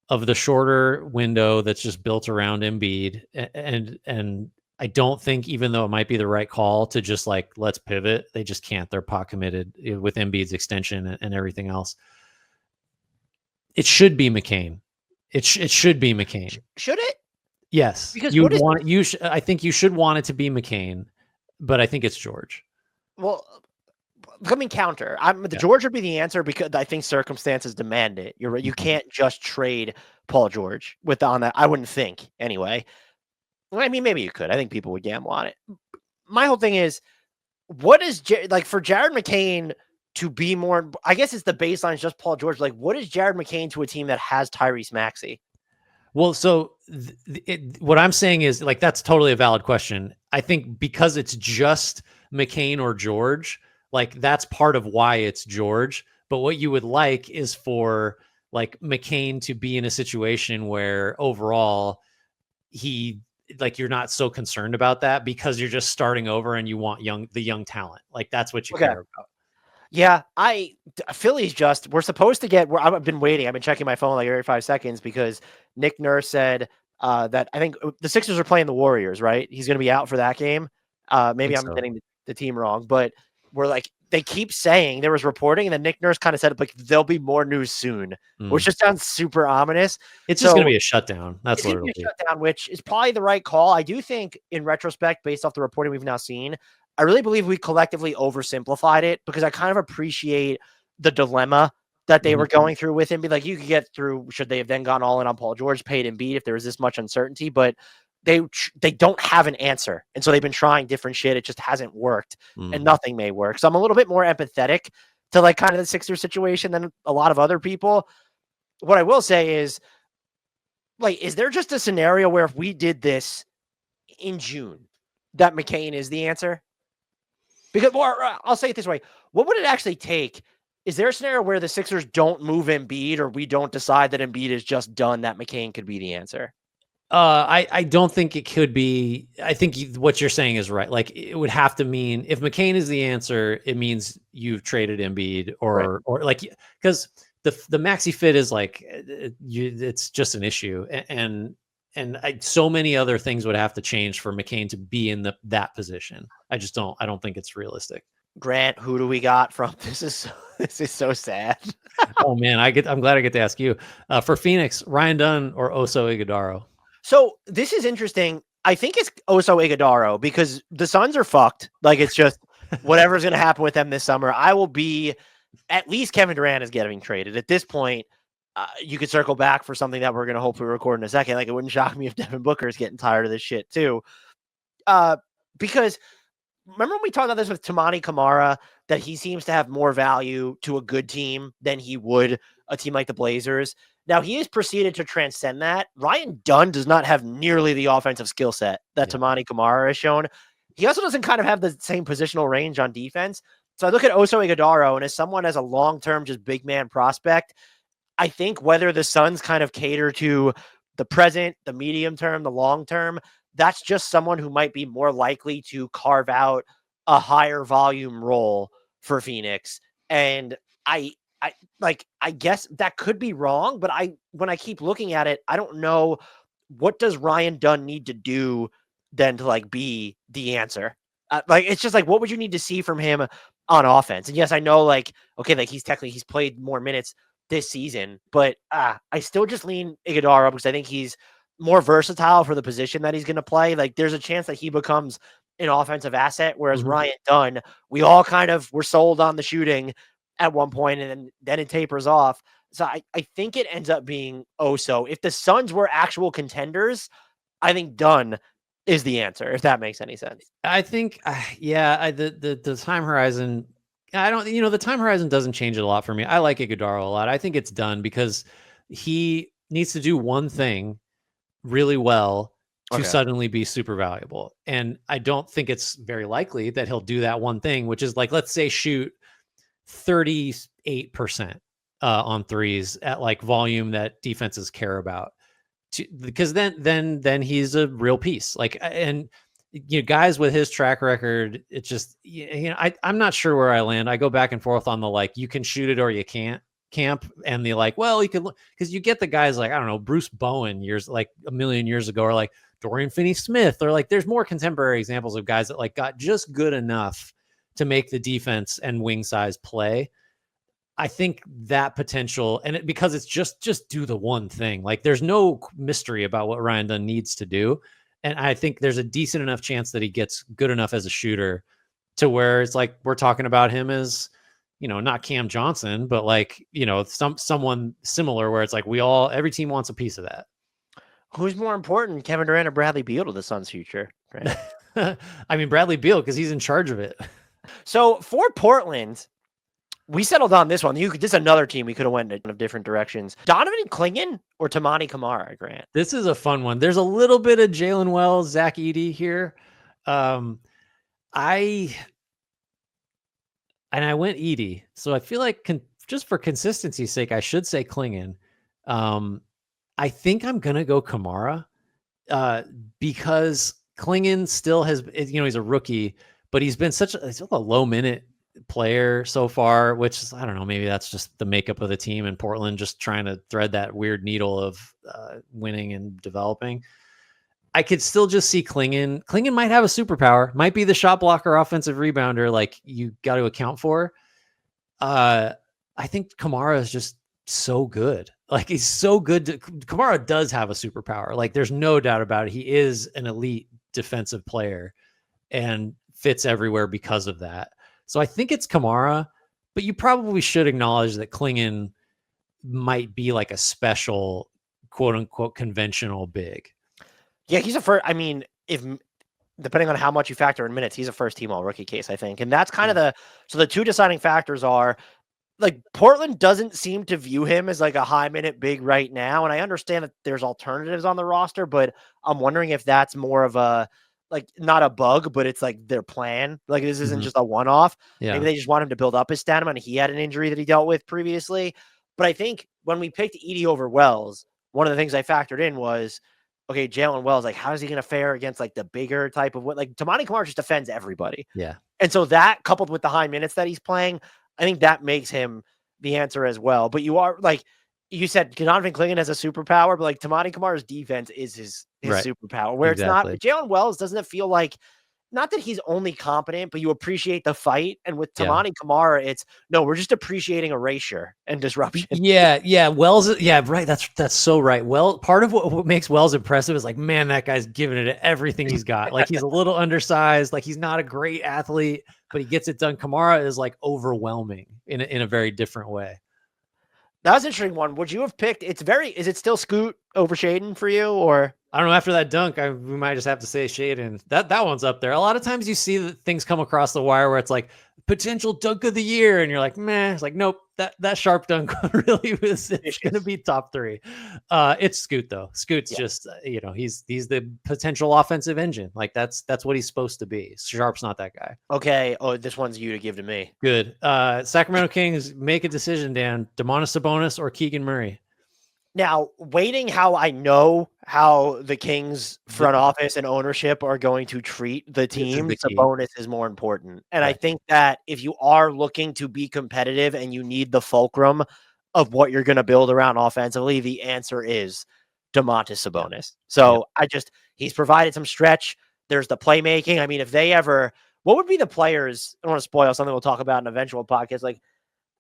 of the shorter window that's just built around Embiid. And I don't think, even though it might be the right call to just like, let's pivot, they just can't. They're pot committed with Embiid's extension and everything else. It should be McCain. It should be McCain. Should it? Yes. Because I think you should want it to be McCain, but I think it's George. Well, let me counter. George would be the answer because I think circumstances demand it. You're right. You can't just trade Paul George on that. I wouldn't think anyway. I mean, maybe you could. I think people would gamble on it. My whole thing is, what is like for Jared McCain to be more? I guess it's the baseline is just Paul George. Like, what is Jared McCain to a team that has Tyrese Maxey? Well, so what I'm saying is like that's totally a valid question. I think because it's just McCain or George, like that's part of why it's George. But what you would like is for like McCain to be in a situation where overall you're not so concerned about that because you're just starting over and you want the young talent. Like that's what you care about. Yeah, Philly's we're supposed to get, I've been waiting. I've been checking my phone like every 5 seconds because Nick Nurse said that I think the Sixers are playing the Warriors, right? He's going to be out for that game. Maybe I'm getting the team wrong, but we're like, they keep saying there was reporting and then Nick Nurse kind of said, like, there'll be more news soon, which just sounds super ominous. It's just going to be a shutdown. That's what it'll be. Shutdown, which is probably the right call. I do think in retrospect, based off the reporting we've now seen, I really believe we collectively oversimplified it because I kind of appreciate the dilemma that they were going through with him. Be like, you could get through, should they have then gone all in on Paul George, paid Embiid if there was this much uncertainty, but they don't have an answer. And so they've been trying different shit. It just hasn't worked and nothing may work. So I'm a little bit more empathetic to like kind of the Sixers situation than a lot of other people. What I will say is, like, is there just a scenario where if we did this in June, that McCain is the answer? Because, or I'll say it this way, what would it actually take? Is there a scenario where the Sixers don't move Embiid or we don't decide that Embiid is just done, that McCain could be the answer? I don't think it could be. I think what you're saying is right. Like it would have to mean if McCain is the answer, it means you've traded Embiid or like, because the maxi fit is like, it's just an issue. And so many other things would have to change for McCain to be in that position. I don't think it's realistic. Grant, who do we got from this is so sad. Oh man, I'm glad I get to ask you. For Phoenix, Ryan Dunn or Oso Ighodaro? So this is interesting. I think it's Oso Ighodaro because the Suns are fucked. Like it's just whatever's going to happen with them this summer. I will be, at least Kevin Durant is getting traded. At this point, you could circle back for something that we're going to hopefully record in a second. Like it wouldn't shock me if Devin Booker is getting tired of this shit too. Because remember when we talked about this with Tamani Kamara, that he seems to have more value to a good team than he would a team like the Blazers. Now, he has proceeded to transcend that. Ryan Dunn does not have nearly the offensive skill set that Tamani Kamara has shown. He also doesn't kind of have the same positional range on defense. So I look at Oso Ighodaro, and as someone as a long-term just big man prospect, I think whether the Suns kind of cater to the present, the medium term, the long term, that's just someone who might be more likely to carve out a higher volume role for Phoenix. And I guess that could be wrong, but when I keep looking at it, I don't know, what does Ryan Dunn need to do then to like be the answer? It's just like, what would you need to see from him on offense? And yes, I know like, okay, like he's played more minutes this season, but I still just lean Ighodaro because I think he's more versatile for the position that he's going to play. Like there's a chance that he becomes an offensive asset, whereas Ryan Dunn, we all kind of were sold on the shooting at one point, and then it tapers off. So I think it ends up being Oso. If the Suns were actual contenders, I think Dunn is the answer, if that makes any sense. I think, the time horizon, the time horizon doesn't change it a lot for me. I like Ighodaro a lot. I think it's Dunn because he needs to do one thing really well to suddenly be super valuable. And I don't think it's very likely that he'll do that one thing, which is like, let's say shoot 38% on threes at like volume that defenses care about, because then he's a real piece. Like, and guys with his track record, it's just, I'm not sure where I land. I go back and forth on the, like, you can shoot it or you can't camp and the like, well, you could look, because you get the guys like, I don't know, Bruce Bowen like a million years ago, or like Dorian Finney-Smith, or like there's more contemporary examples of guys that like got just good enough to make the defense and wing size play. I think that potential, and because it's just do the one thing. Like there's no mystery about what Ryan Dunn needs to do. And I think there's a decent enough chance that he gets good enough as a shooter to where it's like, we're talking about him as, not Cam Johnson, but like, someone similar where it's like every team wants a piece of that. Who's more important, Kevin Durant or Bradley Beal to the Suns' future? Right? I mean, Bradley Beal, because he's in charge of it. So for Portland, we settled on this one. This is another team we could have went in different directions. Donovan Clingan or Tamani Kamara, Grant? This is a fun one. There's a little bit of Jalen Wells, Zach Edey here. I went Edey. So I feel like just for consistency's sake, I should say Clingan. I think I'm going to go Kamara because Clingan still has, he's a rookie, but he's been such a low minute player so far, which is, I don't know, maybe that's just the makeup of the team in Portland, just trying to thread that weird needle of winning and developing. I could still just see Clingan. Clingan might have a superpower, might be the shot blocker, offensive rebounder, like you got to account for. I think Kamara is just so good. Like he's so good. Kamara does have a superpower. Like there's no doubt about it. He is an elite defensive player and fits everywhere because of that. So I think it's Kamara, but you probably should acknowledge that Clingan might be like a special, quote unquote, conventional big. Yeah, he's a first. I mean, if depending on how much you factor in minutes, he's a first team all rookie case, I think. And that's kind of the two deciding factors are like Portland doesn't seem to view him as like a high minute big right now. And I understand that there's alternatives on the roster, but I'm wondering if that's more of a, like not a bug, but it's like their plan. Like this isn't just a one-off. Yeah. Maybe they just want him to build up his stamina. And he had an injury that he dealt with previously. But I think when we picked Edey over Wells, one of the things I factored in was, okay, Jalen Wells, like how is he going to fare against like the bigger type of what, like Tamani Kamara just defends everybody. Yeah. And so that coupled with the high minutes that he's playing, I think that makes him the answer as well. But you are like, you said Donovan Clingan has a superpower, but like Tamani Kamara's defense is his right. superpower. Where exactly. It's not Jalen Wells, doesn't it feel like not that he's only competent, but you appreciate the fight. And with Tamani Kamara, it's no, we're just appreciating erasure and disruption. Yeah. Wells, yeah, right. That's so right. Well, part of what makes Wells impressive is like, man, that guy's giving it everything he's got. Like he's a little undersized, like he's not a great athlete, but he gets it done. Kamara is like overwhelming in a very different way. That was an interesting one. Would you have picked? Is it still Scoot over Shaden for you, or I don't know? After that dunk, we might just have to say Shaden. That one's up there. A lot of times you see that things come across the wire where it's like potential dunk of the year, and you're like, meh. It's like, nope. That sharp dunk really was. It's going to be top 3. It's Scoot though. Scoot's just he's the potential offensive engine. Like that's what he's supposed to be. Sharp's not that guy. Okay. Oh, this one's you to give to me. Good. Sacramento Kings, make a decision, Dan. Domantas Sabonis or Keegan Murray? Now, waiting how I know how the Kings front office and ownership are going to treat the team, Sabonis is more important. And I think that if you are looking to be competitive and you need the fulcrum of what you're going to build around offensively, the answer is Domantas Sabonis. So he's provided some stretch. There's the playmaking. I mean, if they ever, what would be the players? I don't want to spoil something we'll talk about in an eventual podcast. Like,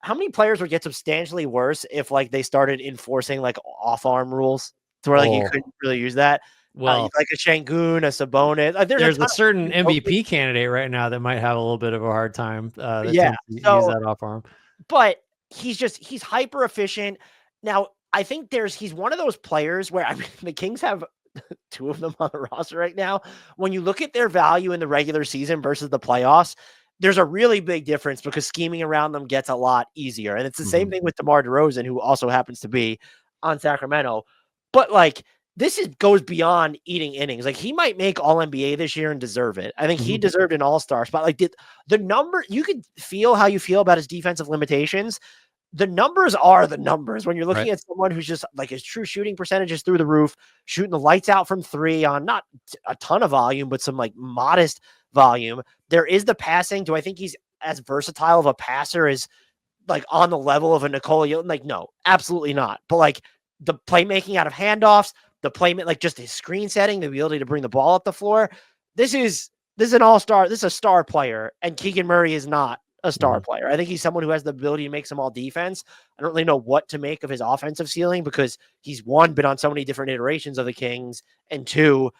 how many players would get substantially worse if like they started enforcing like off-arm rules to where like you couldn't really use that? Well, like a Şengün, a Sabonis. There's a certain MVP candidate right now that might have a little bit of a hard time. Use that off-arm. But he's hyper efficient. Now, I think he's one of those players where, I mean, the Kings have 2 of them on the roster right now. When you look at their value in the regular season versus the playoffs, there's a really big difference because scheming around them gets a lot easier. And it's the same thing with DeMar DeRozan, who also happens to be on Sacramento. But like, goes beyond eating innings. Like he might make all NBA this year and deserve it. I think he deserved an all-star spot. Like the number, you could feel how you feel about his defensive limitations. The numbers are the numbers when you're looking at someone who's just like his true shooting percentage is through the roof, shooting the lights out from 3 on not a ton of volume, but some like modest volume. There is the passing. Do I think he's as versatile of a passer as like on the level of a Nikola. Like, no, absolutely not. But like the playmaking out of handoffs, the playmaking, like just his screen setting, the ability to bring the ball up the floor. This is an all-star. This is a star player, and Keegan Murray is not a star player. I think he's someone who has the ability to make some all defense. I don't really know what to make of his offensive ceiling because he's one, been on so many different iterations of the Kings, and two,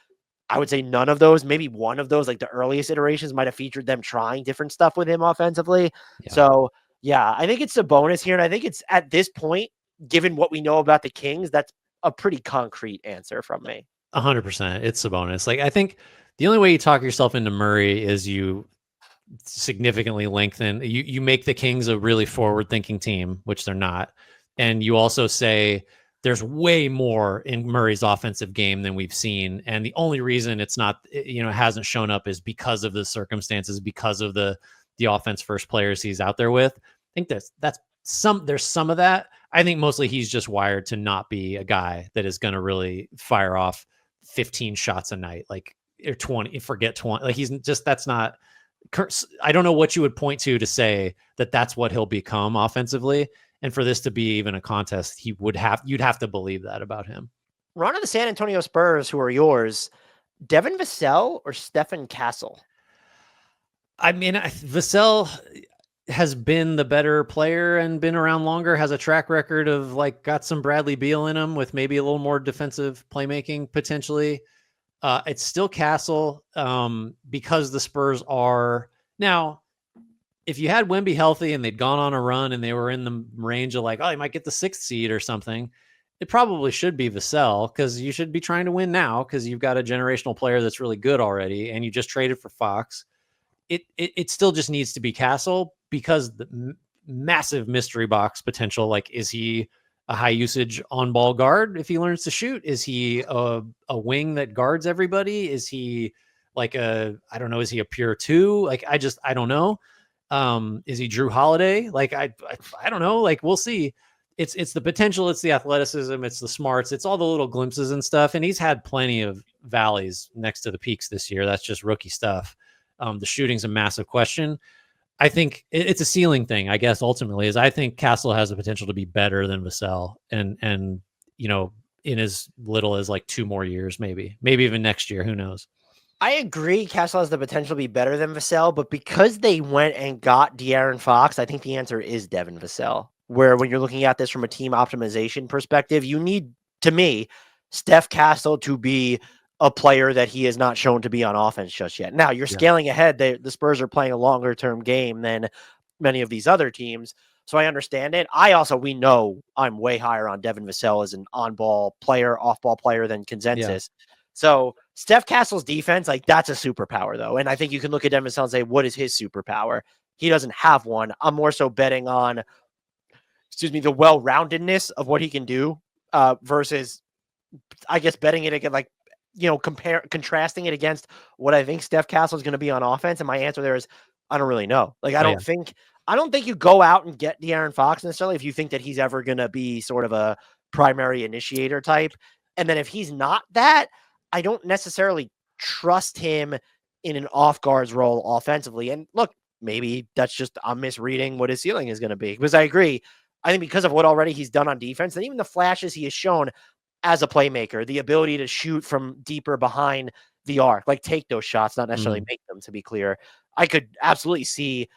I would say none of those, maybe one of those, like the earliest iterations might have featured them trying different stuff with him offensively. Yeah. So yeah, I think it's a bonus here. And I think it's at this point, given what we know about the Kings, that's a pretty concrete answer from me. 100%. It's a bonus. Like, I think the only way you talk yourself into Murray is you significantly lengthen. You make the Kings a really forward-thinking team, which they're not. And you also say there's way more in Murray's offensive game than we've seen. And the only reason it's not, hasn't shown up is because of the circumstances, because of the offense first players he's out there with. I think there's some of that. I think mostly he's just wired to not be a guy that is going to really fire off 15 shots a night, like, or 20, forget 20. Like, he's just, that's not, I don't know what you would point to say that that's what he'll become offensively. And for this to be even a contest, you'd have to believe that about him. Run of the San Antonio Spurs, who are yours, Devin Vassell or Stephen Castle? I mean, Vassell has been the better player and been around longer, has a track record of like got some Bradley Beal in him with maybe a little more defensive playmaking potentially. It's still Castle because the Spurs are now. If you had Wemby healthy and they'd gone on a run and they were in the range of like, oh, you might get the 6th seed or something, it probably should be Vassell because you should be trying to win now because you've got a generational player that's really good already and you just traded for Fox. It still just needs to be Castle because the massive mystery box potential. Like, is he a high usage on ball guard if he learns to shoot? Is he a wing that guards everybody? Is he like I don't know, is he a pure 2? Like, I don't know. Is he Drew Holiday? Like, I don't know. Like, we'll see. It's the potential. It's the athleticism. It's the smarts. It's all the little glimpses and stuff. And he's had plenty of valleys next to the peaks this year. That's just rookie stuff. The shooting's a massive question. I think it's a ceiling thing, I guess, ultimately, is I think Castle has the potential to be better than Vassell and in as little as like 2 more years, maybe even next year. Who knows? I agree Castle has the potential to be better than Vassell, but because they went and got De'Aaron Fox, I think the answer is Devin Vassell, where when you're looking at this from a team optimization perspective, you need, to me, Steph Castle to be a player that he has not shown to be on offense just yet. Now, you're scaling ahead. The Spurs are playing a longer-term game than many of these other teams, so I understand it. We know I'm way higher on Devin Vassell as an on-ball player, off-ball player than consensus. Yeah. So Steph Castle's defense, like, that's a superpower, though. And I think you can look at Devin Vassell and say, what is his superpower? He doesn't have one. I'm more so betting on, the well-roundedness of what he can do versus, I guess, betting it again, like, contrasting it against what I think Steph Castle is going to be on offense. And my answer there is, I don't really know. Like, I don't think you go out and get De'Aaron Fox necessarily if you think that he's ever going to be sort of a primary initiator type. And then if he's not that, I don't necessarily trust him in an off guards role offensively. And look, maybe that's just, I'm misreading what his ceiling is going to be, because I agree. I think because of what already he's done on defense and even the flashes he has shown as a playmaker, the ability to shoot from deeper behind the arc, like take those shots, not necessarily make them, to be clear. I could absolutely see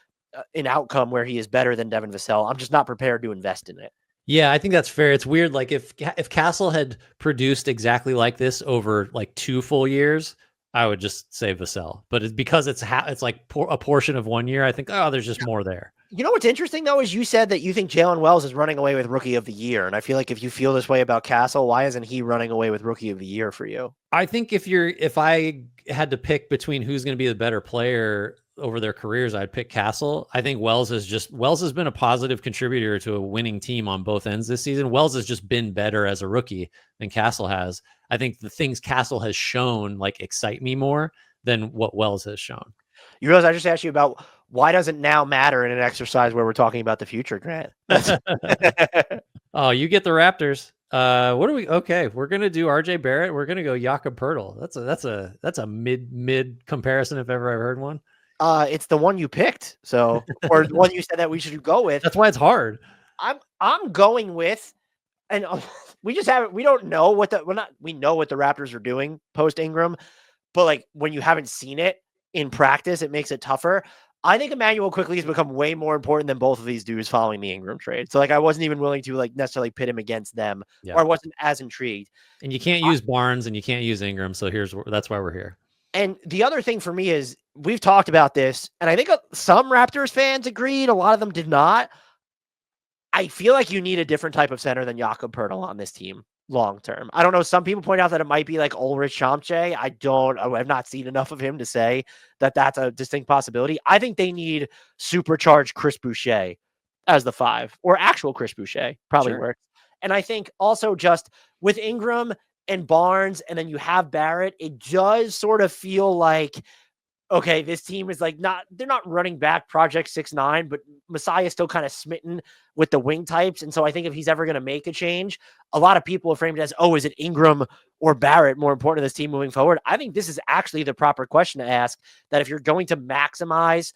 an outcome where he is better than Devin Vassell. I'm just not prepared to invest in it. Yeah, I think that's fair. It's weird. Like, if Castle had produced exactly like this over like 2 full years, I would just say Vassell. But it's because it's like a portion of 1 year. I think, there's just more there. You know what's interesting, though, is you said that you think Jalen Wells is running away with Rookie of the Year. And I feel like if you feel this way about Castle, why isn't he running away with Rookie of the Year for you? I think if I had to pick between who's going to be the better player over their careers, I'd pick Castle. I think Wells has been a positive contributor to a winning team on both ends this season. Wells has just been better as a rookie than Castle has. I think the things Castle has shown like excite me more than what Wells has shown. You realize I just asked you about why does it now matter in an exercise where we're talking about the future, Grant? Oh, you get the Raptors. Okay, we're gonna do RJ Barrett. We're gonna go Jakob Poeltl. That's a mid comparison if ever I've heard one. It's the one you picked. So, or the one you said that we should go with. That's why it's hard. I'm going with, and we just haven't. We don't know what we know what the Raptors are doing post Ingram, but like when you haven't seen it in practice, it makes it tougher. I think Emmanuel quickly has become way more important than both of these dudes following the Ingram trade. So like I wasn't even willing to like necessarily pit him against them, or I wasn't as intrigued. And you can't use Barnes and you can't use Ingram. So that's why we're here. And the other thing for me is we've talked about this, and I think some Raptors fans agreed. A lot of them did not. I feel like you need a different type of center than Jakob Poeltl on this team long term. I don't know. Some people point out that it might be like Ulrich Chamche. I've not seen enough of him to say that that's a distinct possibility. I think they need supercharged Chris Boucher as the 5, or actual Chris Boucher probably works. And I think also just with Ingram and Barnes, and then you have Barrett, it does sort of feel like, okay, this team is like they're not running back Project 6'9", but Masai is still kind of smitten with the wing types. And so I think if he's ever going to make a change, a lot of people have framed it as, oh, is it Ingram or Barrett more important to this team moving forward? I think this is actually the proper question to ask, that if you're going to maximize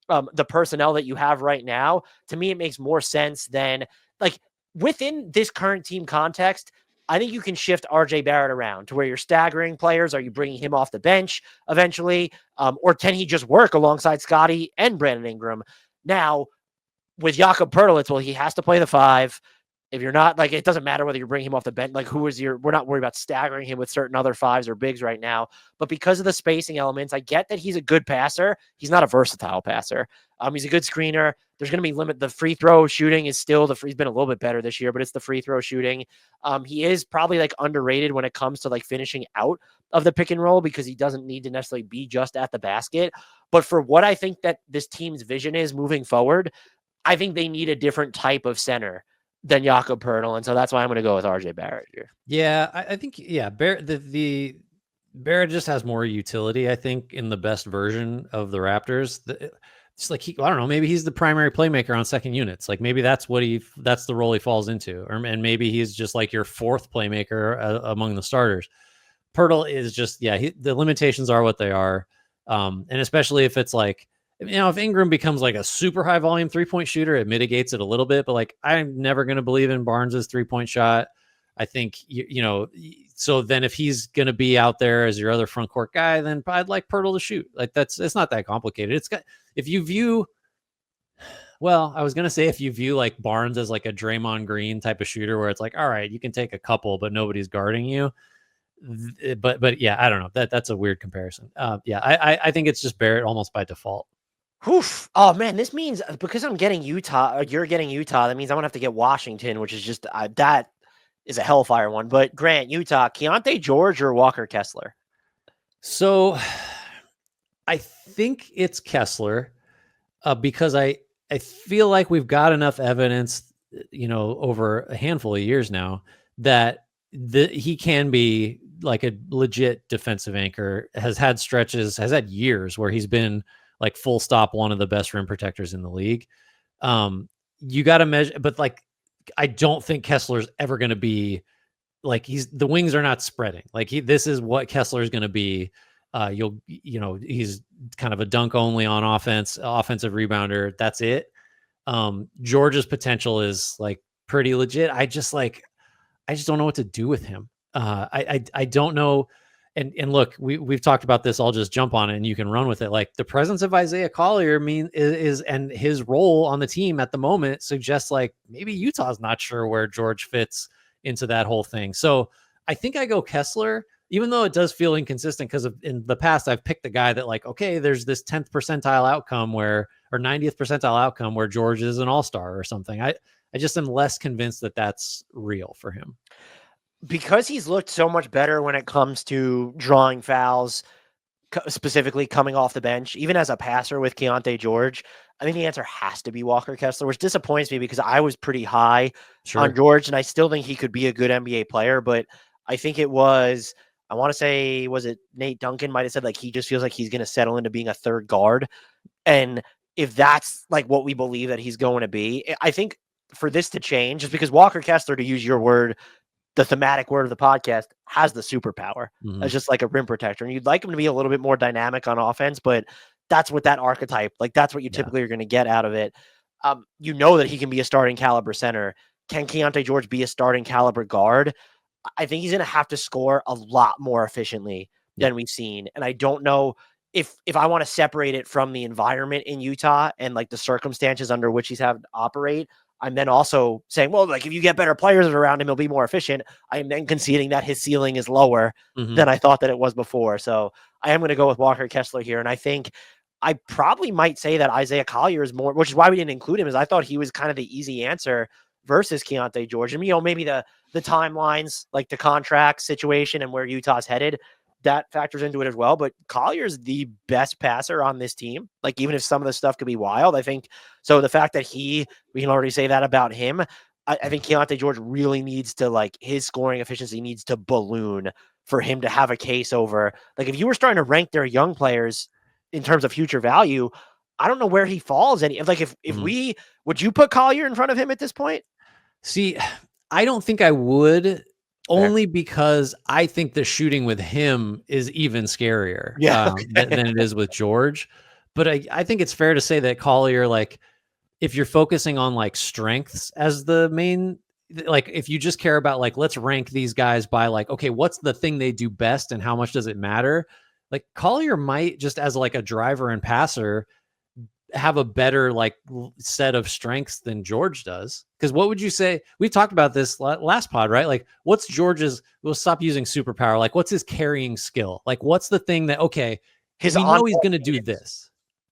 the personnel that you have right now, to me, it makes more sense than like within this current team context. I think you can shift RJ Barrett around to where you're staggering players. Are you bringing him off the bench eventually? Or can he just work alongside Scotty and Brandon Ingram? Now, with Jakob Poeltl, he has to play the 5. If you're not, like, it doesn't matter whether you bring him off the bench. Like, we're not worried about staggering him with certain other 5s or bigs right now. But because of the spacing elements, I get that he's a good passer. He's not a versatile passer. He's a good screener. There's going to be the free throw shooting is still he's been a little bit better this year, but it's the free throw shooting. He is probably like underrated when it comes to like finishing out of the pick and roll, because he doesn't need to necessarily be just at the basket. But for what I think that this team's vision is moving forward, I think they need a different type of center than Jakob Poeltl. And so that's why I'm going to go with RJ Barrett here. Yeah, I think, Barrett, the Barrett just has more utility, I think, in the best version of the Raptors. It's like, I don't know, maybe he's the primary playmaker on second units. Like maybe that's that's the role he falls into. And maybe he's just like your 4th playmaker among the starters. Poeltl is just, the limitations are what they are. And especially if it's like, if Ingram becomes like a super high volume 3-point shooter, it mitigates it a little bit. But like, I'm never going to believe in Barnes's 3-point shot. I think, so then if he's going to be out there as your other front court guy, then I'd like Poeltl to shoot. Like it's not that complicated. If you view like Barnes as like a Draymond Green type of shooter where it's like, all right, you can take a couple, but nobody's guarding you. But yeah, I don't know. That's a weird comparison. I think it's just Barrett almost by default. Oof. Oh man, this means because I'm getting Utah, you're getting Utah. That means I'm gonna have to get Washington, which is just that is a hellfire one. But Grant, Utah, Keontae George or Walker Kessler? So I think it's Kessler because I feel like we've got enough evidence, over a handful of years now that he can be like a legit defensive anchor. Has had years where he's been like full stop one of the best rim protectors in the league. You got to measure, but like, I don't think Kessler's ever going to be like the wings are not spreading. Like this is what Kessler is going to be. He's kind of a dunk only on offense, offensive rebounder. That's it. George's potential is like pretty legit. I just don't know what to do with him. I don't know. And look, we've talked about this. I'll just jump on it and you can run with it. Like the presence of Isaiah Collier and his role on the team at the moment suggests like maybe Utah's not sure where George fits into that whole thing. So I think I go Kessler, even though it does feel inconsistent because in the past I've picked the guy that like, okay, there's this 10th percentile outcome or 90th percentile outcome where George is an all-star or something. I just am less convinced that that's real for him. Because he's looked so much better when it comes to drawing fouls, specifically coming off the bench, even as a passer with Keontae George, I think the answer has to be Walker Kessler, which disappoints me because I was pretty high on George, and I still think he could be a good NBA player, but I think I want to say, was it Nate Duncan might have said like he just feels like he's going to settle into being a third guard. And if that's like what we believe that he's going to be, I think for this to change, just because Walker Kessler, to use your word, the thematic word of the podcast, has the superpower as just like a rim protector. And you'd like him to be a little bit more dynamic on offense, but that's what that archetype, like that's what you typically are going to get out of it. You know that he can be a starting caliber center. Can Keontae George be a starting caliber guard? I think he's going to have to score a lot more efficiently than we've seen. And I don't know if I want to separate it from the environment in Utah and like the circumstances under which he's having to operate. I'm then also saying, well, like if you get better players around him, he'll be more efficient. I am then conceding that his ceiling is lower than I thought that it was before. So I am going to go with Walker Kessler here. And I think I probably might say that Isaiah Collier is more, which is why we didn't include him, is I thought he was kind of the easy answer versus Keontae George. And, maybe the timelines, like the contract situation and where Utah's headed, that factors into it as well. But Collier's the best passer on this team. Like, even if some of the stuff could be wild, I think so. The fact that we can already say that about him. I think Keontae George really needs to, like, his scoring efficiency needs to balloon for him to have a case over. Like, if you were starting to rank their young players in terms of future value, I don't know where he falls. Would you put Collier in front of him at this point? See, I don't think I would. Only because I think the shooting with him is even scarier than it is with George. But I think it's fair to say that Collier, like, if you're focusing on like strengths as the main, like if you just care about like, let's rank these guys by like, okay, what's the thing they do best and how much does it matter? Like Collier might just as like a driver and passer have a better like set of strengths than George does. Because what would you say? We talked about this last pod, right? Like, what's George's? We'll stop using superpower. Like, what's his carrying skill? Like, what's the thing that we know he's going to do this?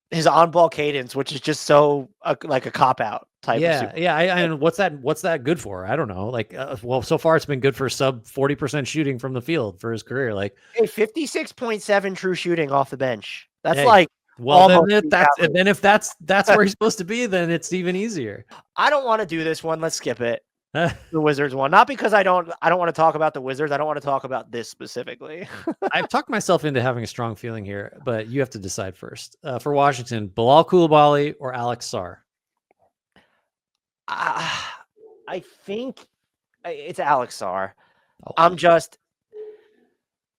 His on-ball cadence, which is just so like a cop-out type. And what's that good for? I don't know. Like, well, so far it's been good for sub 40% shooting from the field for his career. Like, 56.7 true shooting off the bench. That's like. Well, then if that's where he's supposed to be, then it's even easier. I don't want to do this one. Let's skip it. The Wizards one. Not because I don't want to talk about the Wizards. I don't want to talk about this specifically. I've talked myself into having a strong feeling here, but you have to decide first. For Washington, Bilal Coulibaly or Alex Sarr? I think it's Alex Sarr. Oh.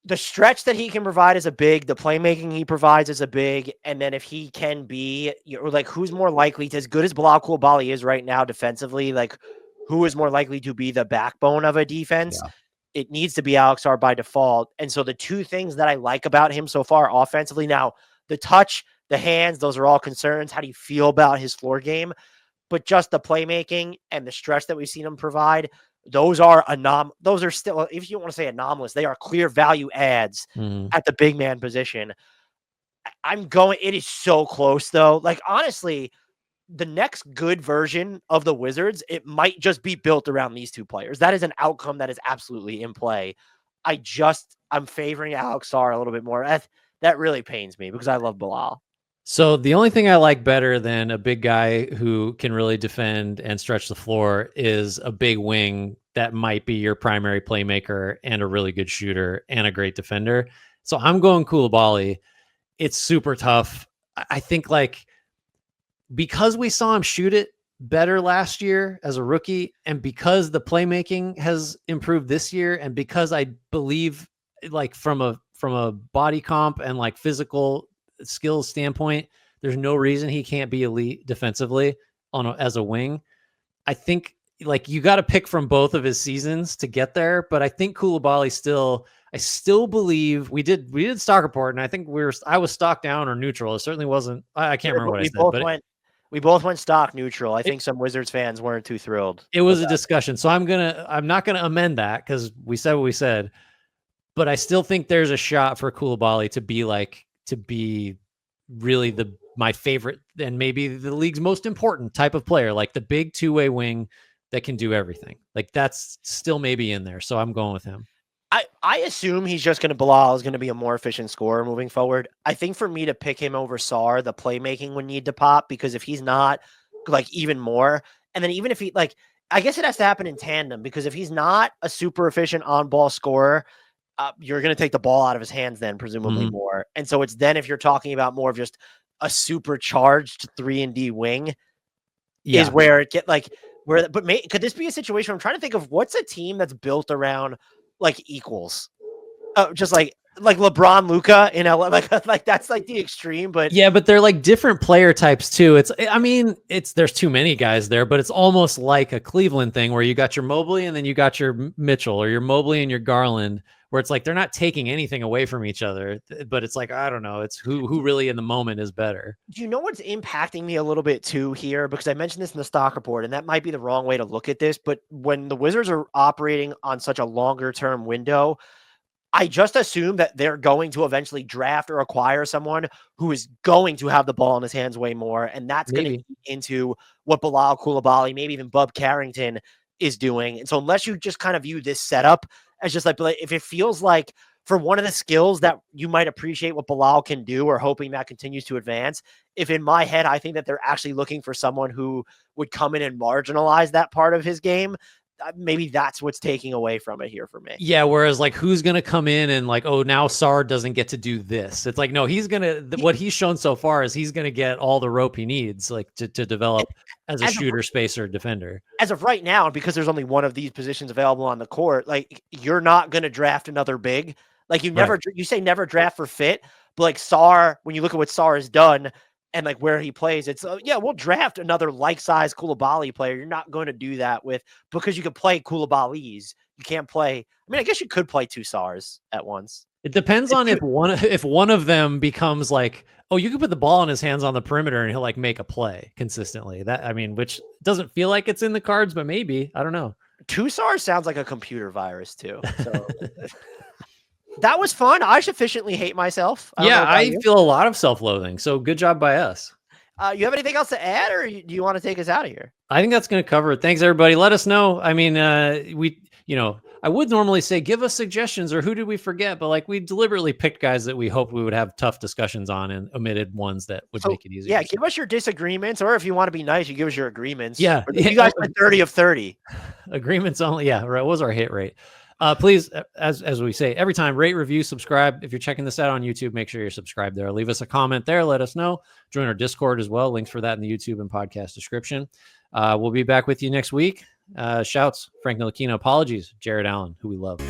The stretch that he can provide is a big, the playmaking he provides is a big, and then if he can be, like, who's more likely to, as good as Bilal Coulibaly is right now defensively, like, who is more likely to be the backbone of a defense? Yeah. It needs to be Alex Sarr by default. And so the two things that I like about him so far offensively, now, the touch, the hands, those are all concerns. How do you feel about his floor game? But just the playmaking and the stretch that we've seen him provide, those are still, if you want to say anomalous, they are clear value adds at the big man position. It is so close though. Like, honestly, the next good version of the Wizards, it might just be built around these two players. That is an outcome that is absolutely in play. I'm favoring Alex Sarr a little bit more. That really pains me because I love Bilal. So the only thing I like better than a big guy who can really defend and stretch the floor is a big wing that might be your primary playmaker and a really good shooter and a great defender. So I'm going Coulibaly. It's super tough. I think like because we saw him shoot it better last year as a rookie and because the playmaking has improved this year and because I believe like from a body comp and like physical skills standpoint, there's no reason he can't be elite defensively as a wing. I think like you got to pick from both of his seasons to get there, but I think Coulibaly I still believe we did stock report, and I think I was stock down or neutral. It certainly wasn't. I can't remember what I said. We both went stock neutral. I think some Wizards fans weren't too thrilled. It was a discussion, so I'm not gonna amend that because we said what we said. But I still think there's a shot for Coulibaly to be really my favorite and maybe the league's most important type of player, like the big two-way wing that can do everything. Like that's still maybe in there. So I'm going with him. I assume Bilal is going to be a more efficient scorer moving forward. I think for me to pick him over Sarr, the playmaking would need to pop because if he's not like even more, and then even if he like, I guess it has to happen in tandem because if he's not a super efficient on-ball scorer, you're going to take the ball out of his hands then presumably more. And so it's then if you're talking about more of just a supercharged 3-and-D wing is where it get like where, but could this be a situation? I'm trying to think of what's a team that's built around like equals, just like like LeBron, Luca in LA, like that's like the extreme. But yeah, but they're like different player types too. I mean, there's too many guys there, but it's almost like a Cleveland thing where you got your Mobley and then you got your Mitchell, or your Mobley and your Garland, where it's like they're not taking anything away from each other, but it's like, I don't know, it's who really in the moment is better. do you know what's impacting me a little bit too here? Because I mentioned this in the stock report, and that might be the wrong way to look at this. But when the Wizards are operating on such a longer term window, I just assume that they're going to eventually draft or acquire someone who is going to have the ball in his hands way more. And that's going to Maybe. eat into what Bilal Coulibaly, maybe even Bub Carrington is doing. And so unless you just kind of view this setup as just like, if it feels like for one of the skills that you might appreciate what Bilal can do or hoping that continues to advance, if in my head, I think that they're actually looking for someone who would come in and marginalize that part of his game, maybe that's what's taking away from it here for me. Yeah, whereas like who's going to come in and like, oh, now Sar doesn't get to do this. It's like, no, he's going to, what he's shown so far is he's going to get all the rope he needs like to develop as a shooter, spacer, defender. As of right now, because there's only one of these positions available on the court, like you're not going to draft another big. Like you say never draft for fit, but like Sar, when you look at what Sar has done and like where he plays, it's yeah, we'll draft another like-size Coulibaly player. You're not going to do that because you can play Koulibalys. You can't play. I mean, I guess you could play two Sars at once. It depends on if one of them becomes like, oh, you can put the ball in his hands on the perimeter and he'll like make a play consistently. That, I mean, which doesn't feel like it's in the cards, but maybe, I don't know. Two Sars sounds like a computer virus too. So that was fun. I sufficiently hate myself. I feel a lot of self-loathing. So good job by us. You have anything else to add, or do you want to take us out of here? I think that's going to cover it. Thanks, everybody. Let us know. I mean, I would normally say give us suggestions or who did we forget, but like we deliberately picked guys that we hoped we would have tough discussions on and omited ones that would make it easier. Yeah, give us your disagreements, or if you want to be nice, you give us your agreements. Yeah, you guys went 30 of 30. Agreements only. Yeah, right. What was our hit rate? Please, as we say every time, rate, review, subscribe. If you're checking this out on YouTube, make sure you're subscribed there. Leave us a comment there. Let us know. Join our Discord as well. Links for that in the YouTube and podcast description. We'll be back with you next week. Shouts, Frank Ntilikina. Apologies, Jared Allen, who we love.